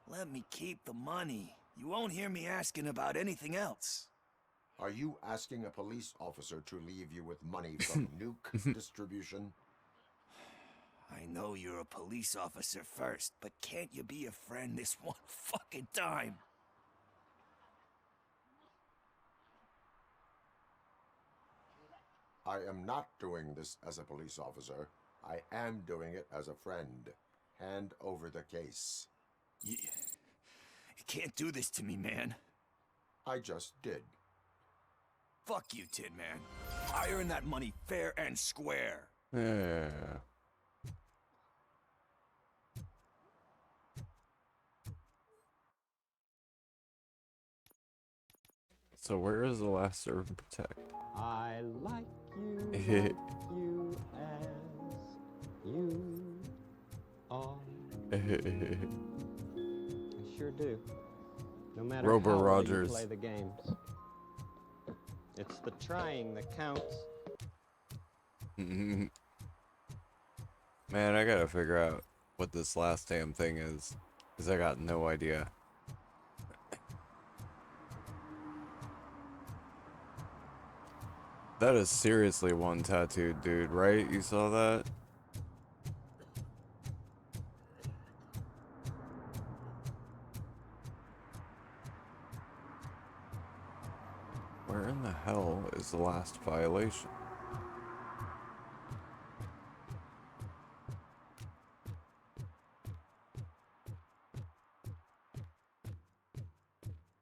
Speaker 13: let me keep the money. You won't hear me asking about anything else.
Speaker 3: Are you asking a police officer to leave you with money from nuke distribution?
Speaker 13: I know you're a police officer first, but can't you be a friend this one fucking time?
Speaker 3: I am not doing this as a police officer. I am doing it as a friend. Hand over the case.
Speaker 13: You can't do this to me, man.
Speaker 3: I just did.
Speaker 13: Fuck you, Tin Man. I earned that money fair and square.
Speaker 1: Yeah. So where is the last serve and protect?
Speaker 15: I like you as you are. I sure do. No matter
Speaker 1: Robo
Speaker 15: how well
Speaker 1: Rogers.
Speaker 15: you play the games. It's the trying that counts.
Speaker 1: Man, I gotta figure out what this last damn thing is, because I got no idea. That is seriously one tattooed dude, right? You saw that? Where in the hell is the last violation?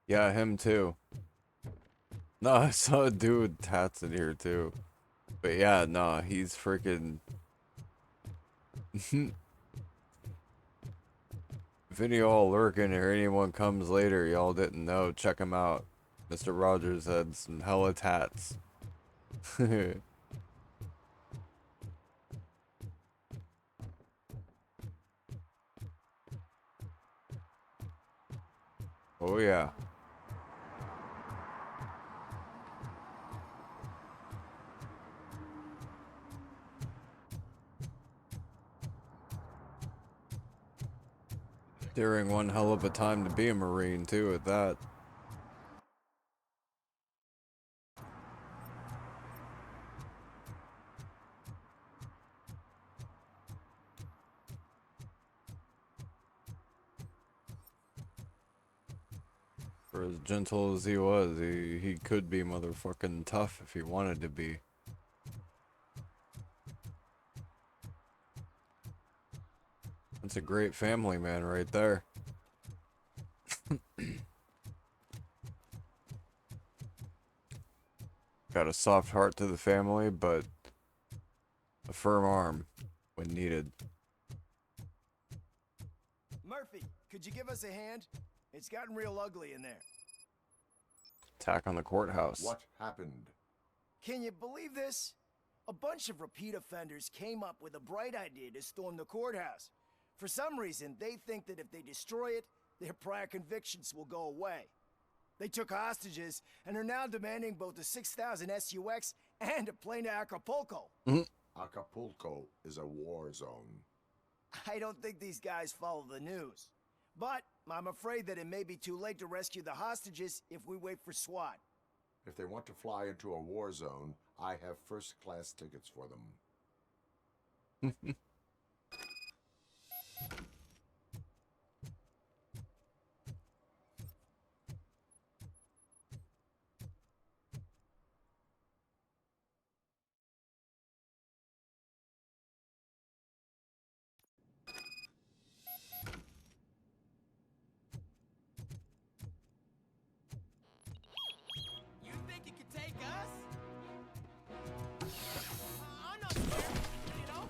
Speaker 1: Yeah, him too. No, I saw a dude with tats in here too. But yeah, nah, he's freaking... If any of y'all lurking or anyone comes later, y'all didn't know, check him out. Mr. Rogers had some hella tats. Oh yeah. During one hell of a time to be a Marine too at that. For as gentle as he was, he could be motherfucking tough if he wanted to be. That's a great family man right there. Got a soft heart to the family, but a firm arm when needed.
Speaker 16: Murphy, could you give us a hand? It's gotten real ugly in there.
Speaker 1: Attack on the courthouse.
Speaker 3: What happened?
Speaker 16: Can you believe this? A bunch of repeat offenders came up with a bright idea to storm the courthouse. For some reason, they think that if they destroy it, their prior convictions will go away. They took hostages and are now demanding both a 6,000 SUX and a plane to Acapulco.
Speaker 3: Acapulco is a war zone.
Speaker 16: I don't think these guys follow the news. But I'm afraid that it may be too late to rescue the hostages if we wait for SWAT.
Speaker 3: If they want to fly into a war zone, I have first-class tickets for them.
Speaker 18: You think you can take us? I'm not scared, you know?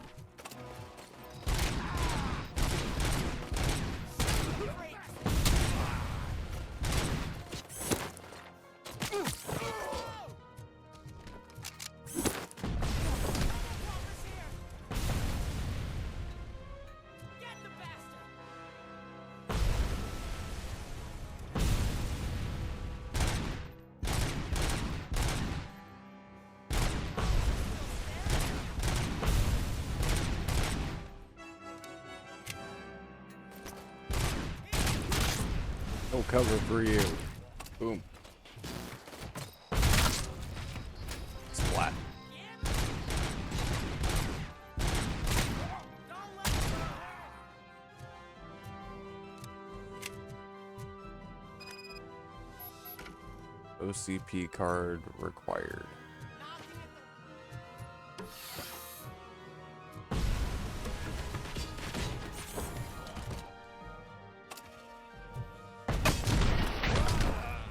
Speaker 18: Get the bastard!
Speaker 1: No cover for you. Boom. Splat. OCP card required.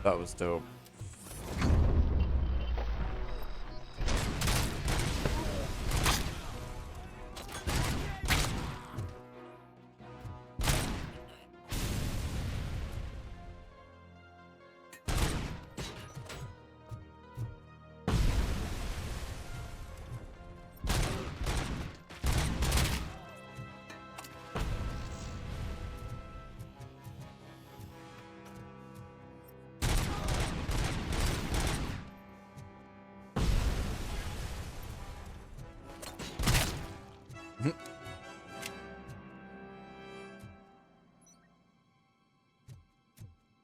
Speaker 1: That was dope.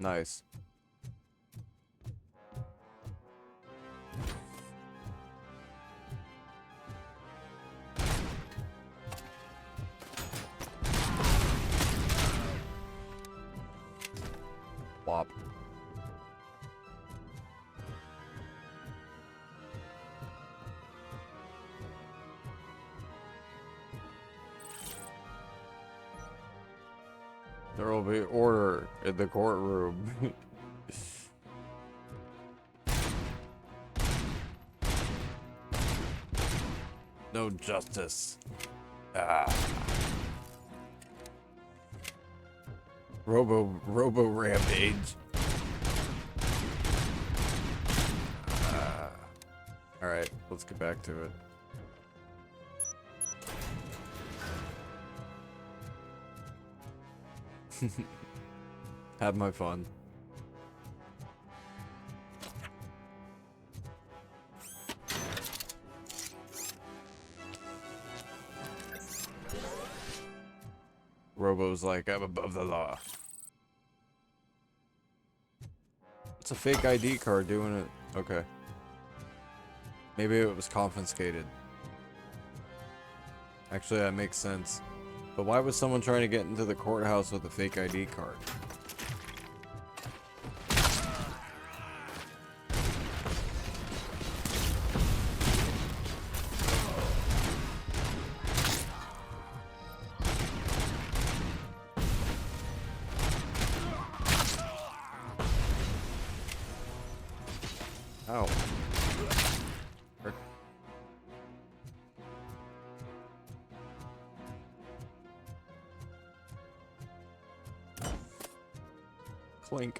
Speaker 1: Nice. Wop. There will be order in the courtroom. No justice. Ah. Robo rampage. All right, let's get back to it. Have my fun. Robo's like, I'm above the law. It's a fake ID card doing it. Okay. Maybe it was confiscated. Actually, that makes sense. But why was someone trying to get into the courthouse with a fake ID card? Ow. Clink.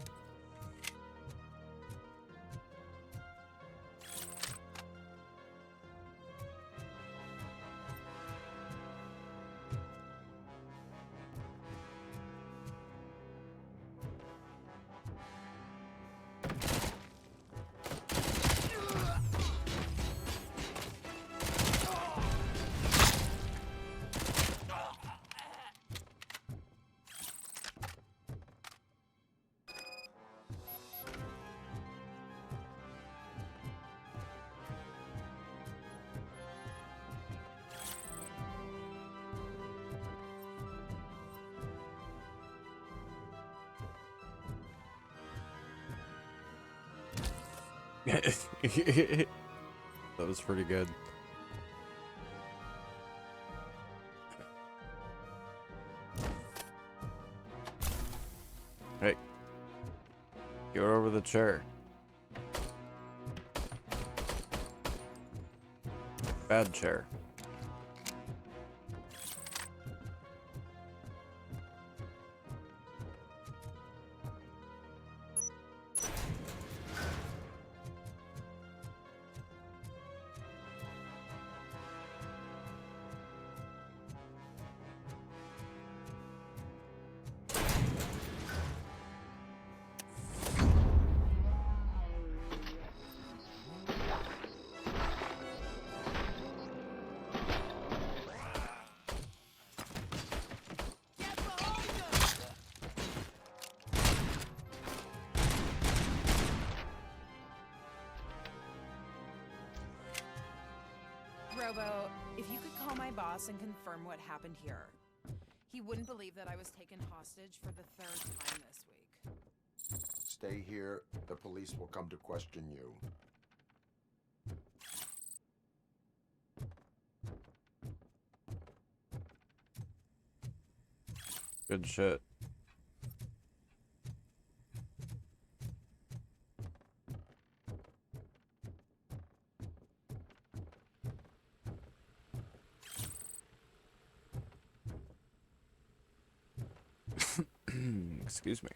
Speaker 1: That was pretty good. Hey. Get over the chair. Bad chair.
Speaker 6: Robo, if you could call my boss and confirm what happened here. He wouldn't believe that I was taken hostage for the 3rd time this week.
Speaker 3: Stay here. The police will come to question you.
Speaker 1: Good shit. Excuse me.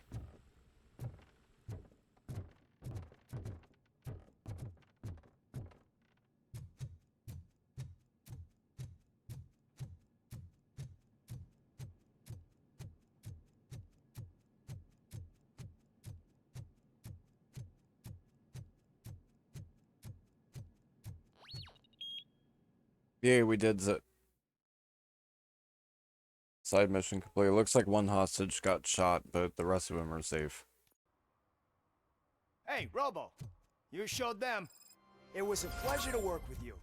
Speaker 1: Yeah, we did it. Side mission complete. It looks like one hostage got shot, but the rest of them are safe.
Speaker 16: Hey, Robo, you showed them. It was a pleasure to work with you.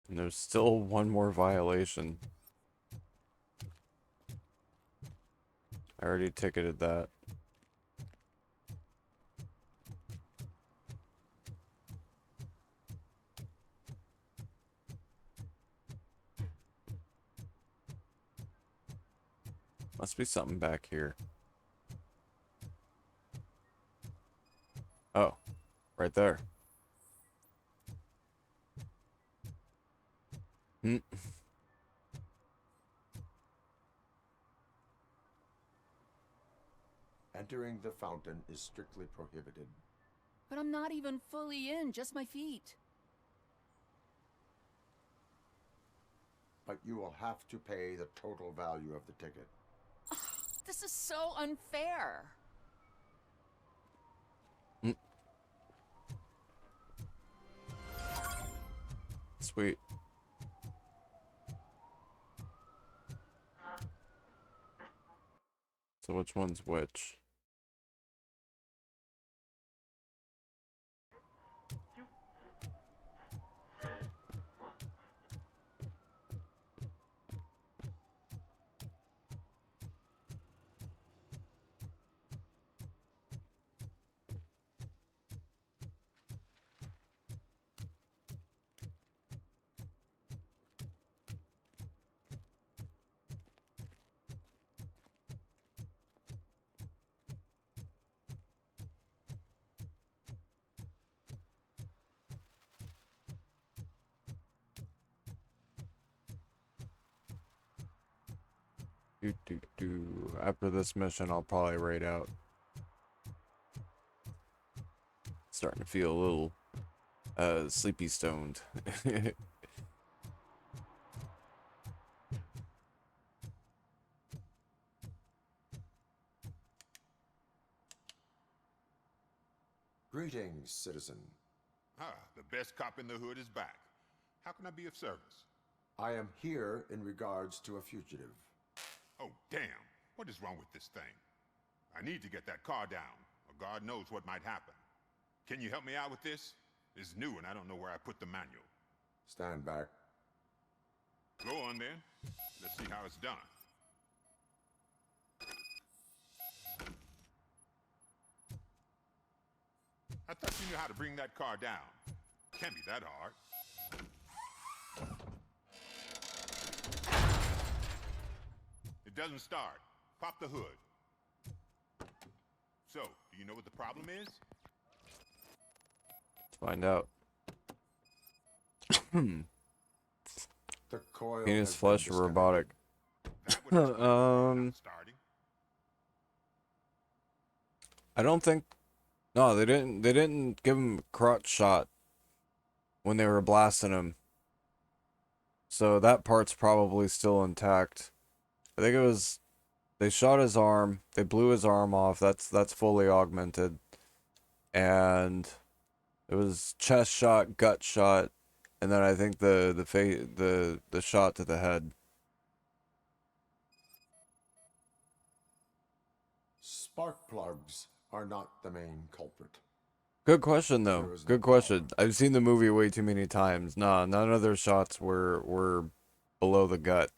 Speaker 1: And there's still one more violation. I already ticketed that. Must be something back here. Oh, right there. Hmm.
Speaker 3: Entering the fountain is strictly prohibited.
Speaker 5: But I'm not even fully in, just my feet.
Speaker 3: But you will have to pay the total value of the ticket.
Speaker 5: This is so unfair.
Speaker 1: Sweet. So which one's which? After this mission, I'll probably raid out. Starting to feel a little sleepy stoned.
Speaker 3: Greetings, citizen.
Speaker 17: Ah, the best cop in the hood is back. How can I be of service?
Speaker 3: I am here in regards to a fugitive.
Speaker 17: Oh, damn. What is wrong with this thing? I need to get that car down, or God knows what might happen. Can you help me out with this? It's new and I don't know where I put the manual.
Speaker 3: Stand back.
Speaker 17: Go on then. Let's see how it's done. I thought you knew how to bring that car down. Can't be that hard. It doesn't start. Pop the hood. So, do you know what the problem is?
Speaker 1: Let's find out.
Speaker 3: The coil
Speaker 1: Penis
Speaker 3: has
Speaker 1: flesh
Speaker 3: been
Speaker 1: or robotic? I don't think. No, they didn't. They didn't give him a crotch shot when they were blasting him. So that part's probably still intact. I think it was. They shot his arm. They blew his arm off. That's fully augmented. And it was chest shot, gut shot, and then I think the shot to the head.
Speaker 3: Spark plugs are not the main culprit.
Speaker 1: Good question though.
Speaker 3: There is no
Speaker 1: Good question. I've seen the movie way too many times. Nah, none of their shots were below the gut.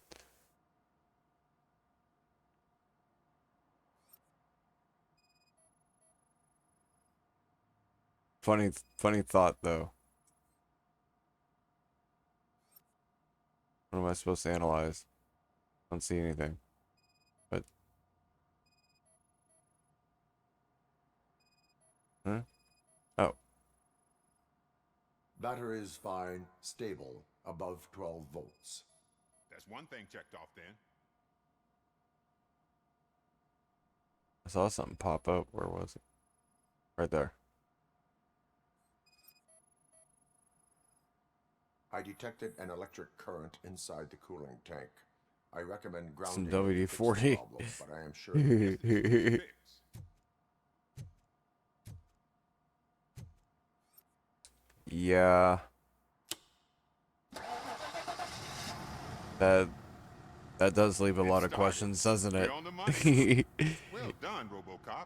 Speaker 1: Funny thought though. What am I supposed to analyze? I don't see anything. But huh? Oh.
Speaker 3: Battery is fine, stable, above 12 volts.
Speaker 17: That's one thing checked off then.
Speaker 1: I saw something pop up. Where was it? Right there.
Speaker 3: I detected an electric current inside the cooling tank. I recommend
Speaker 1: Some
Speaker 3: grounding to fix the
Speaker 1: WD-40.
Speaker 3: problem, but I am sure it is
Speaker 1: Yeah. That does leave a lot of questions, doesn't it?
Speaker 17: You're on the money. Well done, RoboCop.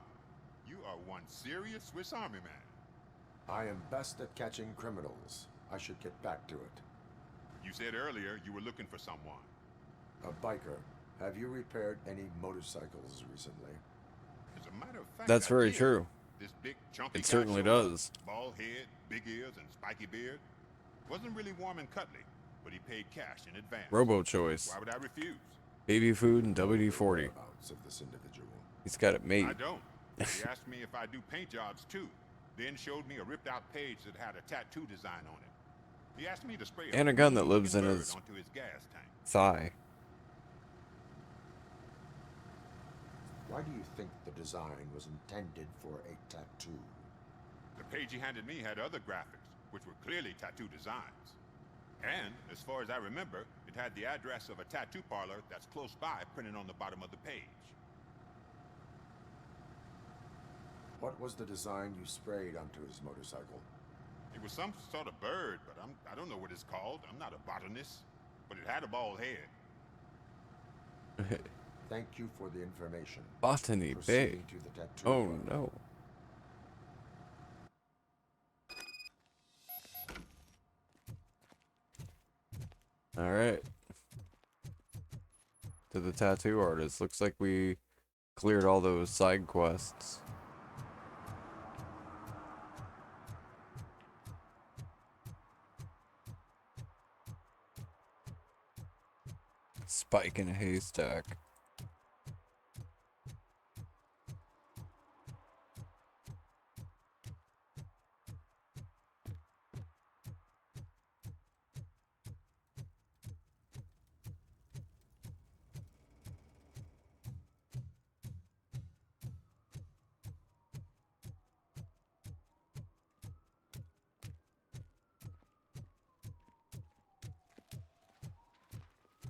Speaker 17: You are one serious Swiss Army man.
Speaker 3: I am best at catching criminals. I should get back to it.
Speaker 17: You said earlier you were looking for someone.
Speaker 3: A biker. Have you repaired any motorcycles recently?
Speaker 17: As a matter of fact,
Speaker 1: That's
Speaker 17: I
Speaker 1: very
Speaker 17: did.
Speaker 1: true.
Speaker 17: This big chunky
Speaker 1: It
Speaker 17: guy
Speaker 1: certainly
Speaker 17: showed up.
Speaker 1: does.
Speaker 17: Bald head, big ears, and spiky beard. Wasn't really warm and cuddly, but he paid cash in advance.
Speaker 1: Robo choice.
Speaker 17: Why would I refuse?
Speaker 1: Baby food and WD-40.
Speaker 3: Whereabouts of this individual?
Speaker 1: He's got it made.
Speaker 17: I don't. He asked me if I do paint jobs too. Then showed me a ripped out page that had a tattoo design on it. He asked me to spray
Speaker 1: And a gun that lives in
Speaker 17: bird
Speaker 1: his
Speaker 17: onto his gas tank.
Speaker 1: thigh.
Speaker 3: Why do you think the design was intended for a tattoo?
Speaker 17: The page he handed me had other graphics, which were clearly tattoo designs. And, as far as I remember, it had the address of a tattoo parlor that's close by printed on the bottom of the page.
Speaker 3: What was the design you sprayed onto his motorcycle?
Speaker 17: It was some sort of bird, but I don't know what it's called. I'm not a botanist. But it had a bald head.
Speaker 3: Thank you for the information.
Speaker 1: Botany Bay.
Speaker 3: Proceed to the tattoo
Speaker 1: Oh
Speaker 3: parlor.
Speaker 1: no. Alright. To the tattoo artist. Looks like we cleared all those side quests. Spike in a haystack.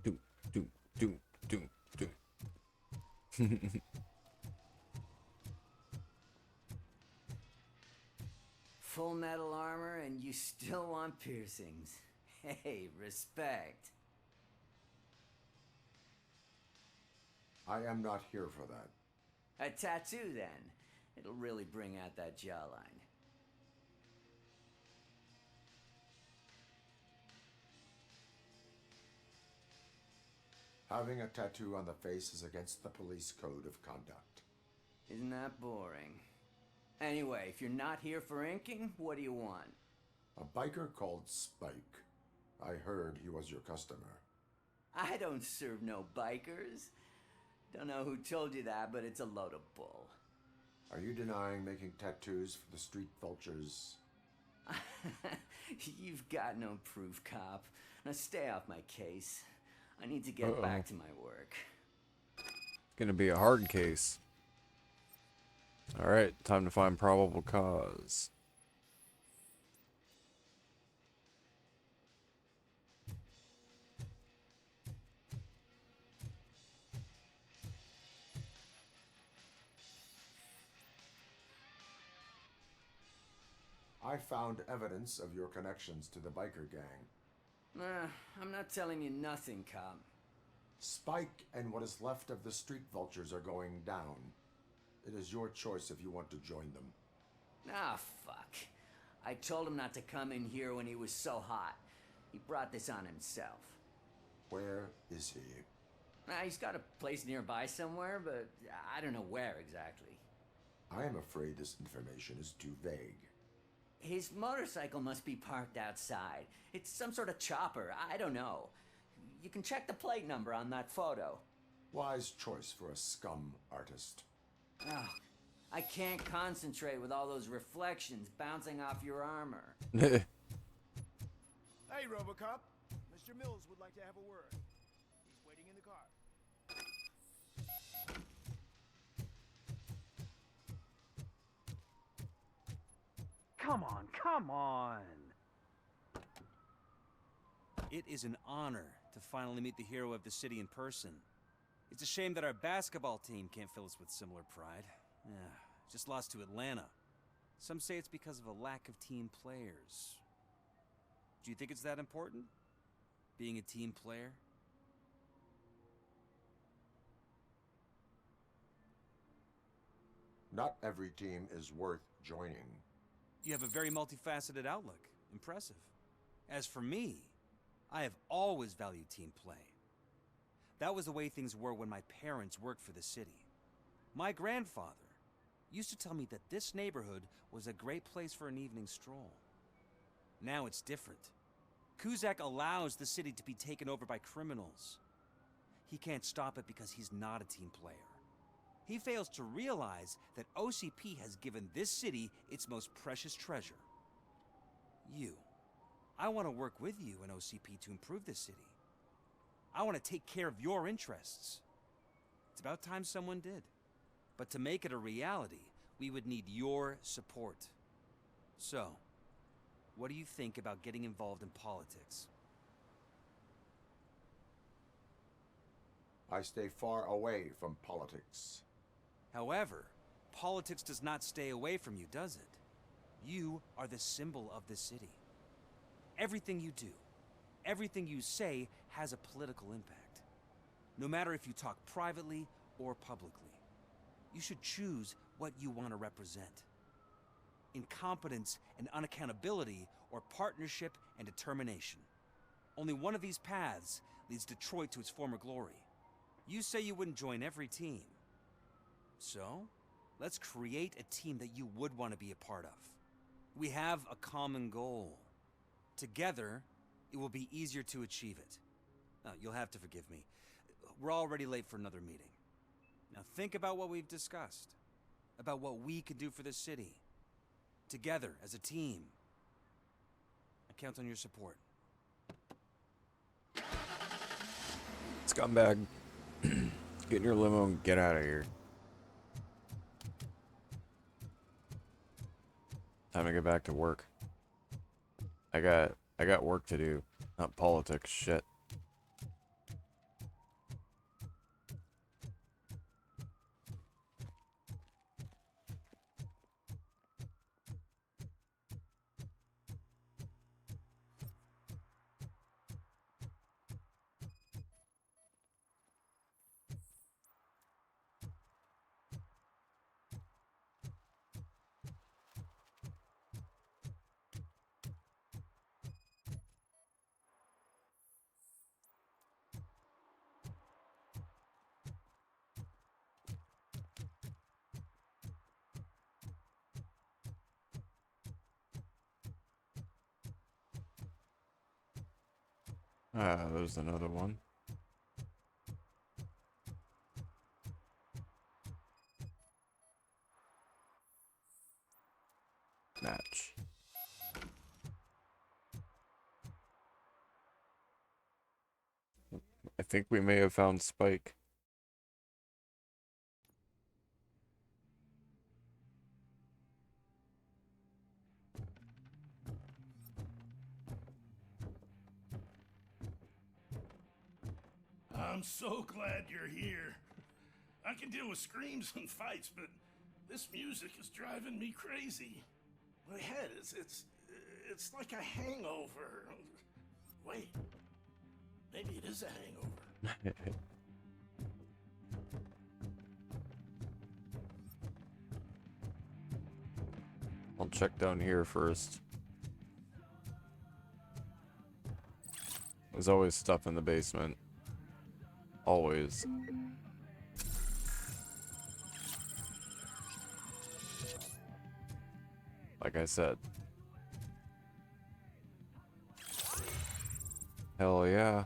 Speaker 1: Doom, doom, doom, doom, doom.
Speaker 2: Full metal armor and you still want piercings. Hey, respect.
Speaker 3: I am not here for that.
Speaker 2: A tattoo, then. It'll really bring out that jawline.
Speaker 3: Having a tattoo on the face is against the police code of conduct.
Speaker 2: Isn't that boring? Anyway, if you're not here for inking, what do you want?
Speaker 3: A biker called Spike. I heard he was your customer.
Speaker 2: I don't serve no bikers. Don't know who told you that, but it's a load of bull.
Speaker 3: Are you denying making tattoos for the street vultures?
Speaker 2: You've got no proof, cop. Now stay off my case. I need to get back to my work.
Speaker 1: It's gonna be a hard case. Alright, time to find probable cause.
Speaker 3: I found evidence of your connections to the biker gang.
Speaker 2: I'm not telling you nothing, cop.
Speaker 3: Spike and what is left of the street vultures are going down. It is your choice if you want to join them.
Speaker 2: Ah, fuck. I told him not to come in here when he was so hot. He brought this on himself.
Speaker 3: Where is he?
Speaker 2: He's got a place nearby somewhere, but I don't know where exactly.
Speaker 3: I am afraid this information is too vague.
Speaker 2: His motorcycle must be parked outside. It's some sort of chopper. I don't know. You can check the plate number on that photo.
Speaker 3: Wise choice for a scum artist.
Speaker 2: Oh, I can't concentrate with all those reflections bouncing off your armor.
Speaker 16: Hey, RoboCop. Mr. Mills would like to have a word. He's waiting in the car.
Speaker 4: Come on, come on! It is an honor to finally meet the hero of the city in person. It's a shame that our basketball team can't fill us with similar pride. Just lost to Atlanta. Some say it's because of a lack of team players. Do you think it's that important? Being a team player?
Speaker 3: Not every team is worth joining.
Speaker 4: You have a very multifaceted outlook. Impressive. As for me, I have always valued team play. That was the way things were when my parents worked for the city. My grandfather used to tell me that this neighborhood was a great place for an evening stroll. Now it's different. Kuzak allows the city to be taken over by criminals. He can't stop it because he's not a team player. He fails to realize that OCP has given this city its most precious treasure. You. I want to work with you and OCP to improve this city. I want to take care of your interests. It's about time someone did. But to make it a reality, we would need your support. So, what do you think about getting involved in politics?
Speaker 3: I stay far away from politics.
Speaker 4: However, politics does not stay away from you, does it? You are the symbol of the city. Everything you do, everything you say has a political impact. No matter if you talk privately or publicly. You should choose what you want to represent. Incompetence and unaccountability, or partnership and determination. Only one of these paths leads Detroit to its former glory. You say you wouldn't join every team. So, let's create a team that you would want to be a part of. We have a common goal. Together, it will be easier to achieve it. Now, you'll have to forgive me. We're already late for another meeting. Now think about what we've discussed. About what we can do for this city. Together, as a team. I count on your support.
Speaker 1: Scumbag. Get in your limo and get out of here. Time to get back to work. I got work to do, not politics shit. Ah, there's another one. Match. I think we may have found Spike.
Speaker 8: I'm so glad you're here. I can deal with screams and fights, but this music is driving me crazy. My head is, it's like a hangover. Wait, maybe it is a hangover.
Speaker 1: I'll check down here first. There's always stuff in the basement. Always. Like I said. Hell yeah.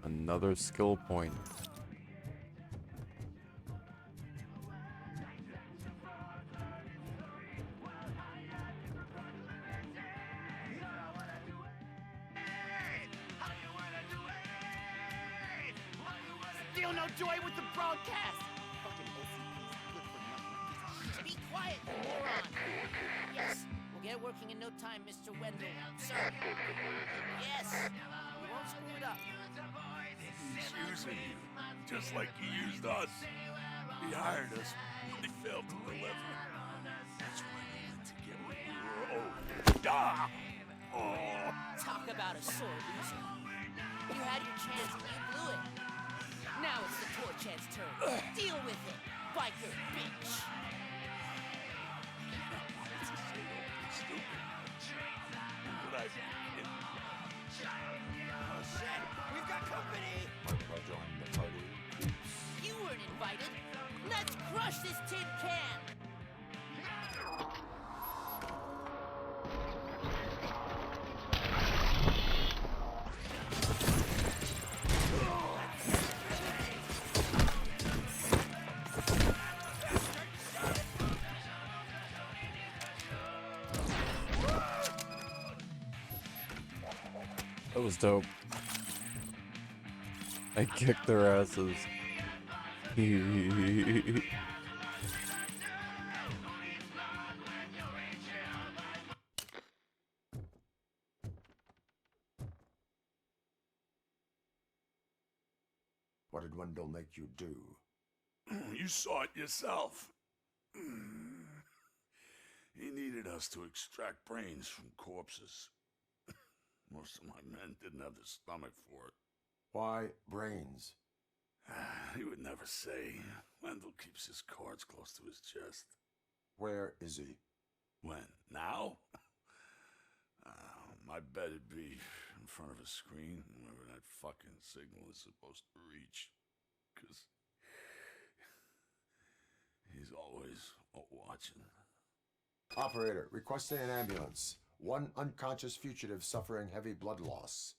Speaker 1: Another skill point.
Speaker 11: Still no joy with the broadcast! Fucking OCP's good for nothing. Be quiet, you moron! Yes, we'll get working in no time, Mr. Wendell. Sir. Yes! We won't screw it up.
Speaker 8: He's using you, just like he used us. He hired us, but he failed to deliver. That's why we went to get what we were owed. Ah! Oh!
Speaker 11: Talk about a sore loser. You had your chance and you blew it. Now it's the tour chance turn. Deal with it, biker bitch.
Speaker 8: But
Speaker 11: Oh shit, we've got company.
Speaker 3: Might join the party.
Speaker 11: You weren't invited. Let's crush this tin can.
Speaker 1: That was dope. I kicked their asses.
Speaker 3: What did Wendell make you do?
Speaker 8: you saw it yourself. He needed us to extract brains from corpses. Most of my men didn't have the stomach for it.
Speaker 3: Why brains?
Speaker 8: He would never say. Wendell keeps his cards close to his chest.
Speaker 3: Where is he?
Speaker 8: When? Now? My bet it'd be in front of a screen, wherever that fucking signal is supposed to reach. 'Cause he's always watching.
Speaker 3: Operator, requesting an ambulance. One unconscious fugitive suffering heavy blood loss.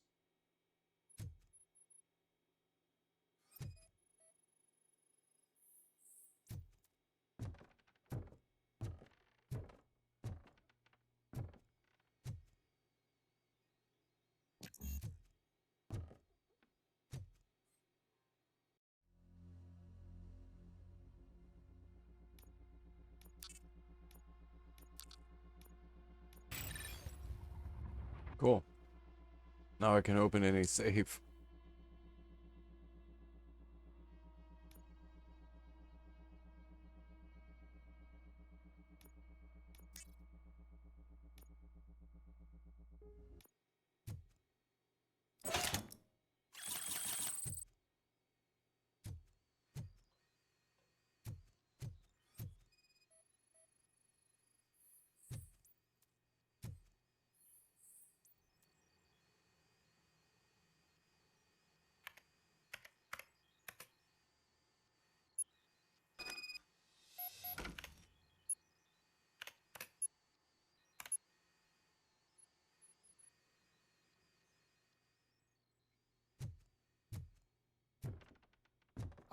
Speaker 1: Cool. Now I can open any safe.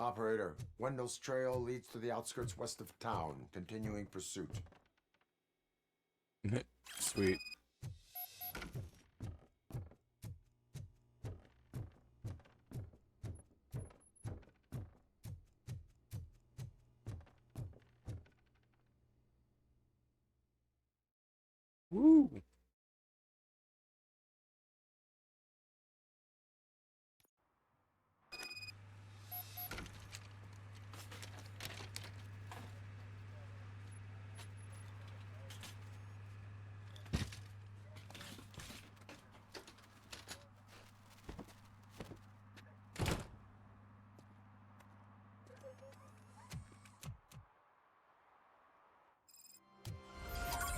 Speaker 3: Operator, Wendell's trail leads to the outskirts west of town. Continuing pursuit.
Speaker 1: Sweet. Woo!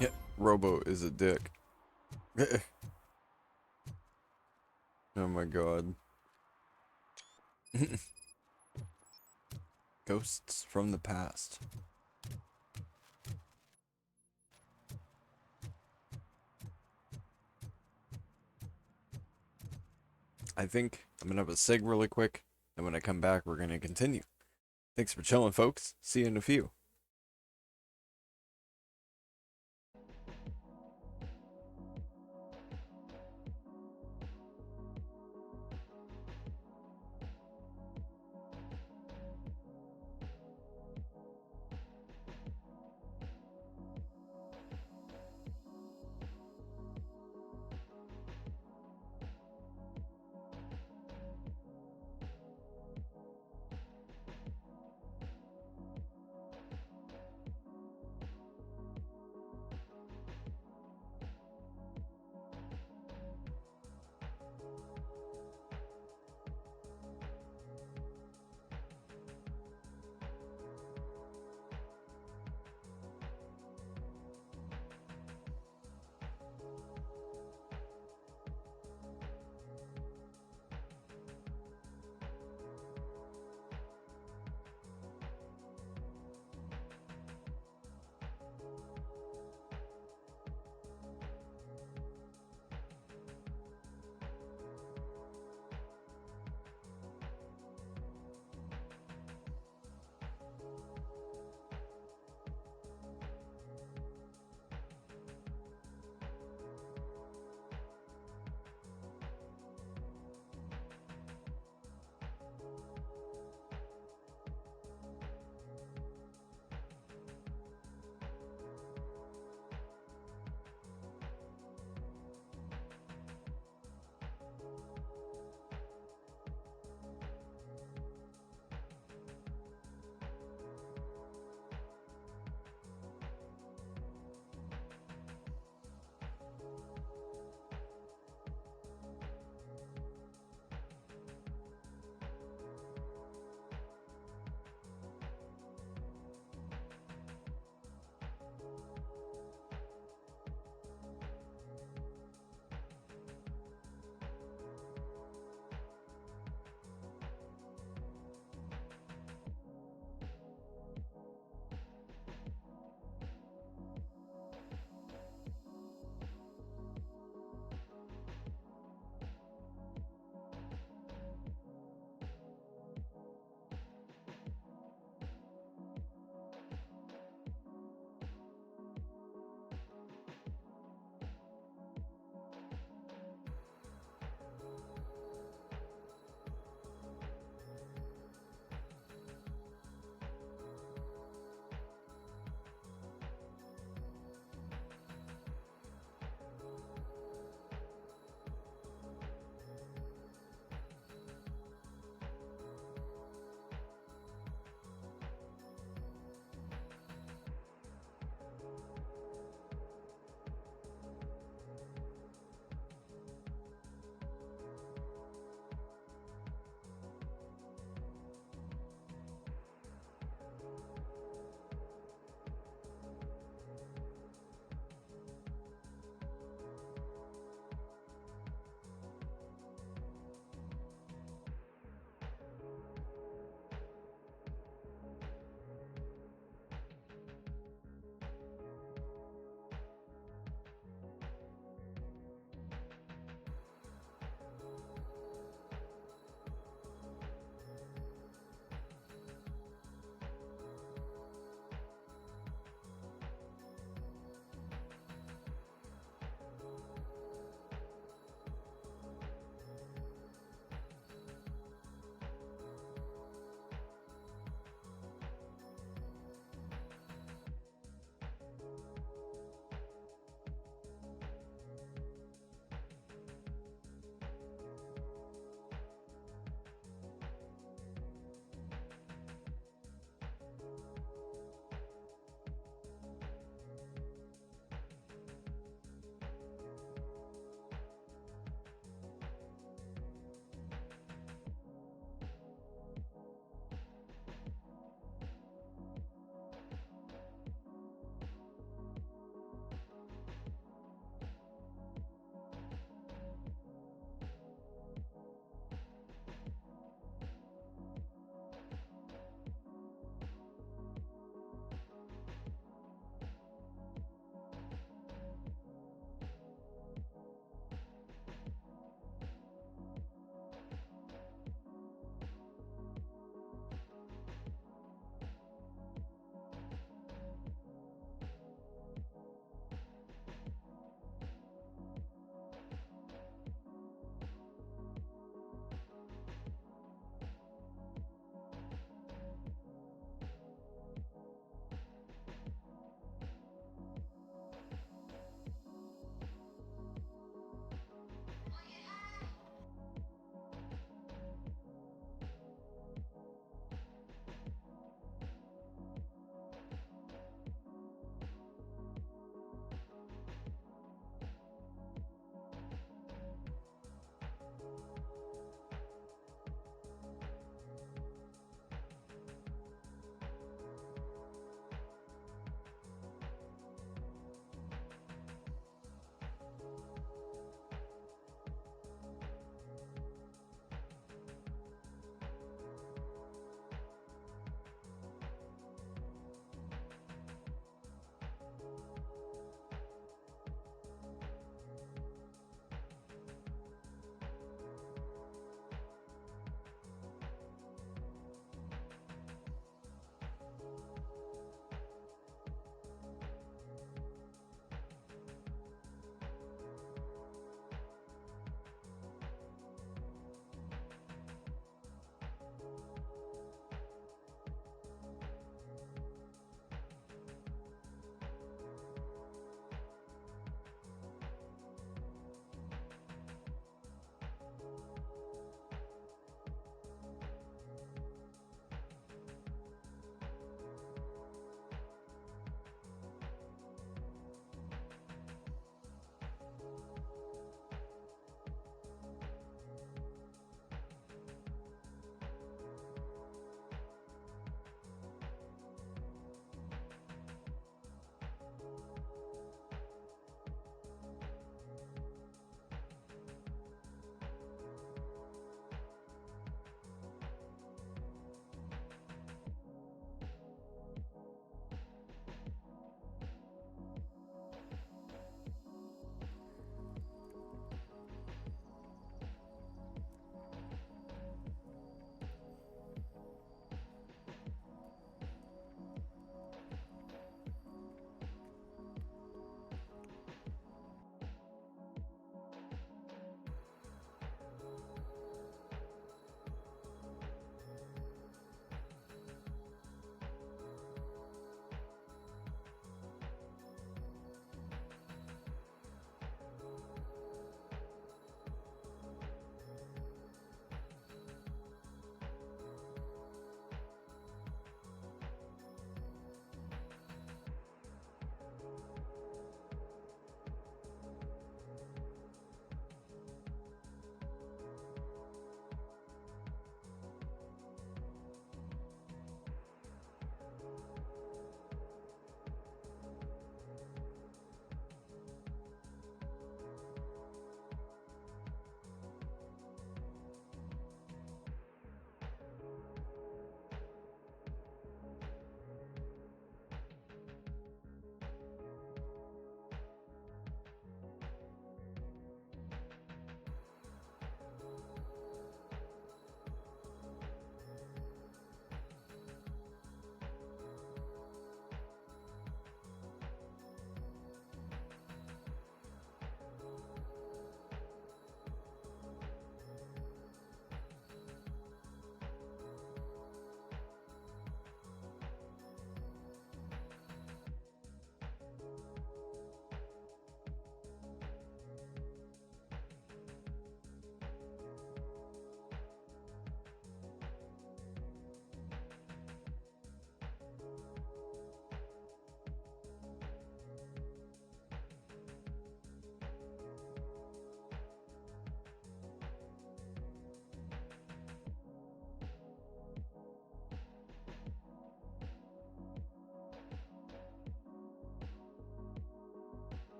Speaker 1: Yeah, Robo is a dick. Oh my god. Ghosts from the past. I think I'm gonna have a sig really quick, and when I come back, we're gonna continue. Thanks for chilling, folks. See you in a few.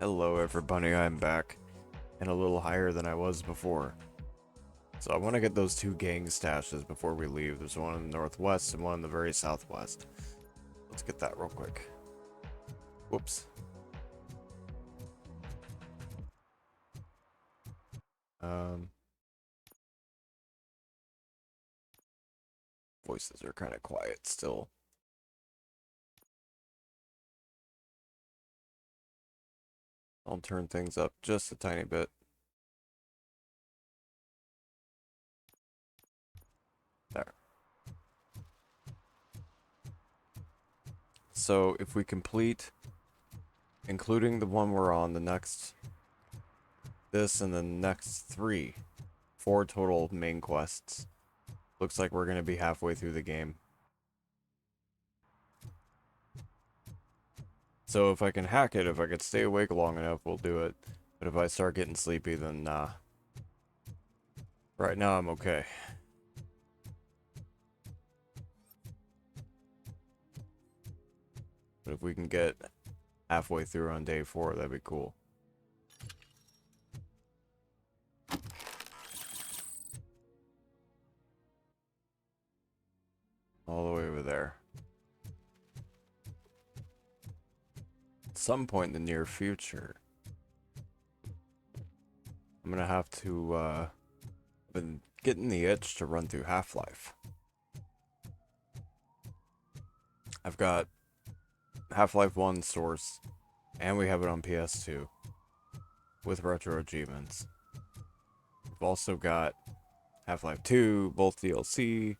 Speaker 1: Hello everybody, I'm back. And a little higher than I was before. So I want to get those 2 gang stashes before we leave. There's one in the northwest and one in the very southwest. Let's get that real quick. Whoops. Voices are kind of quiet still. I'll turn things up just a tiny bit. There. So if we complete, including the one we're on, this and the next 4 total main quests, looks like we're going to be halfway through the game. So if I can hack it, if I could stay awake long enough, we'll do it. But if I start getting sleepy, then nah. Right now I'm okay. But if we can get halfway through on day 4, that'd be cool. All the way over there. At some point in the near future, I'm gonna have to, been getting the itch to run through Half-Life. I've got Half-Life 1 Source, and we have it on PS2 with retro achievements. We've also got Half-Life 2, both DLC,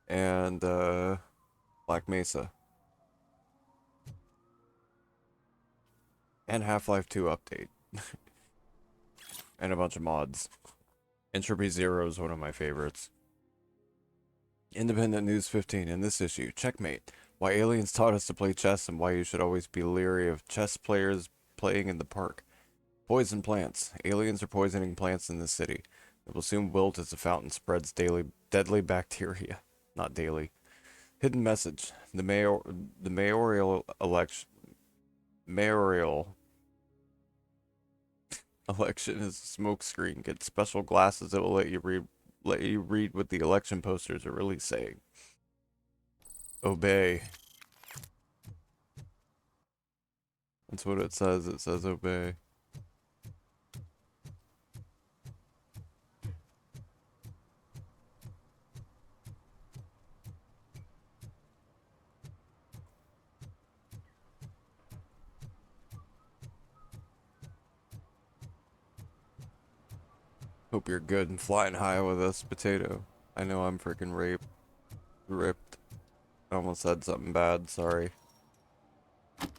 Speaker 1: and Black Mesa. And Half-Life 2 update. And a bunch of mods. Entropy Zero is one of my favorites. Independent News 15 in this issue. Checkmate. Why aliens taught us to play chess and why you should always be leery of chess players playing in the park. Poison plants. Aliens are poisoning plants in the city. It will soon wilt as the fountain spreads deadly bacteria. Not daily. Hidden message. The mayoral election is a smoke screen. Get special glasses that will let you read what the election posters are really saying. Obey. That's what it says. It says obey. Hope you're good and flying high with us, Potato. I know I'm freaking ripped. I almost said something bad, sorry.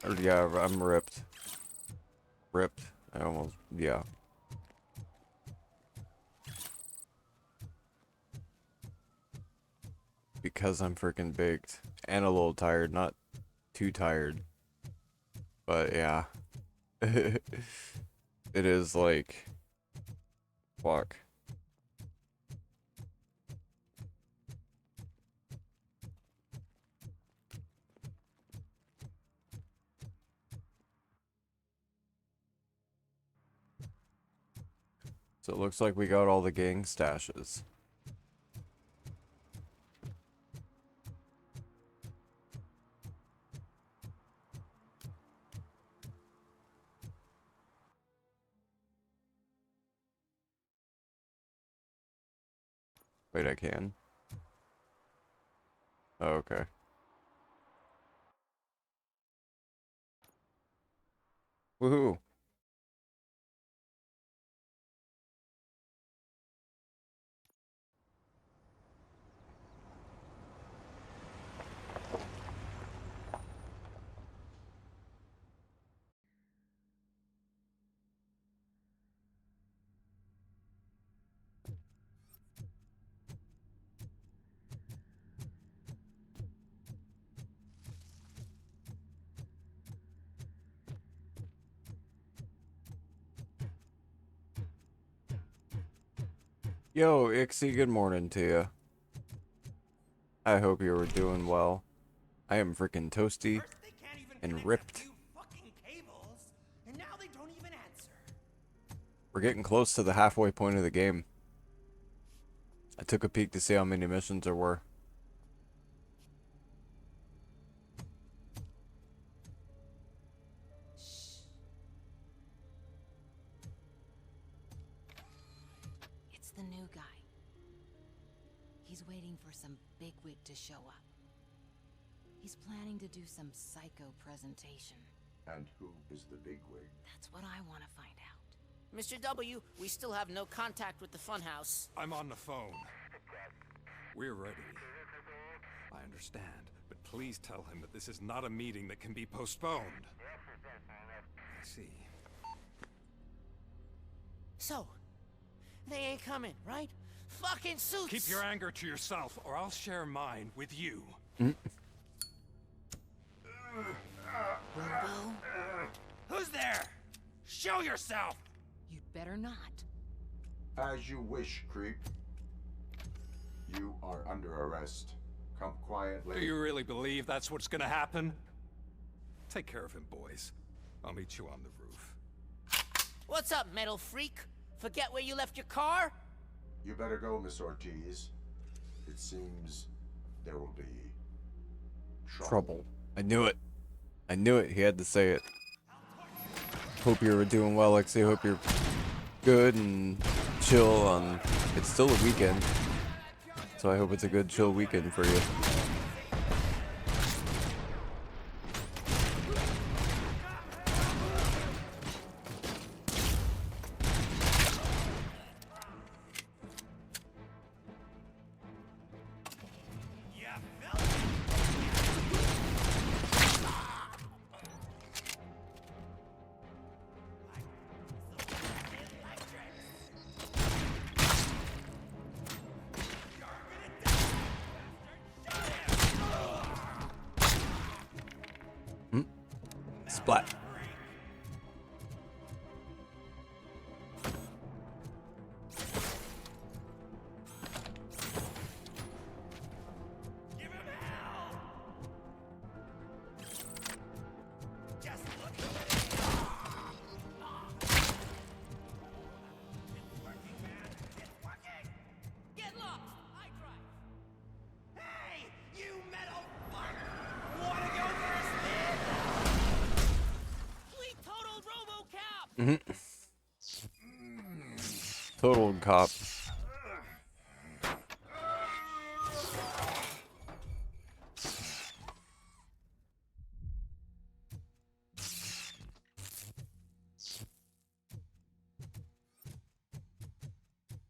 Speaker 1: Or yeah, I'm ripped. Ripped. Yeah. Because I'm freaking baked. And a little tired, not too tired. But yeah. It is like... Fuck. So it looks like we got all the gang stashes. Wait, I can? Oh, okay. Woohoo! Yo, Ixie, good morning to you. I hope you were doing well. I am freaking toasty and ripped.
Speaker 19: And now they
Speaker 1: We're getting close to the halfway point of the game. I took a peek to see how many missions there were.
Speaker 7: It's the new guy. He's waiting for some bigwig to show up. He's planning to do some psycho presentation.
Speaker 3: And who is the bigwig?
Speaker 7: That's what I want to find out.
Speaker 20: Mr. W, we still have no contact with the funhouse.
Speaker 21: I'm on the phone. We're ready. I understand, but please tell him that this is not a meeting that can be postponed. I see.
Speaker 20: So, they ain't coming, right? Fucking suits!
Speaker 21: Keep your anger to yourself, or I'll share mine with you.
Speaker 20: Robo?
Speaker 21: Who's there? Show yourself!
Speaker 7: You'd better not.
Speaker 3: As you wish, creep. You are under arrest. Come quietly.
Speaker 21: Do you really believe that's what's gonna happen? Take care of him, boys. I'll meet you on the roof.
Speaker 20: What's up, metal freak? Forget where you left your car?
Speaker 3: You better go, Miss Ortiz. It seems there will be
Speaker 1: Trouble. I knew it. I knew it. He had to say it. Hope you're doing well, Lexi. Hope you're good and chill on... It's still a weekend. So I hope it's a good chill weekend for you. Splat. Total cop.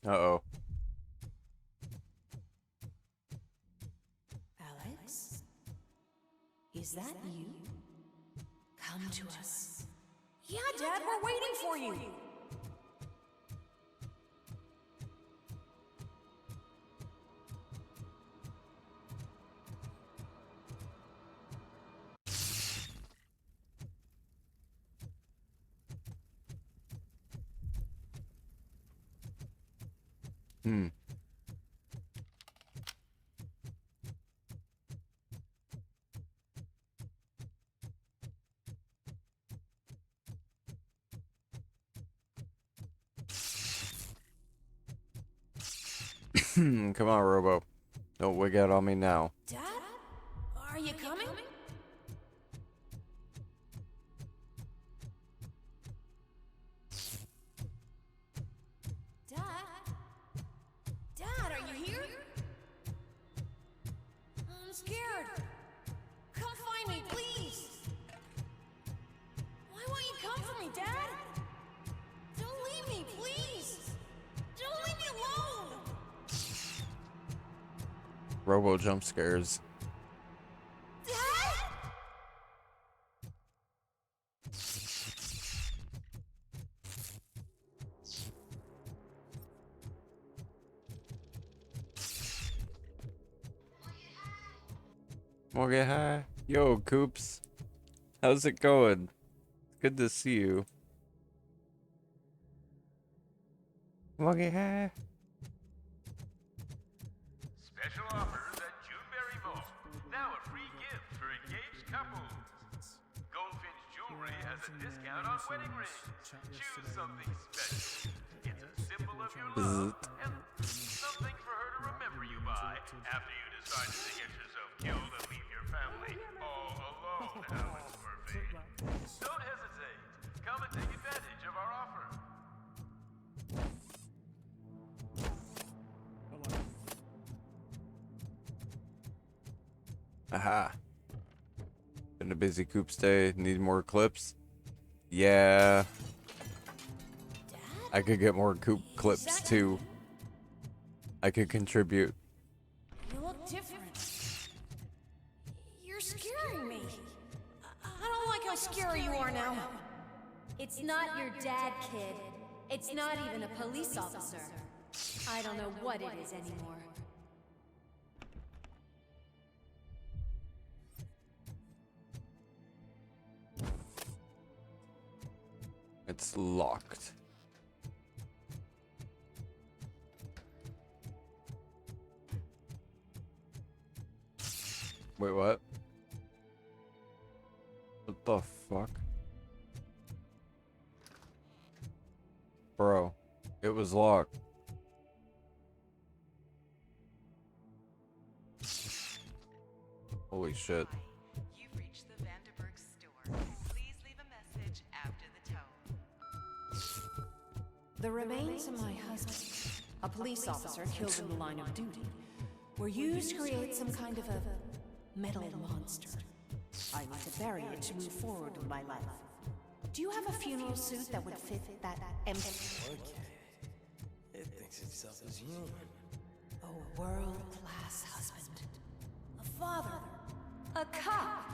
Speaker 1: Uh-oh.
Speaker 9: Alex? Is that you? Come to us.
Speaker 5: Yeah, Dad, we're waiting for you.
Speaker 1: Come on, Robo. Don't wig out on me now.
Speaker 5: Dad? Are you coming? Dad? Dad, are you here? I'm scared. Come find me, please. Why won't you come for me, Dad? Don't leave me, please. Don't leave me alone.
Speaker 1: Robo jump scares. Morgan, hi. Yo, Coops. How's it going? Good to see you. Morgan, hi.
Speaker 23: Special offers at Juneberry Mall. Now a free gift for engaged couples. Goldfinch jewelry jewelry as a discount on wedding rings. Choose something special. It's a symbol of your love and something for her to remember you by after you decide to get yourself killed and leave your family all alone, Alex Murphy. Don't hesitate. Come and take advantage of our offer.
Speaker 1: Aha. Been a busy Coops day. Need more clips? Yeah. I could get more Coop clips too. I could contribute.
Speaker 5: You look different. You're scaring me. I don't like how scary you are now.
Speaker 9: It's not your dad, kid. It's not even a police officer. I don't know what it is anymore.
Speaker 1: It's locked. Wait, what? What the fuck? Bro, it was locked. Holy shit.
Speaker 12: You've reached the Vanderburg store. Please leave a message after the tone.
Speaker 14: The remains of my husband, a police officer killed in the line of duty, were used to create some kind of a metal monster. I need to bury it to move forward with my life. Do you have a funeral suit that would fit that empty?
Speaker 19: It thinks itself as human.
Speaker 14: A world-class husband.
Speaker 5: A father. A cop.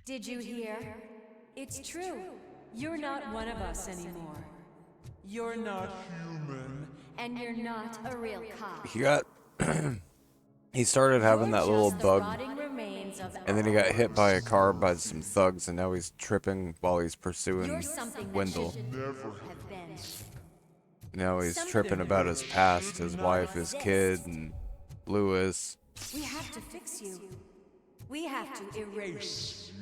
Speaker 9: Did you hear? It's true. You're not one of us anymore. You're not human. And you're not a real cop.
Speaker 1: He got he started having that little bug, and then he got hit by a car by some thugs, and now he's tripping while he's pursuing Wendell. Now he's tripping about his past, his wife, his kid, and Lewis.
Speaker 9: We have to fix you. We have to erase you.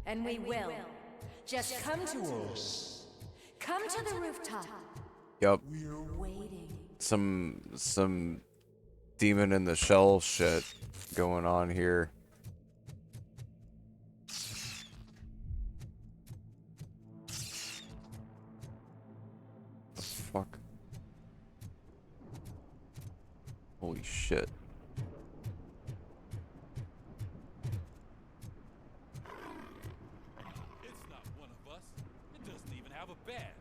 Speaker 9: And we will. Just come to us. Come to the rooftop.
Speaker 1: Yup.
Speaker 9: We're waiting.
Speaker 1: Some demon in the shell shit going on here. The fuck? Holy shit.
Speaker 22: It's not one of us. It doesn't even have a badge.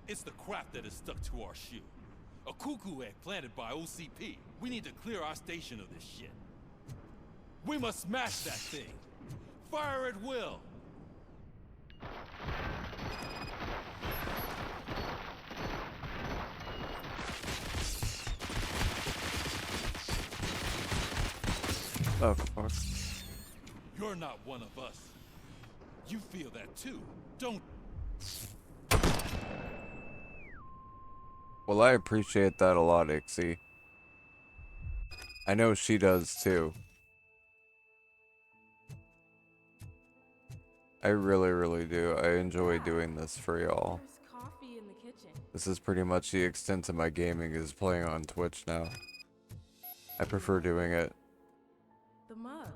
Speaker 22: It's the crap that is stuck to our shoe. A cuckoo egg planted by OCP. We need to clear our station of this shit. We must smash that thing. Fire at will.
Speaker 1: Oh, fuck.
Speaker 22: You're not one of us. You feel that too, don't?
Speaker 1: Well, I appreciate that a lot, Ixie. I know she does too. I really, really do. I enjoy doing this for y'all.
Speaker 10: There's coffee in the kitchen.
Speaker 1: This is pretty much the extent of my gaming, is playing on Twitch now. I prefer doing it.
Speaker 10: The mug.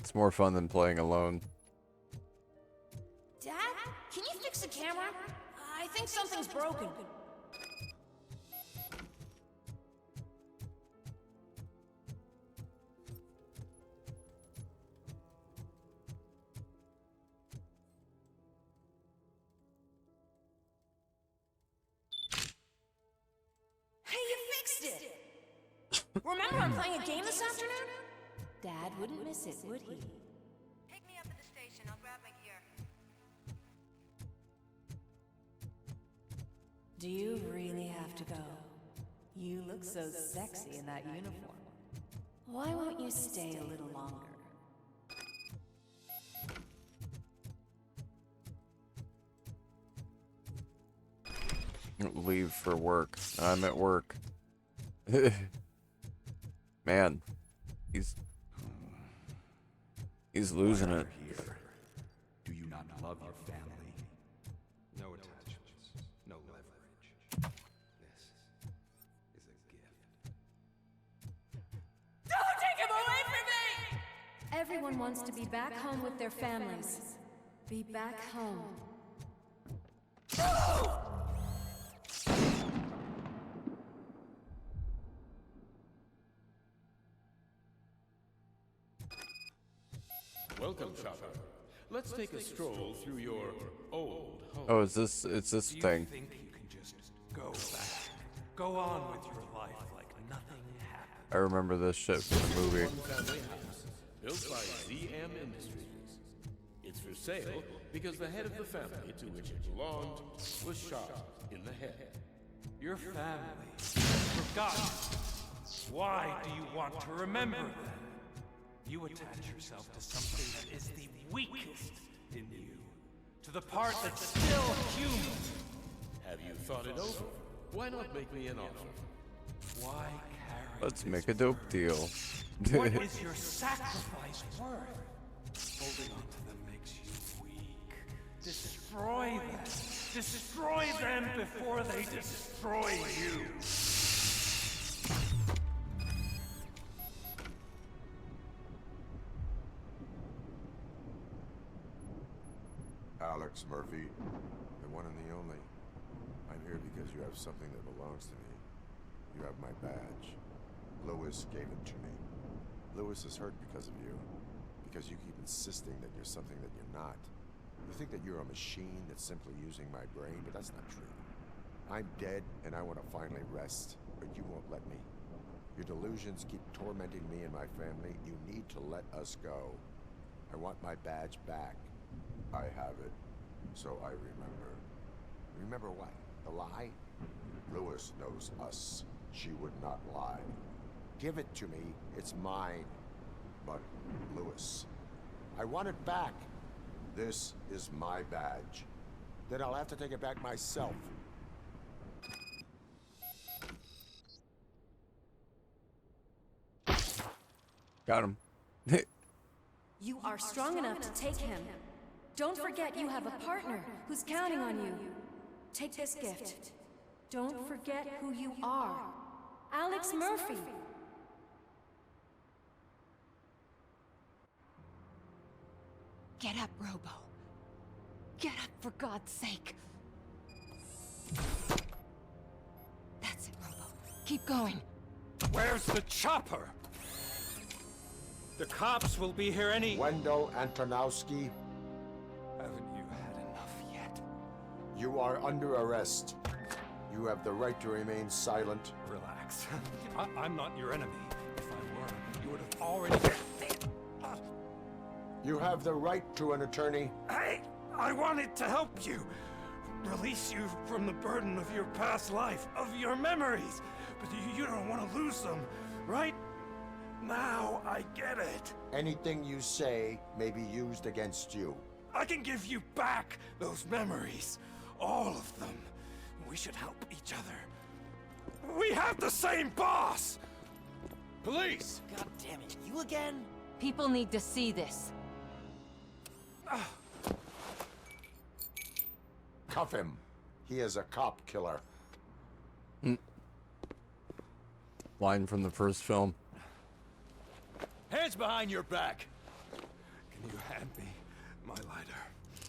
Speaker 1: It's more fun than playing alone.
Speaker 5: Dad, can you fix the camera? I think something's broken. Hey, you fixed it! Remember I'm playing a game this afternoon?
Speaker 14: Dad wouldn't miss it, would he?
Speaker 7: Pick me up at the station. I'll grab my gear.
Speaker 14: Do you really have to go? You look so sexy in that uniform. Why won't you stay a little longer?
Speaker 1: Leave for work. I'm at work. Man, he's losing it.
Speaker 13: Do you not love your family?
Speaker 21: No attachments, no leverage. This is a gift.
Speaker 5: Don't take him away from me!
Speaker 14: Everyone wants to be back home with their families. Be back home.
Speaker 23: Welcome, Chopper. Let's take a stroll through your old home.
Speaker 1: Oh, it's this thing.
Speaker 21: Do you think you can just go back? Go on with your life like nothing happened.
Speaker 1: I remember this shit from the movie.
Speaker 23: One family house, built by ZM Industries. It's for sale because the head of the family to which it belonged was shot in the head.
Speaker 21: Your family. Forgotten. Why do you want to remember them? You attach yourself to something that is the weakest in you. To the part that's still human.
Speaker 23: Have you thought it over? Why not make me an offer?
Speaker 21: Why carry
Speaker 1: Let's make a dope deal.
Speaker 21: What is your sacrifice worth? Holding on to them makes you weak. Destroy them. Destroy them before they destroy you.
Speaker 3: Alex Murphy, the one and the only. I'm here because you have something that belongs to me. You have my badge. Lewis gave it to me. Lewis is hurt because of you. Because you keep insisting that you're something that you're not. You think that you're a machine that's simply using my brain, but that's not true. I'm dead, and I want to finally rest, but you won't let me. Your delusions keep tormenting me and my family. You need to let us go. I want my badge back. I have it, so I remember. Remember what? The lie? Lewis knows us. She would not lie. Give it to me. It's mine. But, Lewis, I want it back. This is my badge. Then I'll have to take it back myself.
Speaker 1: Got him.
Speaker 14: You are strong enough to take him. Don't forget you have a partner who's counting on you. Take this gift. Don't forget who you are. Alex Murphy.
Speaker 10: Get up, Robo. Get up, for God's sake. That's it, Robo. Keep going.
Speaker 21: Where's the chopper? The cops will be here any...
Speaker 3: Wendell Antonowski.
Speaker 21: Haven't you had enough yet?
Speaker 3: You are under arrest. You have the right to remain silent.
Speaker 21: Relax. I'm not your enemy. If I were, you would have already...
Speaker 3: You have the right to an attorney.
Speaker 21: I wanted to help you. Release you from the burden of your past life, of your memories. But you don't want to lose them, right? Now I get it.
Speaker 3: Anything you say may be used against you.
Speaker 21: I can give you back those memories. All of them. We should help each other. We have the same boss! Police!
Speaker 19: God damn it, you again?
Speaker 10: People need to see this.
Speaker 3: Cuff him. He is a cop killer.
Speaker 1: Line from the first film.
Speaker 21: Hands behind your back. Can you hand me my lighter?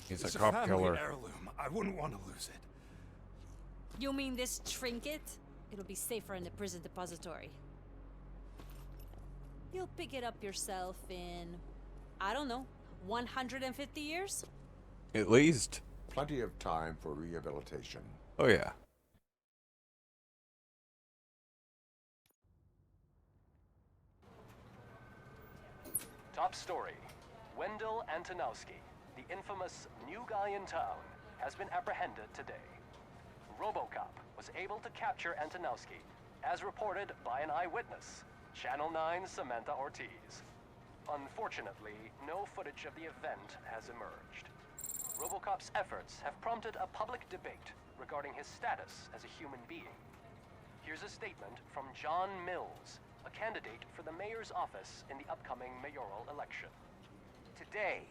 Speaker 1: He's
Speaker 21: It's
Speaker 1: a cop
Speaker 21: family
Speaker 1: killer.
Speaker 21: heirloom. I wouldn't want to lose it.
Speaker 10: You mean this trinket? It'll be safer in the prison depository. You'll pick it up yourself in, I don't know, 150 years?
Speaker 1: At least.
Speaker 3: Plenty of time for rehabilitation.
Speaker 1: Oh yeah.
Speaker 15: Top story. Wendell Antonowski, the infamous new guy in town, has been apprehended today. RoboCop was able to capture Antonowski, as reported by an eyewitness, Channel 9's Samantha Ortiz. Unfortunately, no footage of the event has emerged. RoboCop's efforts have prompted a public debate regarding his status as a human being. Here's a statement from John Mills, a candidate for the mayor's office in the upcoming mayoral election.
Speaker 4: Today,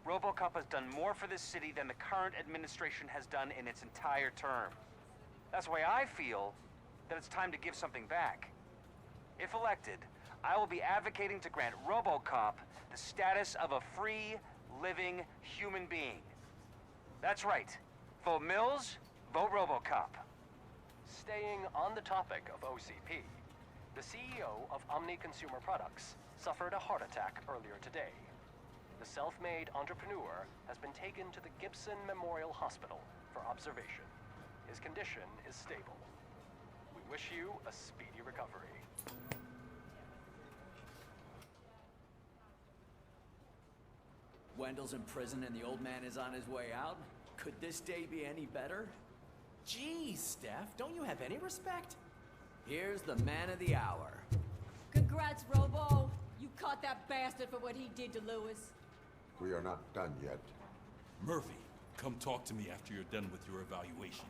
Speaker 4: RoboCop has done more for this city than the current administration has done in its entire term. That's why I feel that it's time to give something back. If elected, I will be advocating to grant RoboCop the status of a free, living human being. That's right. Vote Mills, vote RoboCop.
Speaker 15: Staying on the topic of OCP, the CEO of Omni Consumer Products suffered a heart attack earlier today. The self-made entrepreneur has been taken to the Gibson Memorial Hospital for observation. His condition is stable. We wish you a speedy recovery.
Speaker 2: Wendell's in prison and the old man is on his way out? Could this day be any better?
Speaker 19: Geez, Steph, don't you have any respect?
Speaker 2: Here's the man of the hour.
Speaker 9: Congrats, Robo! You caught that bastard for what he did to Lewis.
Speaker 3: We are not done yet.
Speaker 22: Murphy, come talk to me after you're done with your evaluation.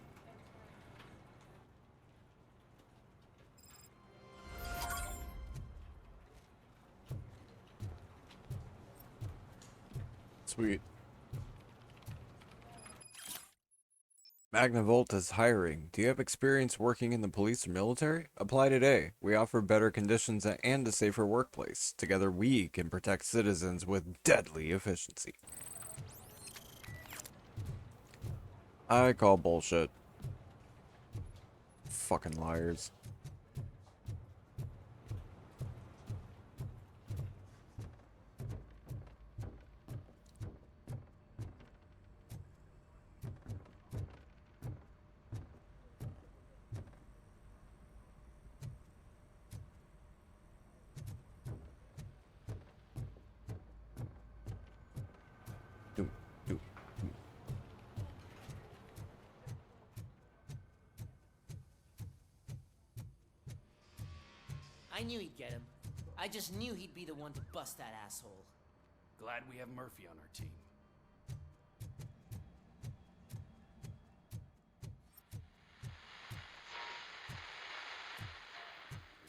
Speaker 1: Sweet. Magnavolt is hiring. Do you have experience working in the police or military? Apply today. We offer better conditions and a safer workplace. Together we can protect citizens with deadly efficiency. I call bullshit. Fucking liars.
Speaker 20: I knew he'd get him. I just knew he'd be the one to bust that asshole.
Speaker 21: Glad we have Murphy on our team.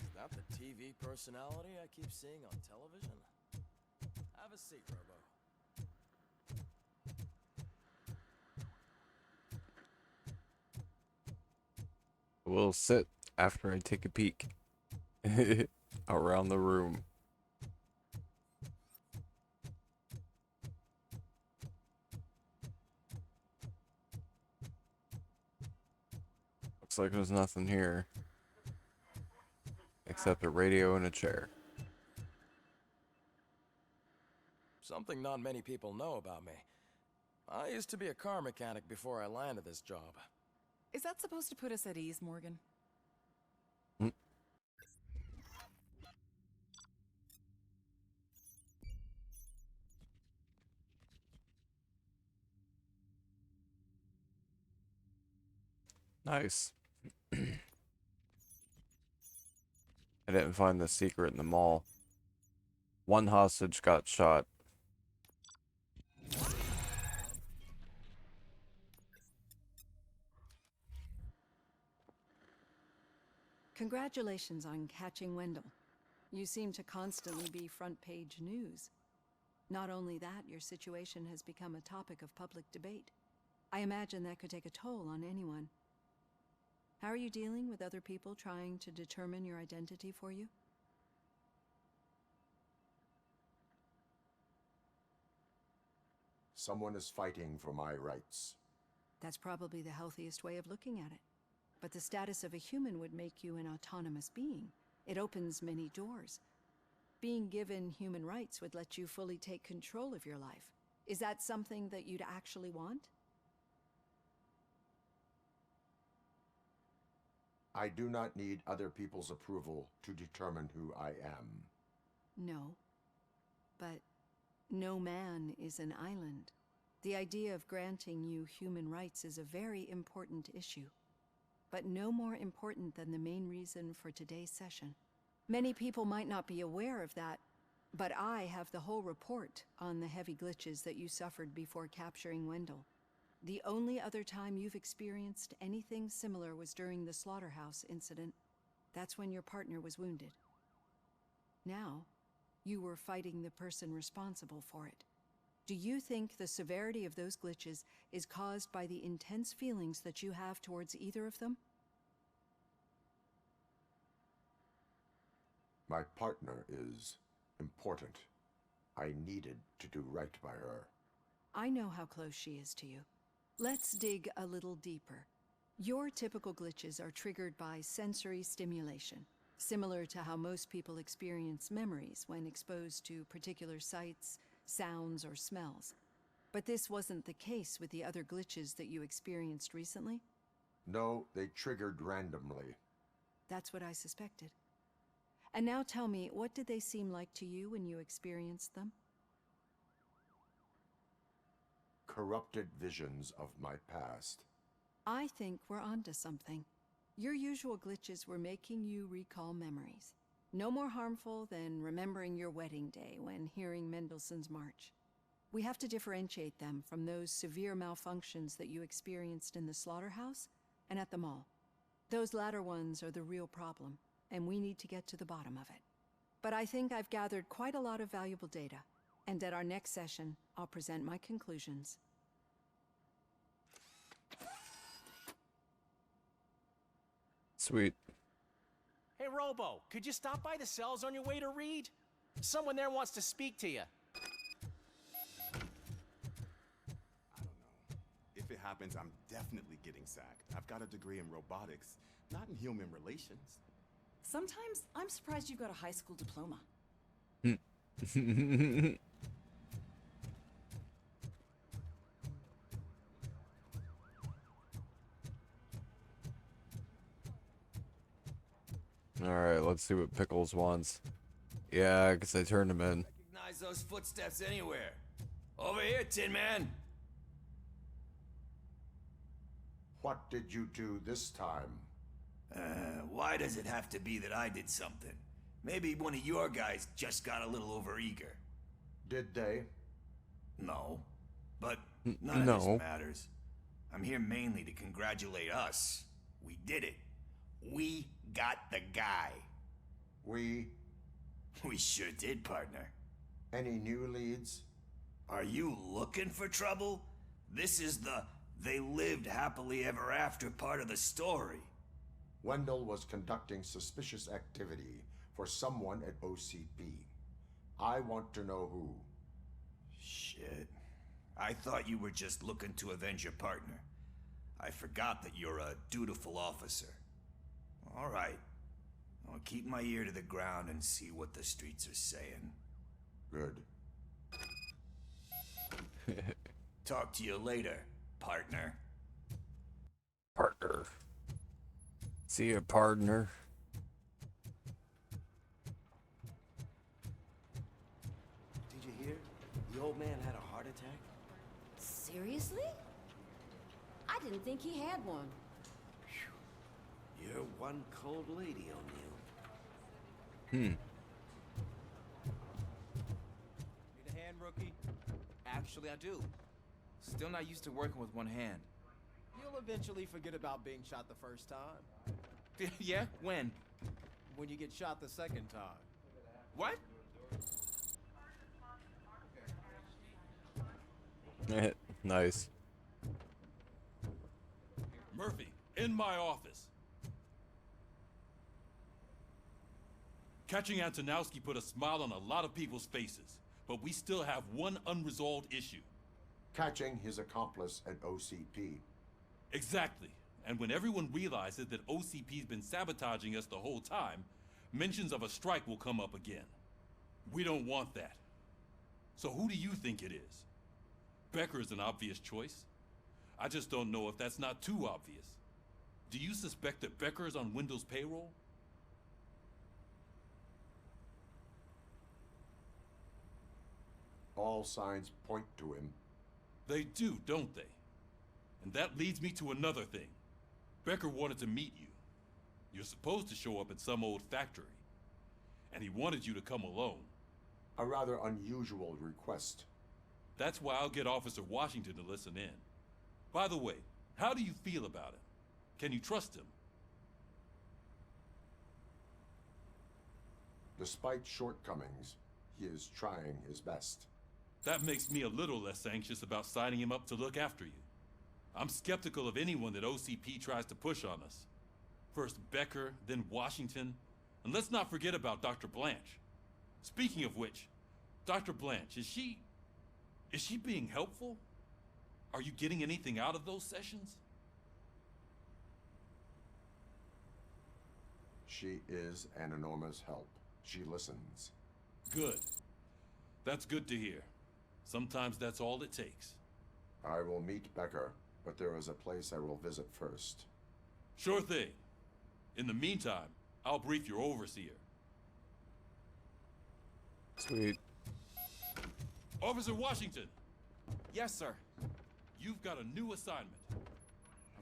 Speaker 6: Is that the TV personality I keep seeing on television? Have a seat, Robo.
Speaker 1: We'll sit after I take a peek around the room. Looks like there's nothing here except a radio and a chair.
Speaker 6: Something not many people know about me. I used to be a car mechanic before I landed this job.
Speaker 10: Is that supposed to put us at ease, Morgan?
Speaker 1: Nice. I didn't find the secret in the mall. One hostage got shot.
Speaker 14: Congratulations on catching Wendell. You seem to constantly be front-page news. Not only that, your situation has become a topic of public debate. I imagine that could take a toll on anyone. How are you dealing with other people trying to determine your identity for you?
Speaker 3: Someone is fighting for my rights.
Speaker 14: That's probably the healthiest way of looking at it. But the status of a human would make you an autonomous being. It opens many doors. Being given human rights would let you fully take control of your life. Is that something that you'd actually want?
Speaker 3: I do not need other people's approval to determine who I am.
Speaker 14: No. But no man is an island. The idea of granting you human rights is a very important issue, but no more important than the main reason for today's session. Many people might not be aware of that, but I have the whole report on the heavy glitches that you suffered before capturing Wendell.
Speaker 16: The only other time you've experienced anything similar was during the slaughterhouse incident. That's when your partner was wounded. Now, you were fighting the person responsible for it. Do you think the severity of those glitches is caused by the intense feelings that you have towards either of them?
Speaker 3: My partner is important. I needed to do right by her.
Speaker 16: I know how close she is to you. Let's dig a little deeper. Your typical glitches are triggered by sensory stimulation, similar to how most people experience memories when exposed to particular sights, sounds, or smells. But this wasn't the case with the other glitches that you experienced recently?
Speaker 3: No, they triggered randomly.
Speaker 16: That's what I suspected. And now tell me, what did they seem like to you when you experienced them?
Speaker 3: Corrupted visions of my past.
Speaker 16: I think we're onto something. Your usual glitches were making you recall memories. No more harmful than remembering your wedding day when hearing Mendelssohn's March. We have to differentiate them from those severe malfunctions that you experienced in the slaughterhouse and at the mall. Those latter ones are the real problem, and we need to get to the bottom of it. But I think I've gathered quite a lot of valuable data, and at our next session, I'll present my conclusions.
Speaker 1: Sweet.
Speaker 20: Hey, Robo, could you stop by the cells on your way to Reed? Someone there wants to speak to you.
Speaker 13: If it happens, I'm definitely getting sacked. I've got a degree in robotics, not in human relations.
Speaker 17: Sometimes I'm surprised you've got a high school diploma.
Speaker 1: Alright, let's see what Pickles wants. Yeah, because I turned him in.
Speaker 18: Recognize those footsteps anywhere. Over here, Tin Man.
Speaker 3: What did you do this time?
Speaker 18: Why does it have to be that I did something? Maybe one of your guys just got a little overeager.
Speaker 3: Did they?
Speaker 18: No. But none of this matters. I'm here mainly to congratulate us. We did it. We got the guy.
Speaker 3: We
Speaker 18: sure did, partner.
Speaker 3: Any new leads?
Speaker 18: Are you looking for trouble? This is the they lived happily ever after part of the story.
Speaker 3: Wendell was conducting suspicious activity for someone at OCP. I want to know who.
Speaker 18: Shit. I thought you were just looking to avenge your partner. I forgot that you're a dutiful officer. All right. I'll keep my ear to the ground and see what the streets are saying.
Speaker 3: Good.
Speaker 18: Talk to you later, partner.
Speaker 1: Partner. See ya, partner.
Speaker 20: Did you hear? The old man had a heart attack.
Speaker 9: Seriously? I didn't think he had one.
Speaker 20: You're one cold lady, O'Neill.
Speaker 1: Hmm.
Speaker 24: Need a hand, rookie? Actually, I do. Still not used to working with one hand.
Speaker 11: You'll eventually forget about being shot the first time.
Speaker 24: Yeah? When?
Speaker 11: When you get shot the second time.
Speaker 24: What?
Speaker 1: Nice.
Speaker 22: Murphy, in my office. Catching Antonowski put a smile on a lot of people's faces, but we still have one unresolved issue.
Speaker 3: Catching his accomplice at OCP.
Speaker 22: Exactly. And when everyone realizes that OCP's been sabotaging us the whole time, mentions of a strike will come up again. We don't want that. So who do you think it is? Becker is an obvious choice. I just don't know if that's not too obvious. Do you suspect that Becker is on Wendell's payroll?
Speaker 3: All signs point to him.
Speaker 22: They do, don't they? And that leads me to another thing. Becker wanted to meet you. You're supposed to show up at some old factory. And he wanted you to come alone.
Speaker 3: A rather unusual request.
Speaker 22: That's why I'll get Officer Washington to listen in. By the way, how do you feel about him? Can you trust him?
Speaker 3: Despite shortcomings, he is trying his best.
Speaker 22: That makes me a little less anxious about signing him up to look after you. I'm skeptical of anyone that OCP tries to push on us. First Becker, then Washington, and let's not forget about Dr. Blanche. Speaking of which, Dr. Blanche, is she being helpful? Are you getting anything out of those sessions?
Speaker 3: She is an enormous help. She listens.
Speaker 22: Good. That's good to hear. Sometimes that's all it takes.
Speaker 3: I will meet Becker, but there is a place I will visit first.
Speaker 22: Sure thing. In the meantime, I'll brief your overseer.
Speaker 1: Sweet.
Speaker 22: Officer Washington!
Speaker 6: Yes, sir.
Speaker 22: You've got a new assignment.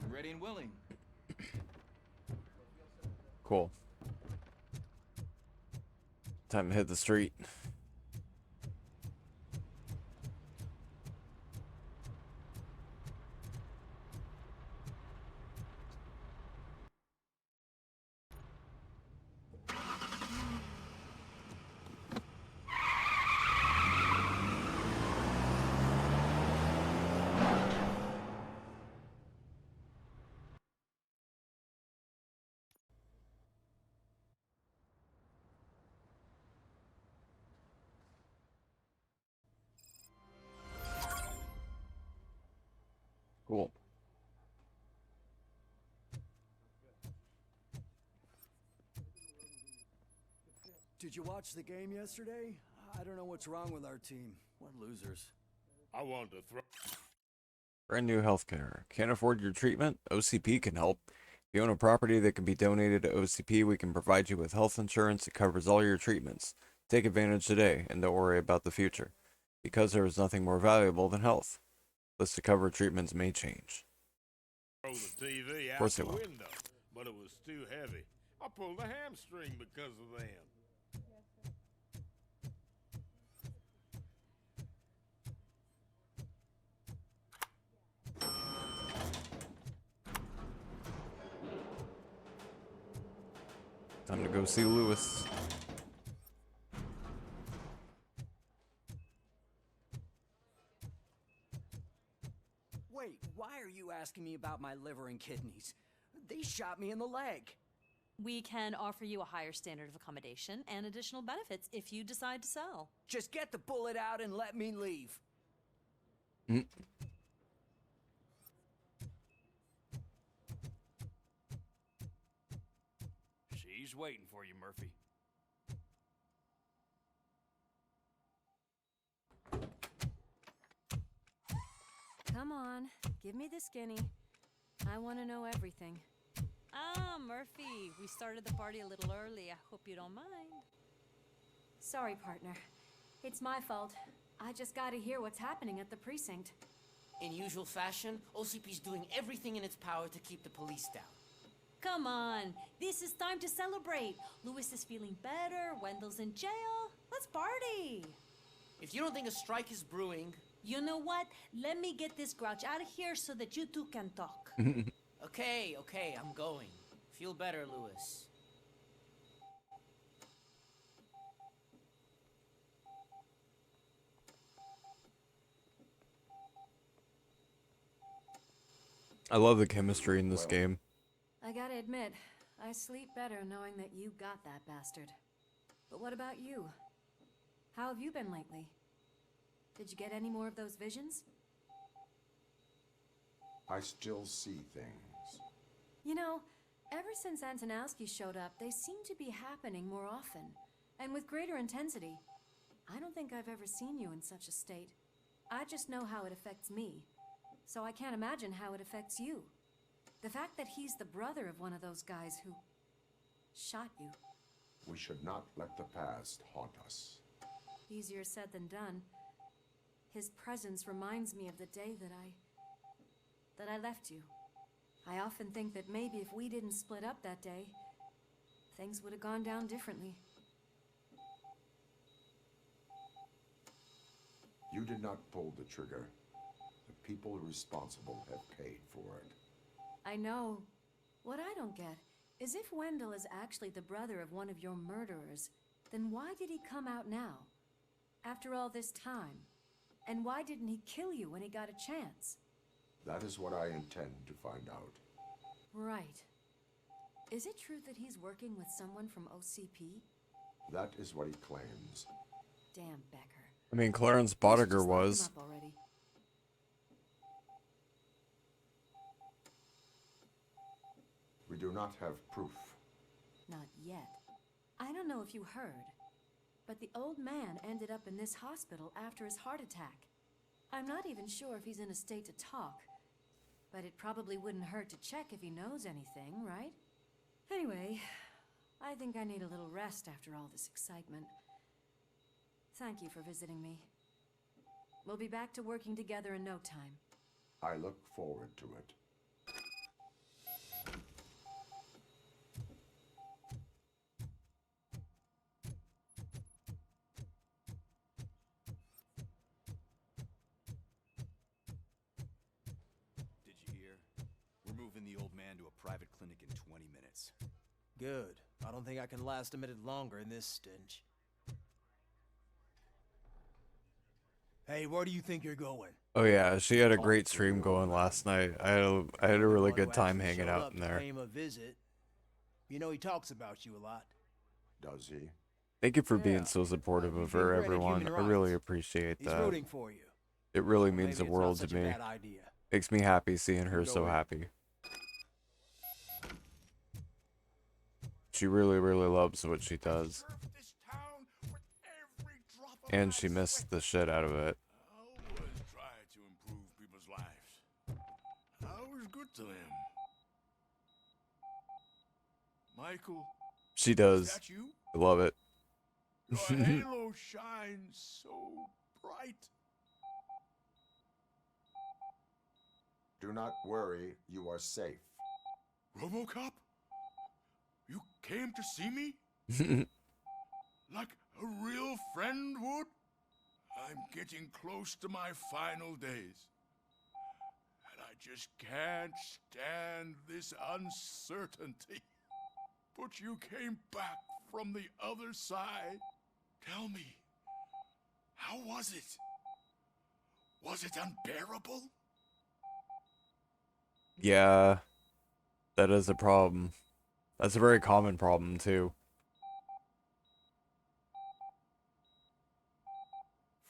Speaker 6: I'm ready and willing.
Speaker 1: Cool. Time to hit the street. Cool.
Speaker 5: Did you watch the game yesterday? I don't know what's wrong with our team. What losers.
Speaker 22: I want to throw...
Speaker 1: Brand new healthcare. Can't afford your treatment? OCP can help. If you own a property that can be donated to OCP, we can provide you with health insurance that covers all your treatments. Take advantage today and don't worry about the future, because there is nothing more valuable than health. List of covered treatments may change.
Speaker 7: Throw the TV
Speaker 1: Of
Speaker 7: out
Speaker 1: course
Speaker 7: the
Speaker 1: it will.
Speaker 7: window, but it was too heavy. I pulled a hamstring because of them.
Speaker 1: Time to go see Lewis.
Speaker 11: Wait, why are you asking me about my liver and kidneys? They shot me in the leg.
Speaker 8: We can offer you a higher standard of accommodation and additional benefits if you decide to sell.
Speaker 11: Just get the bullet out and let me leave.
Speaker 20: She's waiting for you, Murphy.
Speaker 14: Come on, give me the skinny. I want to know everything.
Speaker 8: Ah, Murphy, we started the party a little early. I hope you don't mind.
Speaker 14: Sorry, partner. It's my fault. I just gotta hear what's happening at the precinct.
Speaker 12: In usual fashion, OCP's doing everything in its power to keep the police down.
Speaker 8: Come on, this is time to celebrate. Lewis is feeling better, Wendell's in jail. Let's party.
Speaker 12: If you don't think a strike is brewing...
Speaker 8: You know what? Let me get this grouch out of here so that you two can talk.
Speaker 12: Okay, I'm going. Feel better, Lewis.
Speaker 1: I love the chemistry in this game.
Speaker 14: I gotta admit, I sleep better knowing that you got that bastard. But what about you? How have you been lately? Did you get any more of those visions?
Speaker 3: I still see things.
Speaker 14: You know, ever since Antonowski showed up, they seem to be happening more often, and with greater intensity. I don't think I've ever seen you in such a state. I just know how it affects me, so I can't imagine how it affects you. The fact that he's the brother of one of those guys who shot you.
Speaker 3: We should not let the past haunt us.
Speaker 14: Easier said than done. His presence reminds me of the day that I left you. I often think that maybe if we didn't split up that day, things would have gone down differently.
Speaker 3: You did not pull the trigger. The people responsible have paid for it.
Speaker 8: I know. What I don't get is if Wendell is actually the brother of one of your murderers, then why did he come out now? After all this time? And why didn't he kill you when he got a chance?
Speaker 3: That is what I intend to find out.
Speaker 8: Right. Is it true that he's working with someone from OCP?
Speaker 3: That is what he claims.
Speaker 8: Damn Becker.
Speaker 1: I mean, Clarence
Speaker 8: We should
Speaker 1: Bodiger
Speaker 8: just lock him
Speaker 1: was.
Speaker 8: up already.
Speaker 3: We do not have proof.
Speaker 8: Not yet. I don't know if you heard, but the old man ended up in this hospital after his heart attack. I'm not even sure if he's in a state to talk, but it probably wouldn't hurt to check if he knows anything, right? Anyway, I think I need a little rest after all this excitement. Thank you for visiting me. We'll be back to working together in no time.
Speaker 3: I look forward to it.
Speaker 13: Did you hear? We're moving the old man to a private clinic in 20 minutes.
Speaker 11: Good. I don't think I can last a minute longer in this stench. Hey, where do you think you're going?
Speaker 1: Oh yeah, she had a great stream going last night. I had a really good time hanging out in there.
Speaker 11: Pay him a visit. You know he talks about you a lot.
Speaker 3: Does he?
Speaker 1: Thank you for being so supportive of her, everyone. I really appreciate
Speaker 11: He's
Speaker 1: that.
Speaker 11: rooting for you.
Speaker 1: It really
Speaker 11: Or
Speaker 1: means the
Speaker 11: maybe it's not
Speaker 1: world
Speaker 11: such
Speaker 1: to
Speaker 11: a
Speaker 1: me.
Speaker 11: bad idea.
Speaker 1: Makes me happy seeing her so
Speaker 11: Go in.
Speaker 1: happy. She really, really loves what she does. And she missed the shit out of it.
Speaker 7: Always try to improve people's lives. I was good to them. Michael,
Speaker 1: She
Speaker 7: is
Speaker 1: does.
Speaker 7: that you?
Speaker 1: I love it.
Speaker 7: Your halo shines so bright.
Speaker 3: Do not worry, you are safe.
Speaker 7: RoboCop? You came to see me? Like a real friend would? I'm getting close to my final days. And I just can't stand this uncertainty. But you came back from the other side. Tell me, how was it? Was it unbearable?
Speaker 1: Yeah, that is a problem. That's a very common problem, too.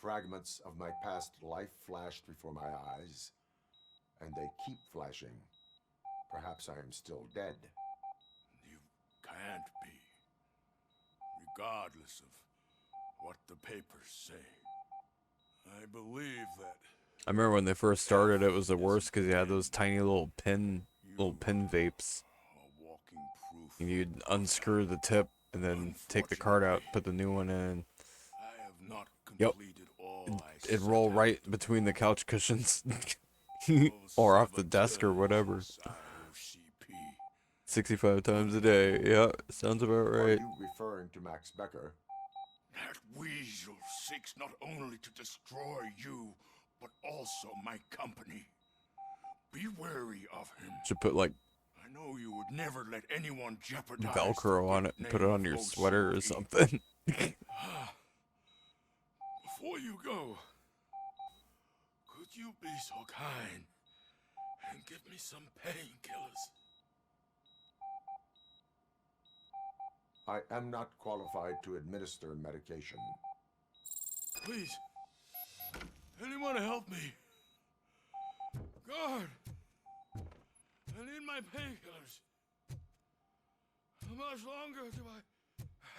Speaker 3: Fragments of my past life flashed before my eyes, and they keep flashing. Perhaps I am still dead.
Speaker 7: You can't be. Regardless of what the papers say. I believe that
Speaker 1: I remember when they first started, it was the worst because you had those tiny little pin vapes. And you'd unscrew the tip and then take the card out, put the new one in.
Speaker 7: I have not
Speaker 1: Yep.
Speaker 7: completed all I
Speaker 1: It'd roll right between the couch cushions. Or off the desk or whatever. 65 times a day. Yeah, sounds about
Speaker 3: Are
Speaker 1: right.
Speaker 3: you referring to Max Becker?
Speaker 7: That weasel seeks not only to destroy you, but also my company. Be wary of him.
Speaker 1: Should put like
Speaker 7: I know you would never let anyone jeopardize
Speaker 1: Velcro on it and put it on your sweater or something.
Speaker 7: Before you go, could you be so kind and give me some painkillers?
Speaker 3: I am not qualified to administer medication.
Speaker 7: Please, anyone help me? Guard, I need my painkillers. How much longer do I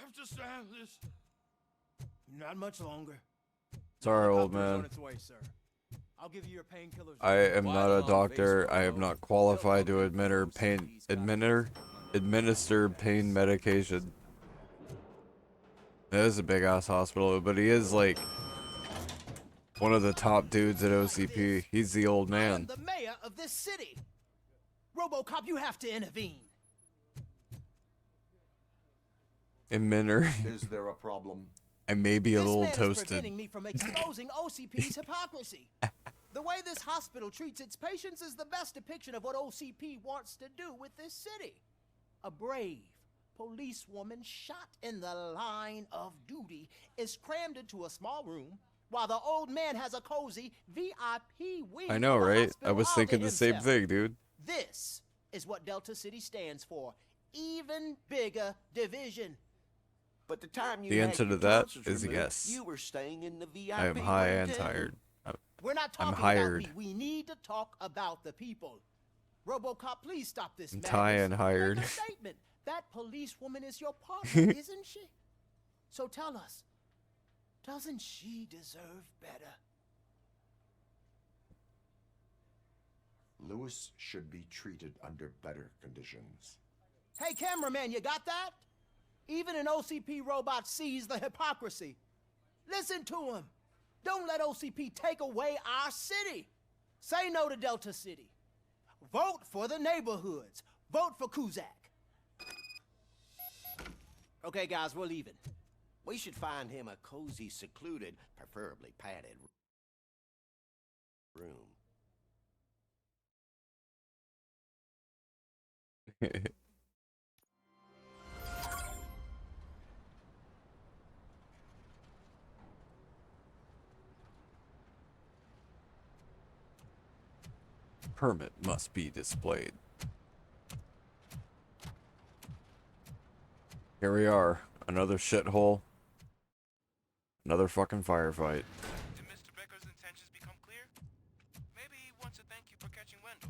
Speaker 7: have to stand this?
Speaker 11: Not much longer.
Speaker 1: Sorry, old
Speaker 11: Helicopter's on
Speaker 1: man.
Speaker 11: its way, sir. I'll give you your painkillers.
Speaker 1: I am not a doctor. I am not qualified to administer pain medication. That is a big ass hospital, but he is like one of the top dudes at OCP. He's the old man.
Speaker 11: The mayor of this city. RoboCop, you have to intervene.
Speaker 1: Adminer.
Speaker 3: Is there a problem?
Speaker 1: I may be a little
Speaker 11: This man is
Speaker 1: toasted.
Speaker 11: preventing me from exposing OCP's hypocrisy. The way this hospital treats its patients is the best depiction of what OCP wants to do with this city. A brave policewoman shot in the line of duty is crammed into a small room while the old man has a cozy VIP wing.
Speaker 1: I know,
Speaker 11: of the
Speaker 1: right? I
Speaker 11: hospital
Speaker 1: was
Speaker 11: all
Speaker 1: thinking
Speaker 11: to
Speaker 1: the same
Speaker 11: himself.
Speaker 1: thing, dude.
Speaker 11: This is what Delta City stands for. Even bigger division.
Speaker 4: But the time you
Speaker 1: The
Speaker 4: had
Speaker 1: answer
Speaker 4: your
Speaker 1: to that
Speaker 4: tonsils
Speaker 1: is
Speaker 4: removed,
Speaker 1: yes.
Speaker 4: You were staying in the VIP
Speaker 1: I am high
Speaker 4: wing,
Speaker 1: and
Speaker 4: too.
Speaker 1: tired.
Speaker 11: We're not
Speaker 1: I'm
Speaker 11: talking
Speaker 1: hired.
Speaker 11: about me. We need to talk about the people. RoboCop, please stop this
Speaker 1: I'm
Speaker 11: madness.
Speaker 1: Thai and hired.
Speaker 11: Make a statement. That policewoman is your partner, isn't she? So tell us, doesn't she deserve better?
Speaker 3: Lewis should be treated under better conditions.
Speaker 11: Hey, cameraman, you got that? Even an OCP robot sees the hypocrisy. Listen to him. Don't let OCP take away our city. Say no to Delta City. Vote for the neighborhoods. Vote for Kuzak. Okay, guys, we're leaving.
Speaker 4: We should find him a cozy, secluded, preferably padded room.
Speaker 1: Permit must be displayed. Here we are. Another shithole. Another fucking firefight.
Speaker 6: Did Mr. Becker's intentions become clear? Maybe he wants to thank you for catching Wendell.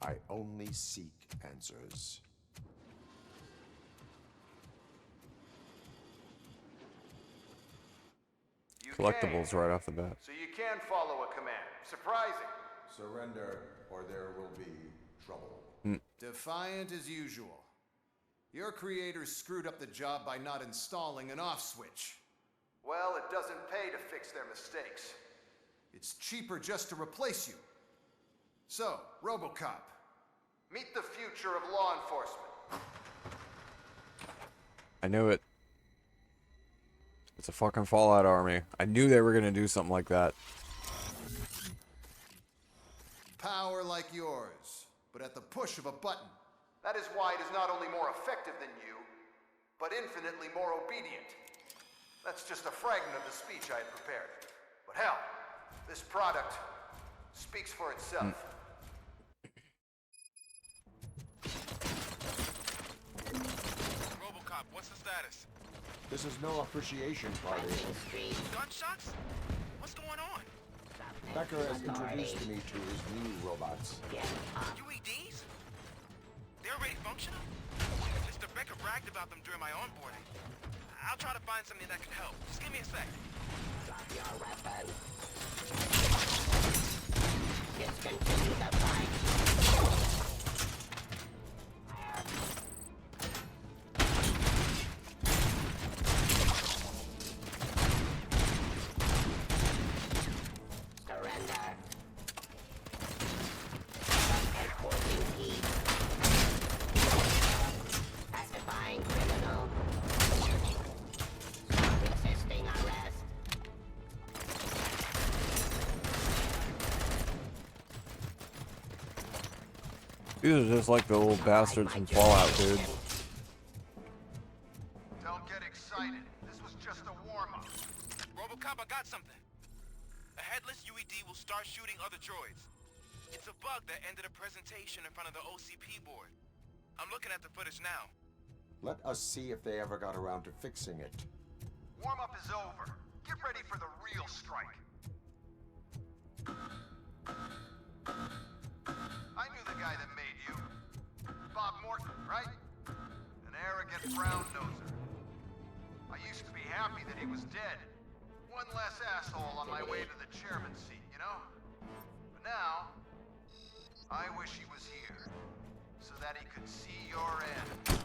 Speaker 3: I only seek answers.
Speaker 1: Collectibles right off the bat.
Speaker 15: So you can follow a command. Surprising.
Speaker 3: Surrender, or there will be trouble.
Speaker 19: Defiant as usual. Your creators screwed up the job by not installing an off switch.
Speaker 15: Well, it doesn't pay to fix their mistakes.
Speaker 19: It's cheaper just to replace you. So, RoboCop.
Speaker 15: Meet the future of law enforcement.
Speaker 1: I knew it. It's a fucking Fallout army. I knew they were gonna do something like that.
Speaker 19: Power like yours, but at the push of a button.
Speaker 15: That is why it is not only more effective than you, but infinitely more obedient. That's just a fragment of the speech I had prepared. But hell, this product speaks for itself.
Speaker 6: RoboCop, what's the status?
Speaker 3: This is no appreciation party.
Speaker 6: Gunshots? What's going on?
Speaker 3: Becker has introduced me to his new robots.
Speaker 6: UEDs? They're already functional? Mr. Becker bragged about them during my onboarding. I'll try to find something that can help. Just give me a sec.
Speaker 9: Drop your weapon. Discontinue the fight. Surrender. Enforcing heat. Pacifying criminal. Stop resisting arrest.
Speaker 1: These are just like the little bastards from Fallout, dude.
Speaker 15: Don't get excited. This was just a warm-up.
Speaker 6: RoboCop, I got something. A headless UED will start shooting other droids. It's a bug that ended a presentation in front of the OCP board. I'm looking at the footage now.
Speaker 3: Let us see if they ever got around to fixing it.
Speaker 15: Warm-up is over. Get ready for the real strike. I knew the guy that made you. Bob Morton, right? An arrogant brown-noser. I used to be happy that he was dead. One less asshole on my way to the chairman's seat, you know? But now, I wish he was here, so that he could see your end.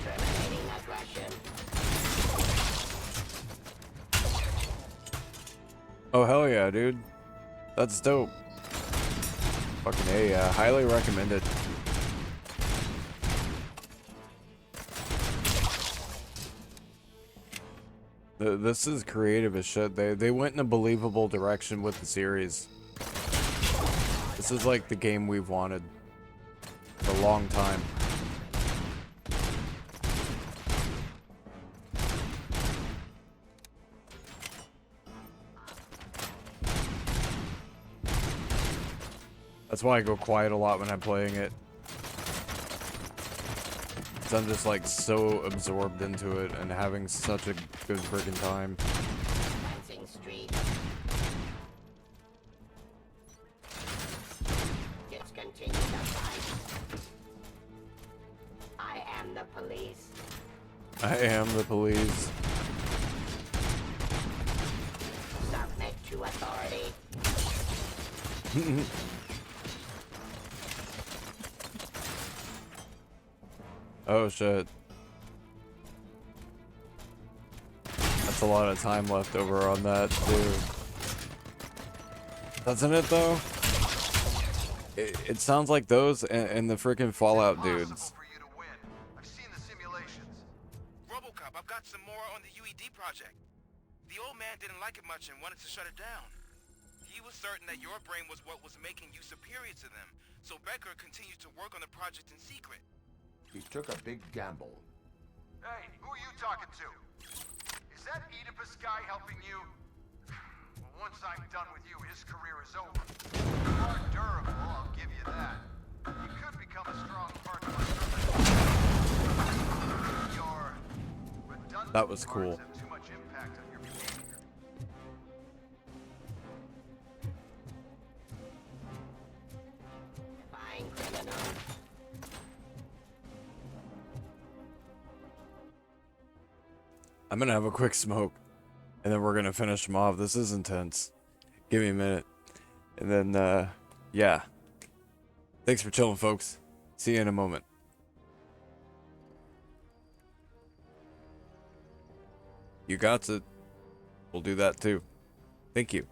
Speaker 9: Terminating aggression.
Speaker 1: Oh, hell yeah, dude. That's dope. Fucking A, yeah. Highly recommended. This is creative as shit. They went in a believable direction with the series. This is like the game we've wanted for a long time. That's why I go quiet a lot when I'm playing it. 'Cause I'm just like so absorbed into it and having such a good freaking time.
Speaker 2: Lansing Street. Discontinue the fight. I am the police.
Speaker 1: I am the police.
Speaker 2: Submit to authority.
Speaker 1: Oh shit. That's a lot of time left over on that too. Doesn't it though? It sounds like those and the freaking Fallout dudes.
Speaker 6: I've seen the simulations. RoboCop, I've got some more on the UED project. The old man didn't like it much and wanted to shut it down. He was certain that your brain was what was making you superior to them, so Becker continued to work on the project in secret.
Speaker 3: He took a big gamble.
Speaker 15: Hey, who are you talking to? Is that Oedipus guy helping you? Well, once I'm done with you, his career is over. You are durable, I'll give you that. You could become a strong partner. Your redundant
Speaker 1: That was cool.
Speaker 15: parts have too much impact on your behavior.
Speaker 2: Fine criminal.
Speaker 1: I'm gonna have a quick smoke, and then we're gonna finish them off. This is intense. Give me a minute. And then, yeah. Thanks for chilling, folks. See you in a moment. You got it. We'll do that too. Thank you.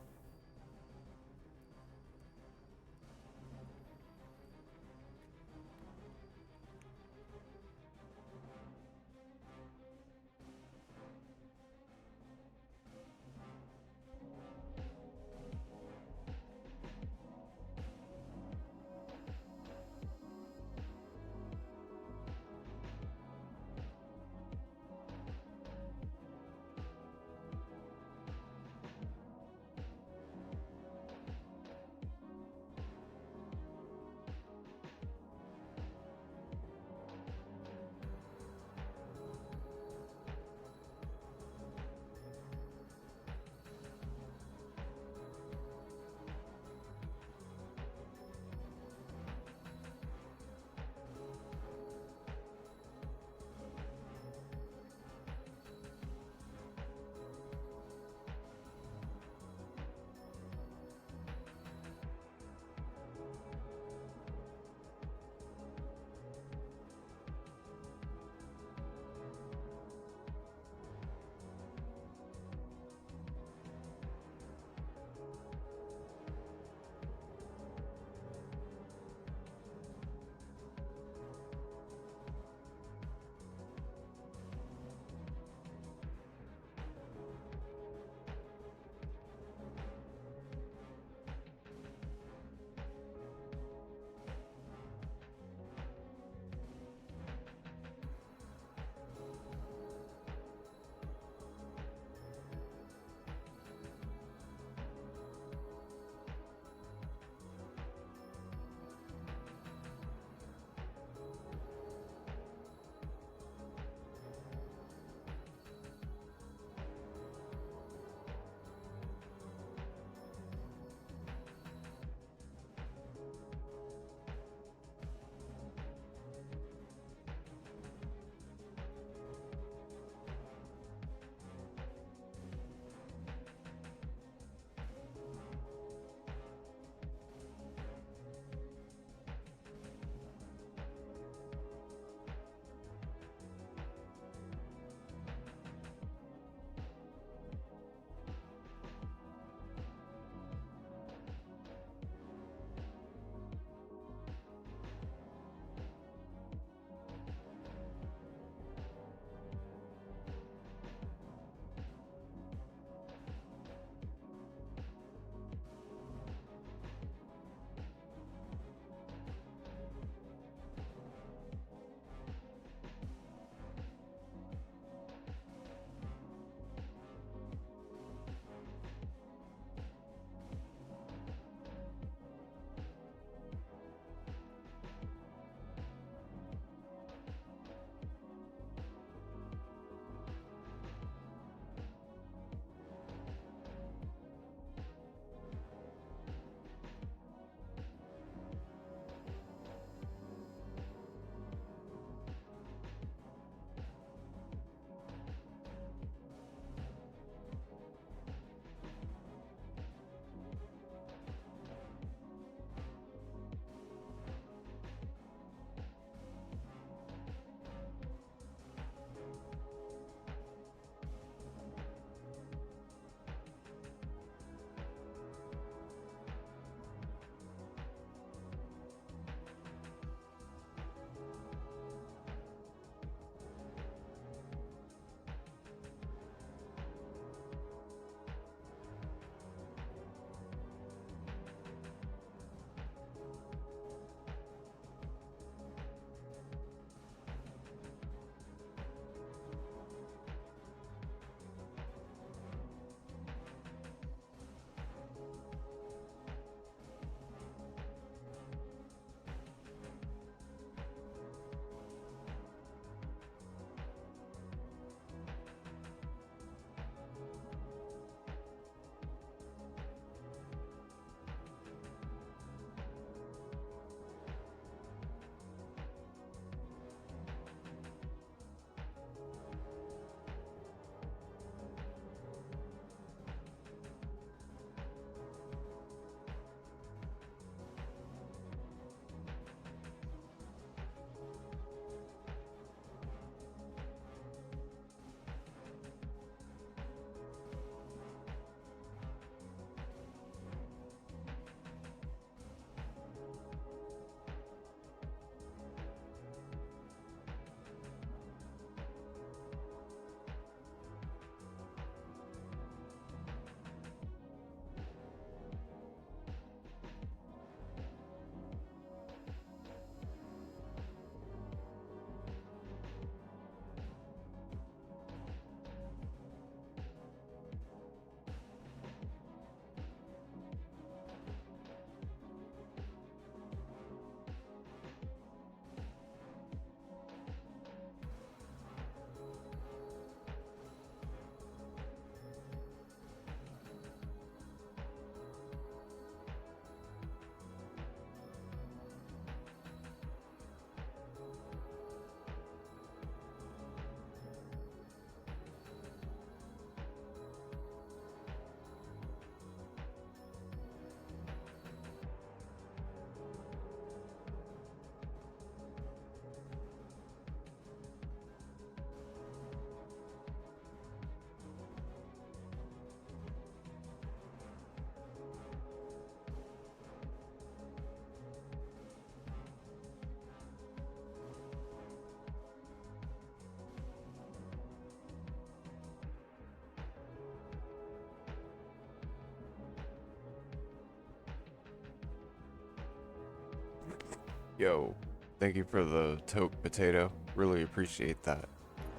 Speaker 1: Yo, thank you for the toke potato. Really appreciate that.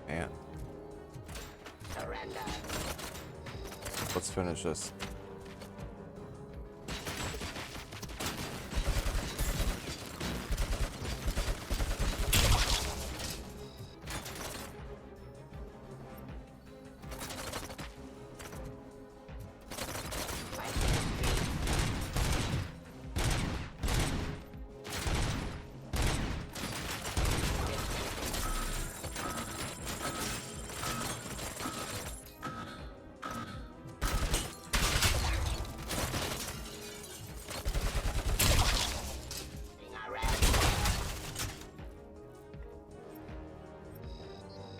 Speaker 1: Man.
Speaker 2: Surrender.
Speaker 1: Let's finish this.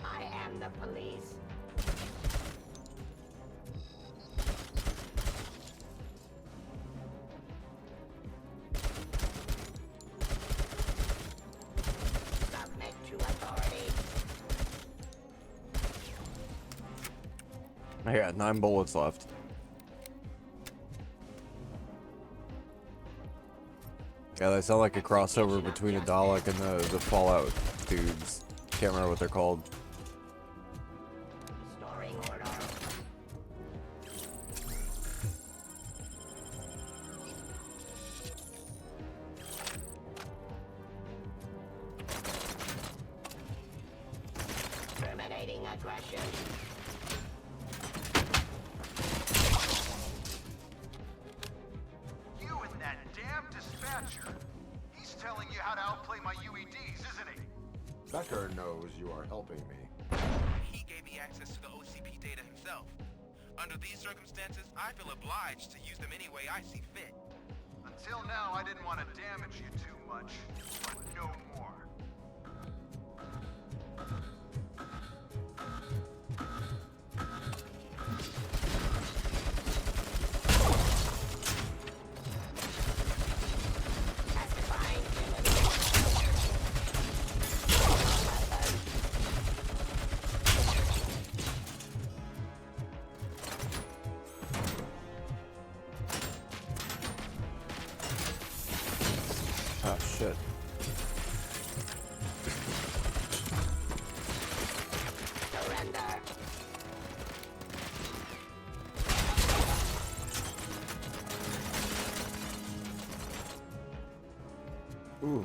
Speaker 2: I am the police. Submit to authority.
Speaker 1: I got 9 bullets left. Yeah, they sound like a crossover between a Dalek and the Fallout dudes. Can't remember what they're called.
Speaker 2: Storing order. Terminating aggression.
Speaker 15: You and that damn dispatcher. He's telling you how to outplay my UEDs, isn't he?
Speaker 3: Becker knows you are helping me.
Speaker 6: He gave me access to the OCP data himself. Under these circumstances, I feel obliged to use them any way I see fit.
Speaker 15: Until now, I didn't want to damage you too much, but no more.
Speaker 1: Oh shit.
Speaker 2: Surrender.
Speaker 1: Ooh.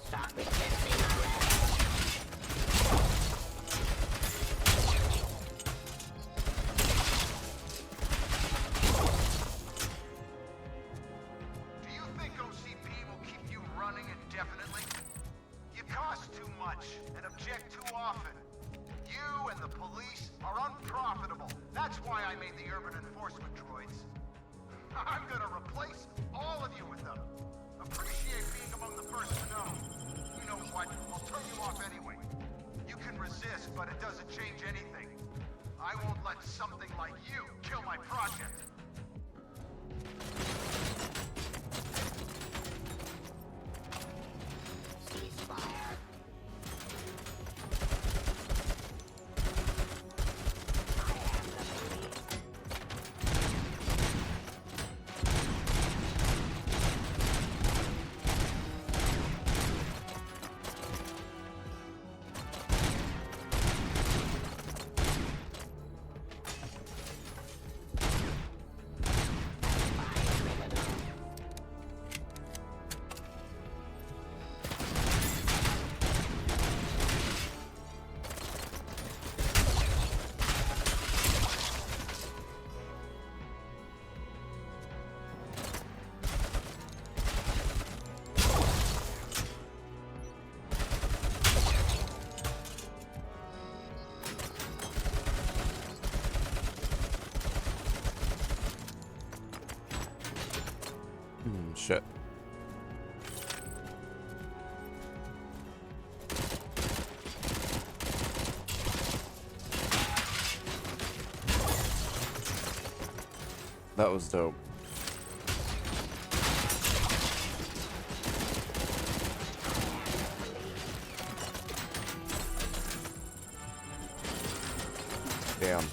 Speaker 2: Stop resisting arrest.
Speaker 15: Do you think OCP will keep you running indefinitely? You cost too much and object too often. You and the police are unprofitable. That's why I made the urban enforcement droids. I'm gonna replace all of you with them. Appreciate being among the first to know. You know what? I'll turn you off anyway. You can resist, but it doesn't change anything. I won't let something like you kill my project.
Speaker 2: Ceasefire. I am the police.
Speaker 1: Shit. That was dope. Damn.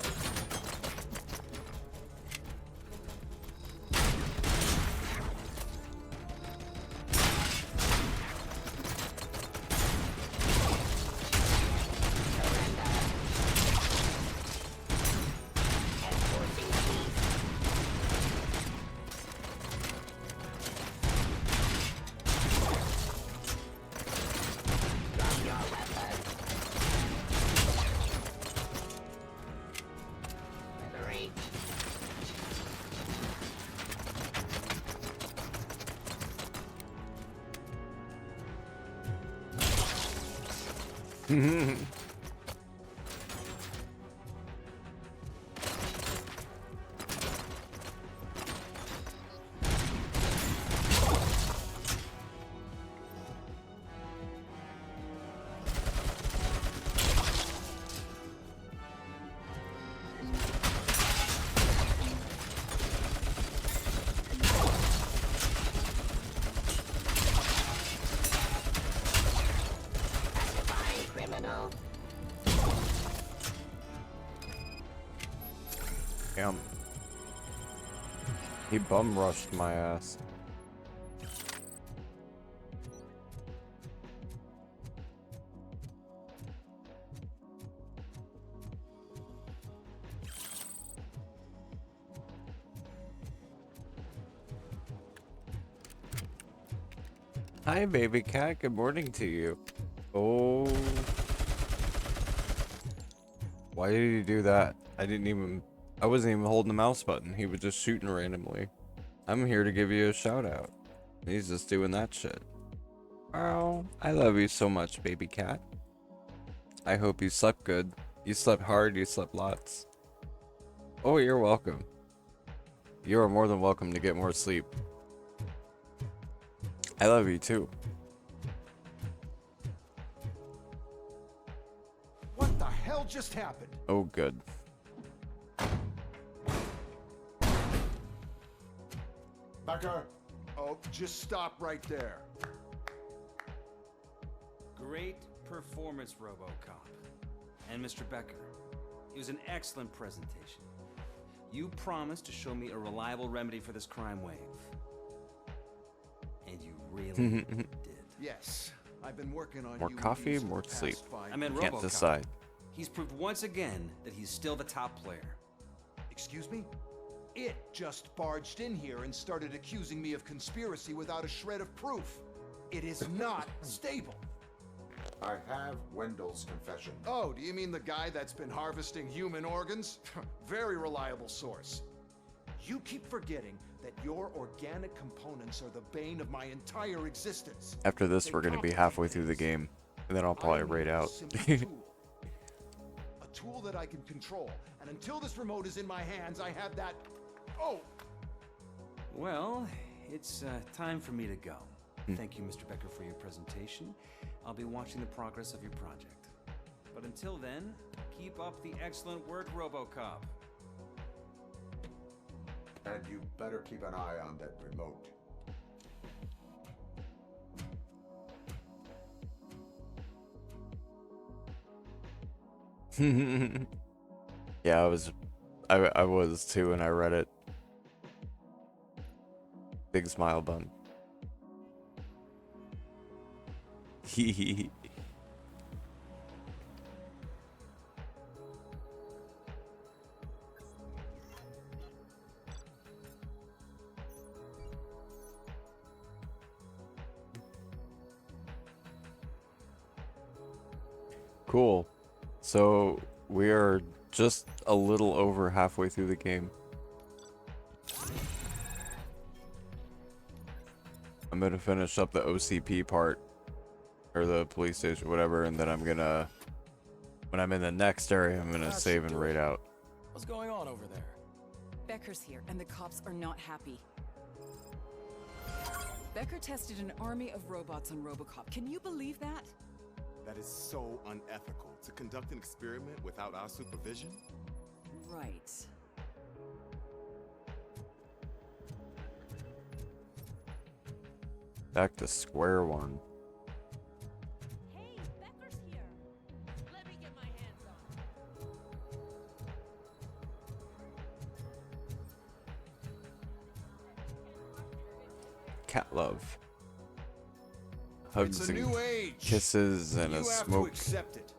Speaker 2: Criminal.
Speaker 1: Damn. He bum rushed my ass. Hi, baby cat. Good morning to you. Oh. Why did he do that? I wasn't even holding the mouse button. He was just shooting randomly. I'm here to give you a shout out. He's just doing that shit. Oh, I love you so much, baby cat. I hope you slept good. You slept hard, you slept lots. Oh, you're welcome. You are more than welcome to get more sleep. I love you too.
Speaker 10: What the hell just happened?
Speaker 1: Oh, good.
Speaker 3: Becker!
Speaker 10: Oh, just stop right there.
Speaker 16: Great performance, RoboCop. And Mr. Becker, it was an excellent presentation. You promised to show me a reliable remedy for this crime wave. And you really did.
Speaker 10: Yes, I've been working on
Speaker 1: More coffee, more sleep.
Speaker 16: I meant
Speaker 1: Can't
Speaker 16: RoboCop.
Speaker 1: decide.
Speaker 16: He's proved once again that he's still the top player.
Speaker 10: Excuse me? It just barged in here and started accusing me of conspiracy without a shred of proof. It is not stable.
Speaker 3: I have Wendell's confession.
Speaker 19: Oh, do you mean the guy that's been harvesting human organs? Very reliable source.
Speaker 10: You keep forgetting that your organic components are the bane of my entire existence.
Speaker 1: After this, we're gonna be halfway through the game, and then I'll probably raid out.
Speaker 10: A tool that I can control, and until this remote is in my hands, I have that... Oh!
Speaker 16: Well, it's time for me to go. Thank you, Mr. Becker, for your presentation. I'll be watching the progress of your project. But until then, keep up the excellent work, RoboCop.
Speaker 3: And you better keep an eye on that remote.
Speaker 1: Yeah, I was too, and I read it. Big smile bun. Hee. Cool. So we are just a little over halfway through the game. I'm gonna finish up the OCP part, or the police station, whatever, and then I'm gonna, when I'm in the next area, I'm gonna save and raid out.
Speaker 17: What's going on over there? Becker's here, and the cops are not happy. Becker tested an army of robots on RoboCop. Can you believe that?
Speaker 13: That is so unethical. To conduct an experiment without our supervision?
Speaker 17: Right.
Speaker 1: Back to square one.
Speaker 9: Hey, Becker's here. Let me get my hands on him.
Speaker 1: cat love. Hugs
Speaker 19: It's a
Speaker 1: and
Speaker 19: new age.
Speaker 1: kisses and
Speaker 19: you
Speaker 1: a
Speaker 19: have
Speaker 1: smoke.
Speaker 19: to accept it.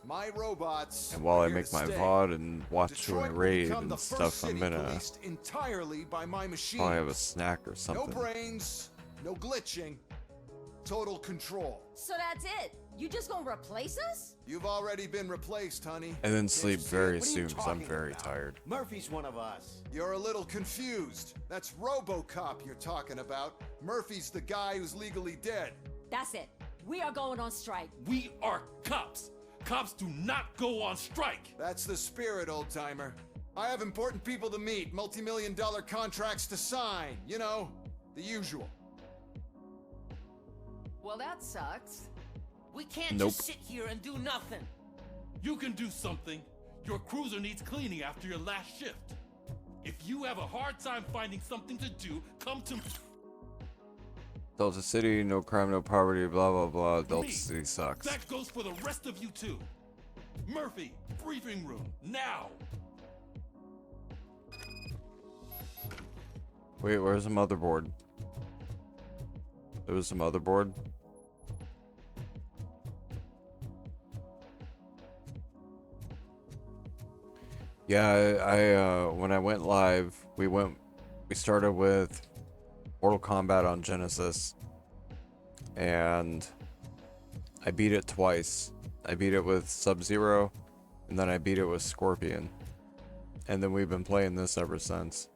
Speaker 19: My robots.
Speaker 1: And while
Speaker 19: are
Speaker 1: I
Speaker 19: here
Speaker 1: make
Speaker 19: to
Speaker 1: my
Speaker 19: stay.
Speaker 1: VOD and watch
Speaker 19: Detroit
Speaker 1: my
Speaker 19: will
Speaker 1: raid
Speaker 19: become the
Speaker 1: and
Speaker 19: first
Speaker 1: stuff, I'm
Speaker 19: city
Speaker 1: gonna
Speaker 19: policed entirely by my machines.
Speaker 1: probably have a snack or something.
Speaker 19: No brains, no glitching, total control.
Speaker 9: So that's it? You just gonna replace us?
Speaker 19: You've already been replaced, honey.
Speaker 1: And then
Speaker 19: Can't
Speaker 1: sleep
Speaker 19: you see
Speaker 1: very
Speaker 19: it? What are you
Speaker 1: soon because I'm
Speaker 19: talking
Speaker 1: very
Speaker 19: about?
Speaker 1: tired.
Speaker 4: Murphy's one of us.
Speaker 19: You're a little confused. That's RoboCop you're talking about. Murphy's the guy who's legally dead.
Speaker 9: That's it. We are going on strike.
Speaker 22: We are cops. Cops do not go on strike.
Speaker 19: That's the spirit, old-timer. I have important people to meet, multi-million-dollar contracts to sign. You know, the usual.
Speaker 12: Well, that sucks.
Speaker 20: We can't
Speaker 1: Nope.
Speaker 20: just sit here and do nothing.
Speaker 22: You can do something. Your cruiser needs cleaning after your last shift. If you have a hard time finding something to do, come to
Speaker 1: Delta City, no crime, no poverty, blah blah blah. Delta
Speaker 22: me.
Speaker 1: City sucks.
Speaker 22: That goes for the rest of you too. Murphy, briefing room, now.
Speaker 1: Wait, where's the motherboard? There was a motherboard. Yeah, I when I went live, we started with Mortal Kombat on Genesis, and I beat it twice. I beat it with Sub-Zero, and then I beat it with Scorpion, and then we've been playing this ever since.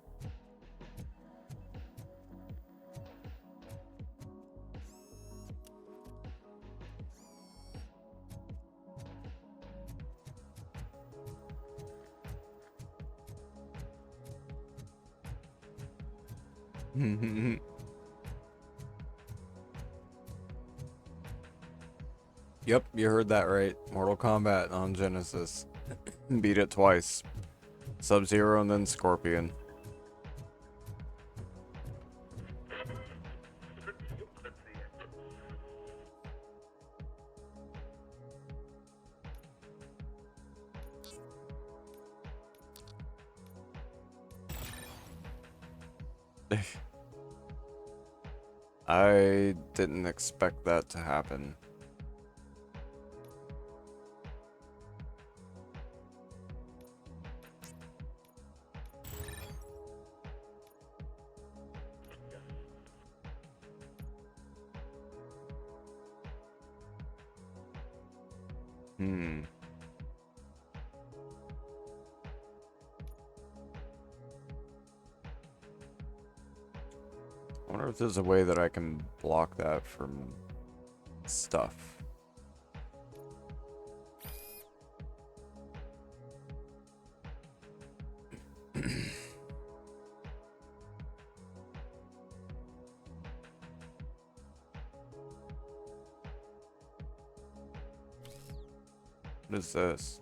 Speaker 1: Yep, you heard that right. Mortal Kombat on Genesis. Beat it twice. Sub-Zero and then Scorpion. I didn't expect that to happen. I wonder if there's a way that I can block that from stuff. What is this?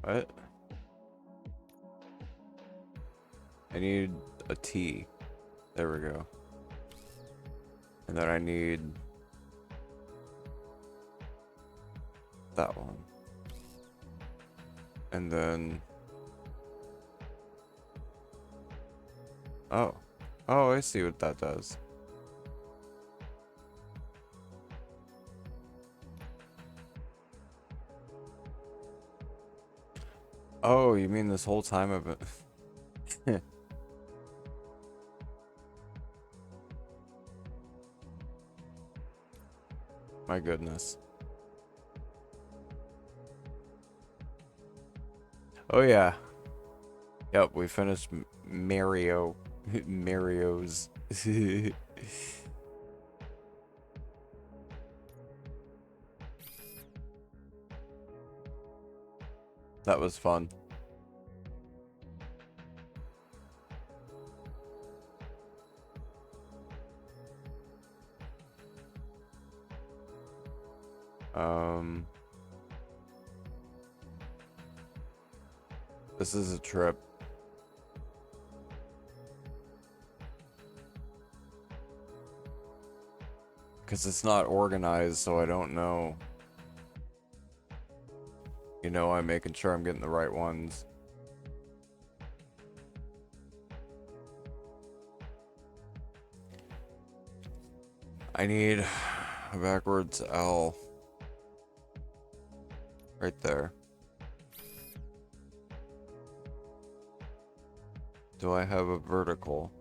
Speaker 1: What? I need a T. There we go. And then I need that one. And then oh. Oh, I see what that does. Oh, you mean this whole time I've been... My goodness. Oh yeah. Yep, we finished Mario. Mario's. That was fun. This is a trip. Because it's not organized, so I don't know. You know, I'm making sure I'm getting the right ones. I need a backwards L. Right there. Do I have a vertical?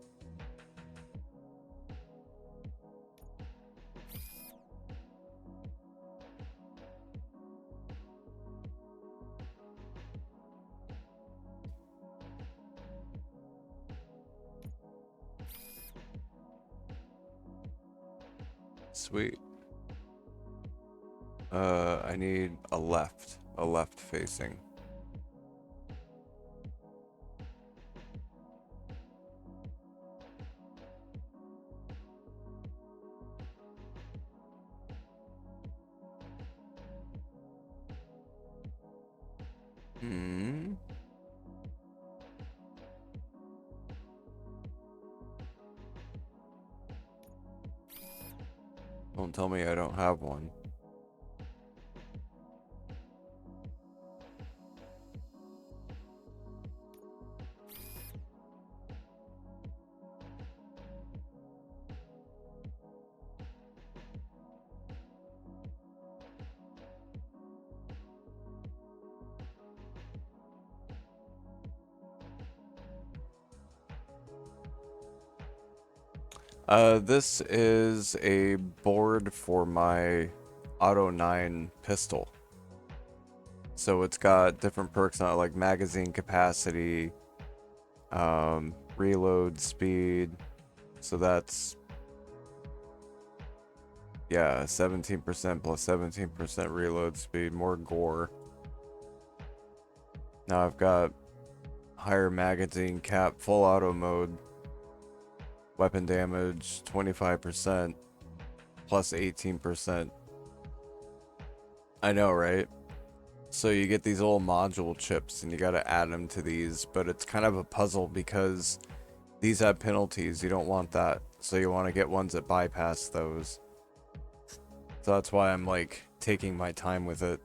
Speaker 1: Sweet. I need a left facing. Hmm. Don't tell me I don't have one. This is a board for my Auto 9 pistol. So it's got different perks on it, like magazine capacity, reload speed. So that's, yeah, 17% plus 17% reload speed, more gore. Now I've got higher magazine cap, full auto mode. Weapon damage 25% plus 18%. I know, right? So you get these little module chips and you got to add them to these, but it's kind of a puzzle because these have penalties. You don't want that. So you want to get ones that bypass those. So that's why I'm like taking my time with it.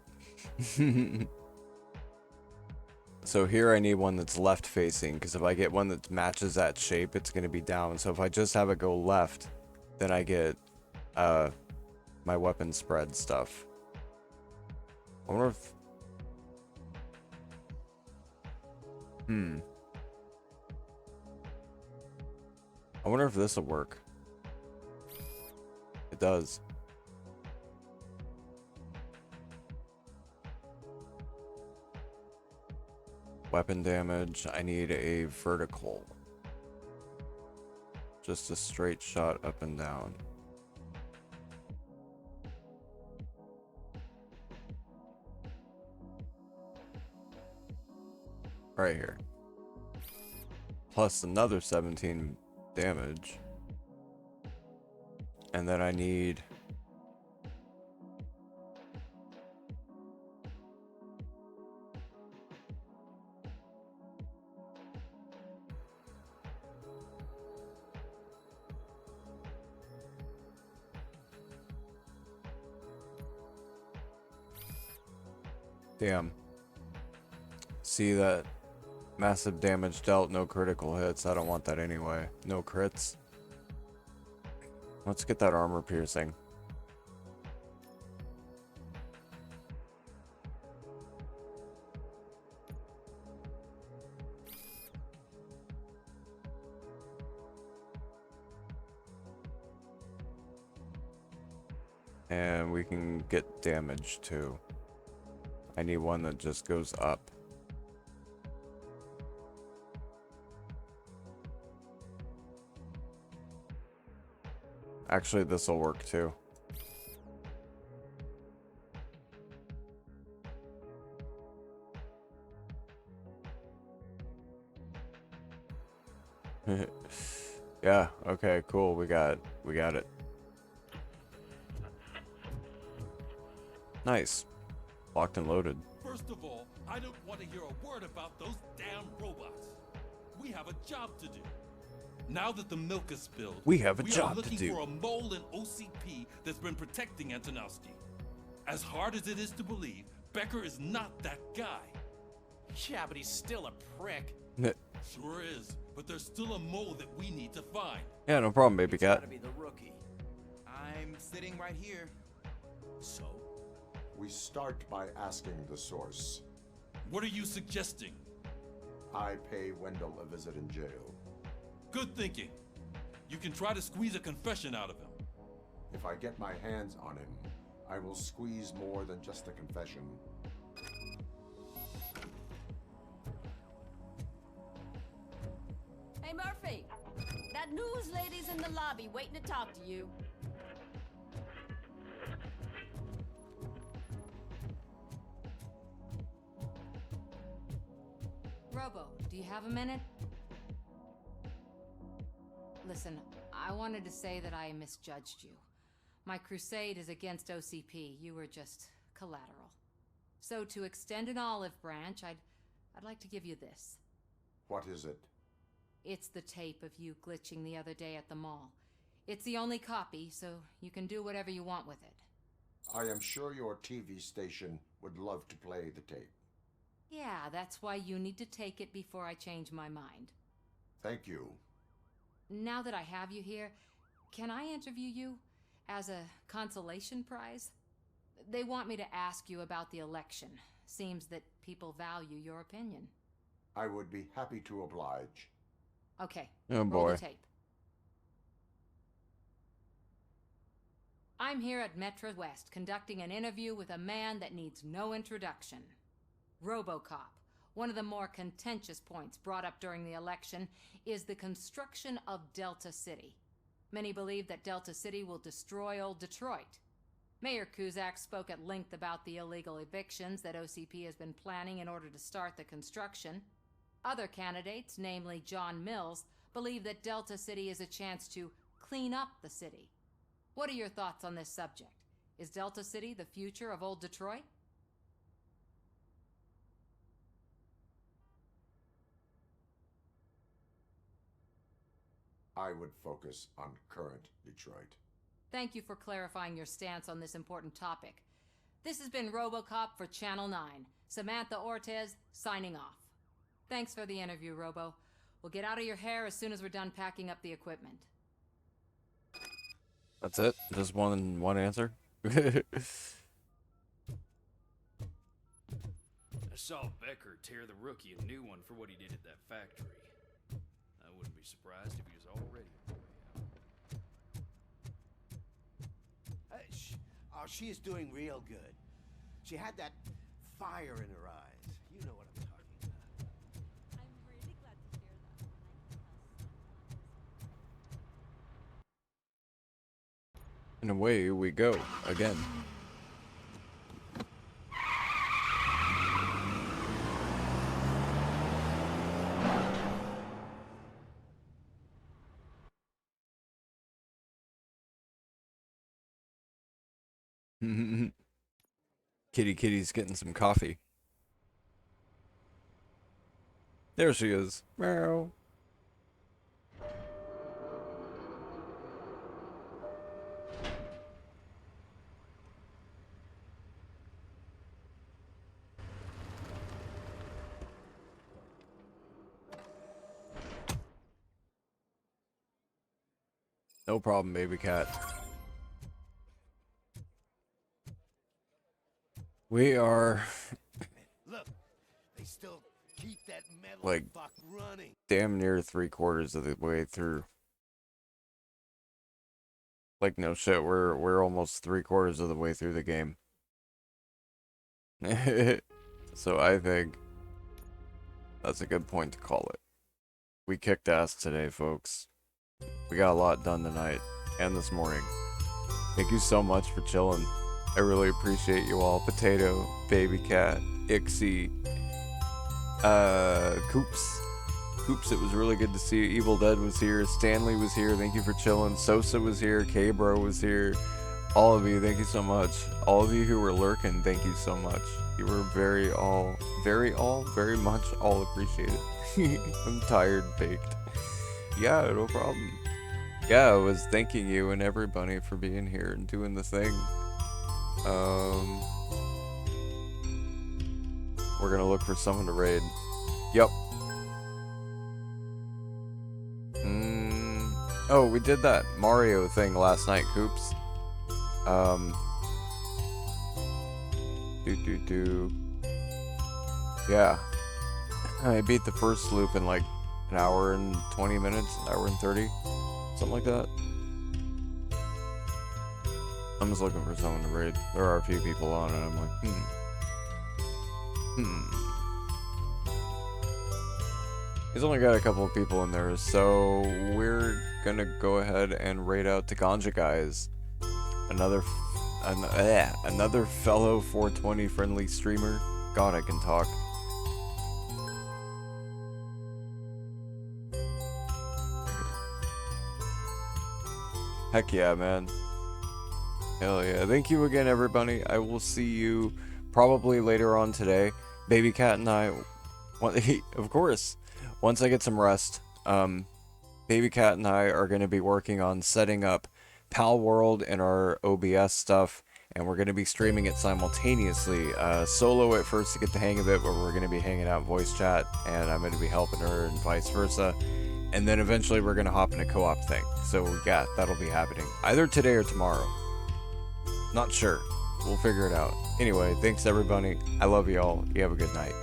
Speaker 1: So here I need one that's left facing, because if I get one that matches that shape, it's going to be down. So if I just have it go left, then I get my weapon spread stuff. I wonder if... I wonder if this will work. It does. Weapon damage, I need a vertical. Just a straight shot up and down. Right here. Plus another 17 damage. And then I need... Damn. See that? Massive damage dealt, no critical hits. I don't want that anyway. No crits. Let's get that armor piercing. And we can get damage too. I need one that just goes up. Actually, this will work too. Yeah, okay, cool. We got it. Nice. Locked and loaded.
Speaker 22: First of all, I don't want to hear a word about those damn robots. We have a job to do. Now that the milk is spilled,
Speaker 1: We have a
Speaker 22: we
Speaker 1: job
Speaker 22: are
Speaker 1: to
Speaker 22: looking
Speaker 1: do.
Speaker 22: for a mole in OCP that's been protecting Antonowski. As hard as it is to believe, Becker is not that guy.
Speaker 20: Yeah, but he's still a prick.
Speaker 22: Sure is, but there's still a mole that we need to find.
Speaker 1: Yeah, no problem, baby cat.
Speaker 11: Gotta be the rookie.
Speaker 10: I'm sitting right here.
Speaker 11: So?
Speaker 3: We start by asking the source.
Speaker 22: What are you suggesting?
Speaker 3: I pay Wendell a visit in jail.
Speaker 22: Good thinking. You can try to squeeze a confession out of him.
Speaker 3: If I get my hands on him, I will squeeze more than just a confession.
Speaker 9: Hey, Murphy! That news lady's in the lobby waiting to talk to you.
Speaker 8: Robo, do you have a minute? Listen, I wanted to say that I misjudged you. My crusade is against OCP. You were just collateral. So to extend an olive branch, I'd like to give you this.
Speaker 3: What is it?
Speaker 8: It's the tape of you glitching the other day at the mall. It's the only copy, so you can do whatever you want with it.
Speaker 3: I am sure your TV station would love to play the tape.
Speaker 8: Yeah, that's why you need to take it before I change my mind.
Speaker 3: Thank you.
Speaker 8: Now that I have you here, can I interview you as a consolation prize? They want me to ask you about the election. Seems that people value your opinion.
Speaker 3: I would be happy to oblige.
Speaker 8: Okay.
Speaker 1: Oh, boy.
Speaker 8: Roll the tape. I'm here at Metro West conducting an interview with a man that needs no introduction. RoboCop. One of the more contentious points brought up during the election is the construction of Delta City. Many believe that Delta City will destroy old Detroit. Mayor Cusack spoke at length about the illegal evictions that OCP has been planning in order to start the construction. Other candidates, namely John Mills, believe that Delta City is a chance to clean up the city. What are your thoughts on this subject? Is Delta City the future of old Detroit?
Speaker 3: I would focus on current Detroit.
Speaker 8: Thank you for clarifying your stance on this important topic. This has been RoboCop for Channel 9. Samantha Ortez, signing off. Thanks for the interview, Robo. We'll get out of your hair as soon as we're done packing up the equipment.
Speaker 1: That's it? Just one answer?
Speaker 20: I saw Becker tear the rookie a new one for what he did at that factory. I wouldn't be surprised if he was already on the way out.
Speaker 11: She is doing real good. She had that fire in her eyes. You know what I'm talking about.
Speaker 8: I'm really glad to hear that.
Speaker 1: And away we go again. Kitty's getting some coffee. There she is. Meow. No problem, baby cat. We are
Speaker 11: Look, they still keep that metal
Speaker 1: like
Speaker 11: fuck running.
Speaker 1: damn near 3/4 of the way through. Like no shit, we're almost 3/4 of the way through the game. So I think that's a good point to call it. We kicked ass today, folks. We got a lot done tonight and this morning. Thank you so much for chilling. I really appreciate you all. Potato, Baby Cat, Ixie, Coops, it was really good to see you. Evil Dead was here. Stanley was here. Thank you for chilling. Sosa was here. K-Bro was here. All of you, thank you so much. All of you who were lurking, thank you so much. You were very much all appreciated. I'm tired, baked. Yeah, no problem. Yeah, I was thanking you and everybody for being here and doing the thing. We're gonna look for someone to raid. Yep. Oh, we did that Mario thing last night, Coops. Yeah. I beat the first loop in like an hour and 20 minutes, an hour and 30. Something like that. I'm just looking for someone to raid. There are a few people on it. I'm like, He's only got a couple of people in there, so we're gonna go ahead and raid out to Ganja Guys. Another fellow 420 friendly streamer. God, I can talk. Heck yeah, man. Hell yeah. Thank you again, everybody. I will see you probably later on today. Baby Cat and I, of course, once I get some rest, Baby Cat and I are going to be working on setting up Pal World and our OBS stuff, and we're going to be streaming it simultaneously. Solo at first to get the hang of it, where we're going to be hanging out in voice chat, and I'm going to be helping her and vice versa. And then eventually we're going to hop in a co-op thing. So yeah, that'll be happening. Either today or tomorrow. Not sure. We'll figure it out. Anyway, thanks everybody. I love you all. You have a good night.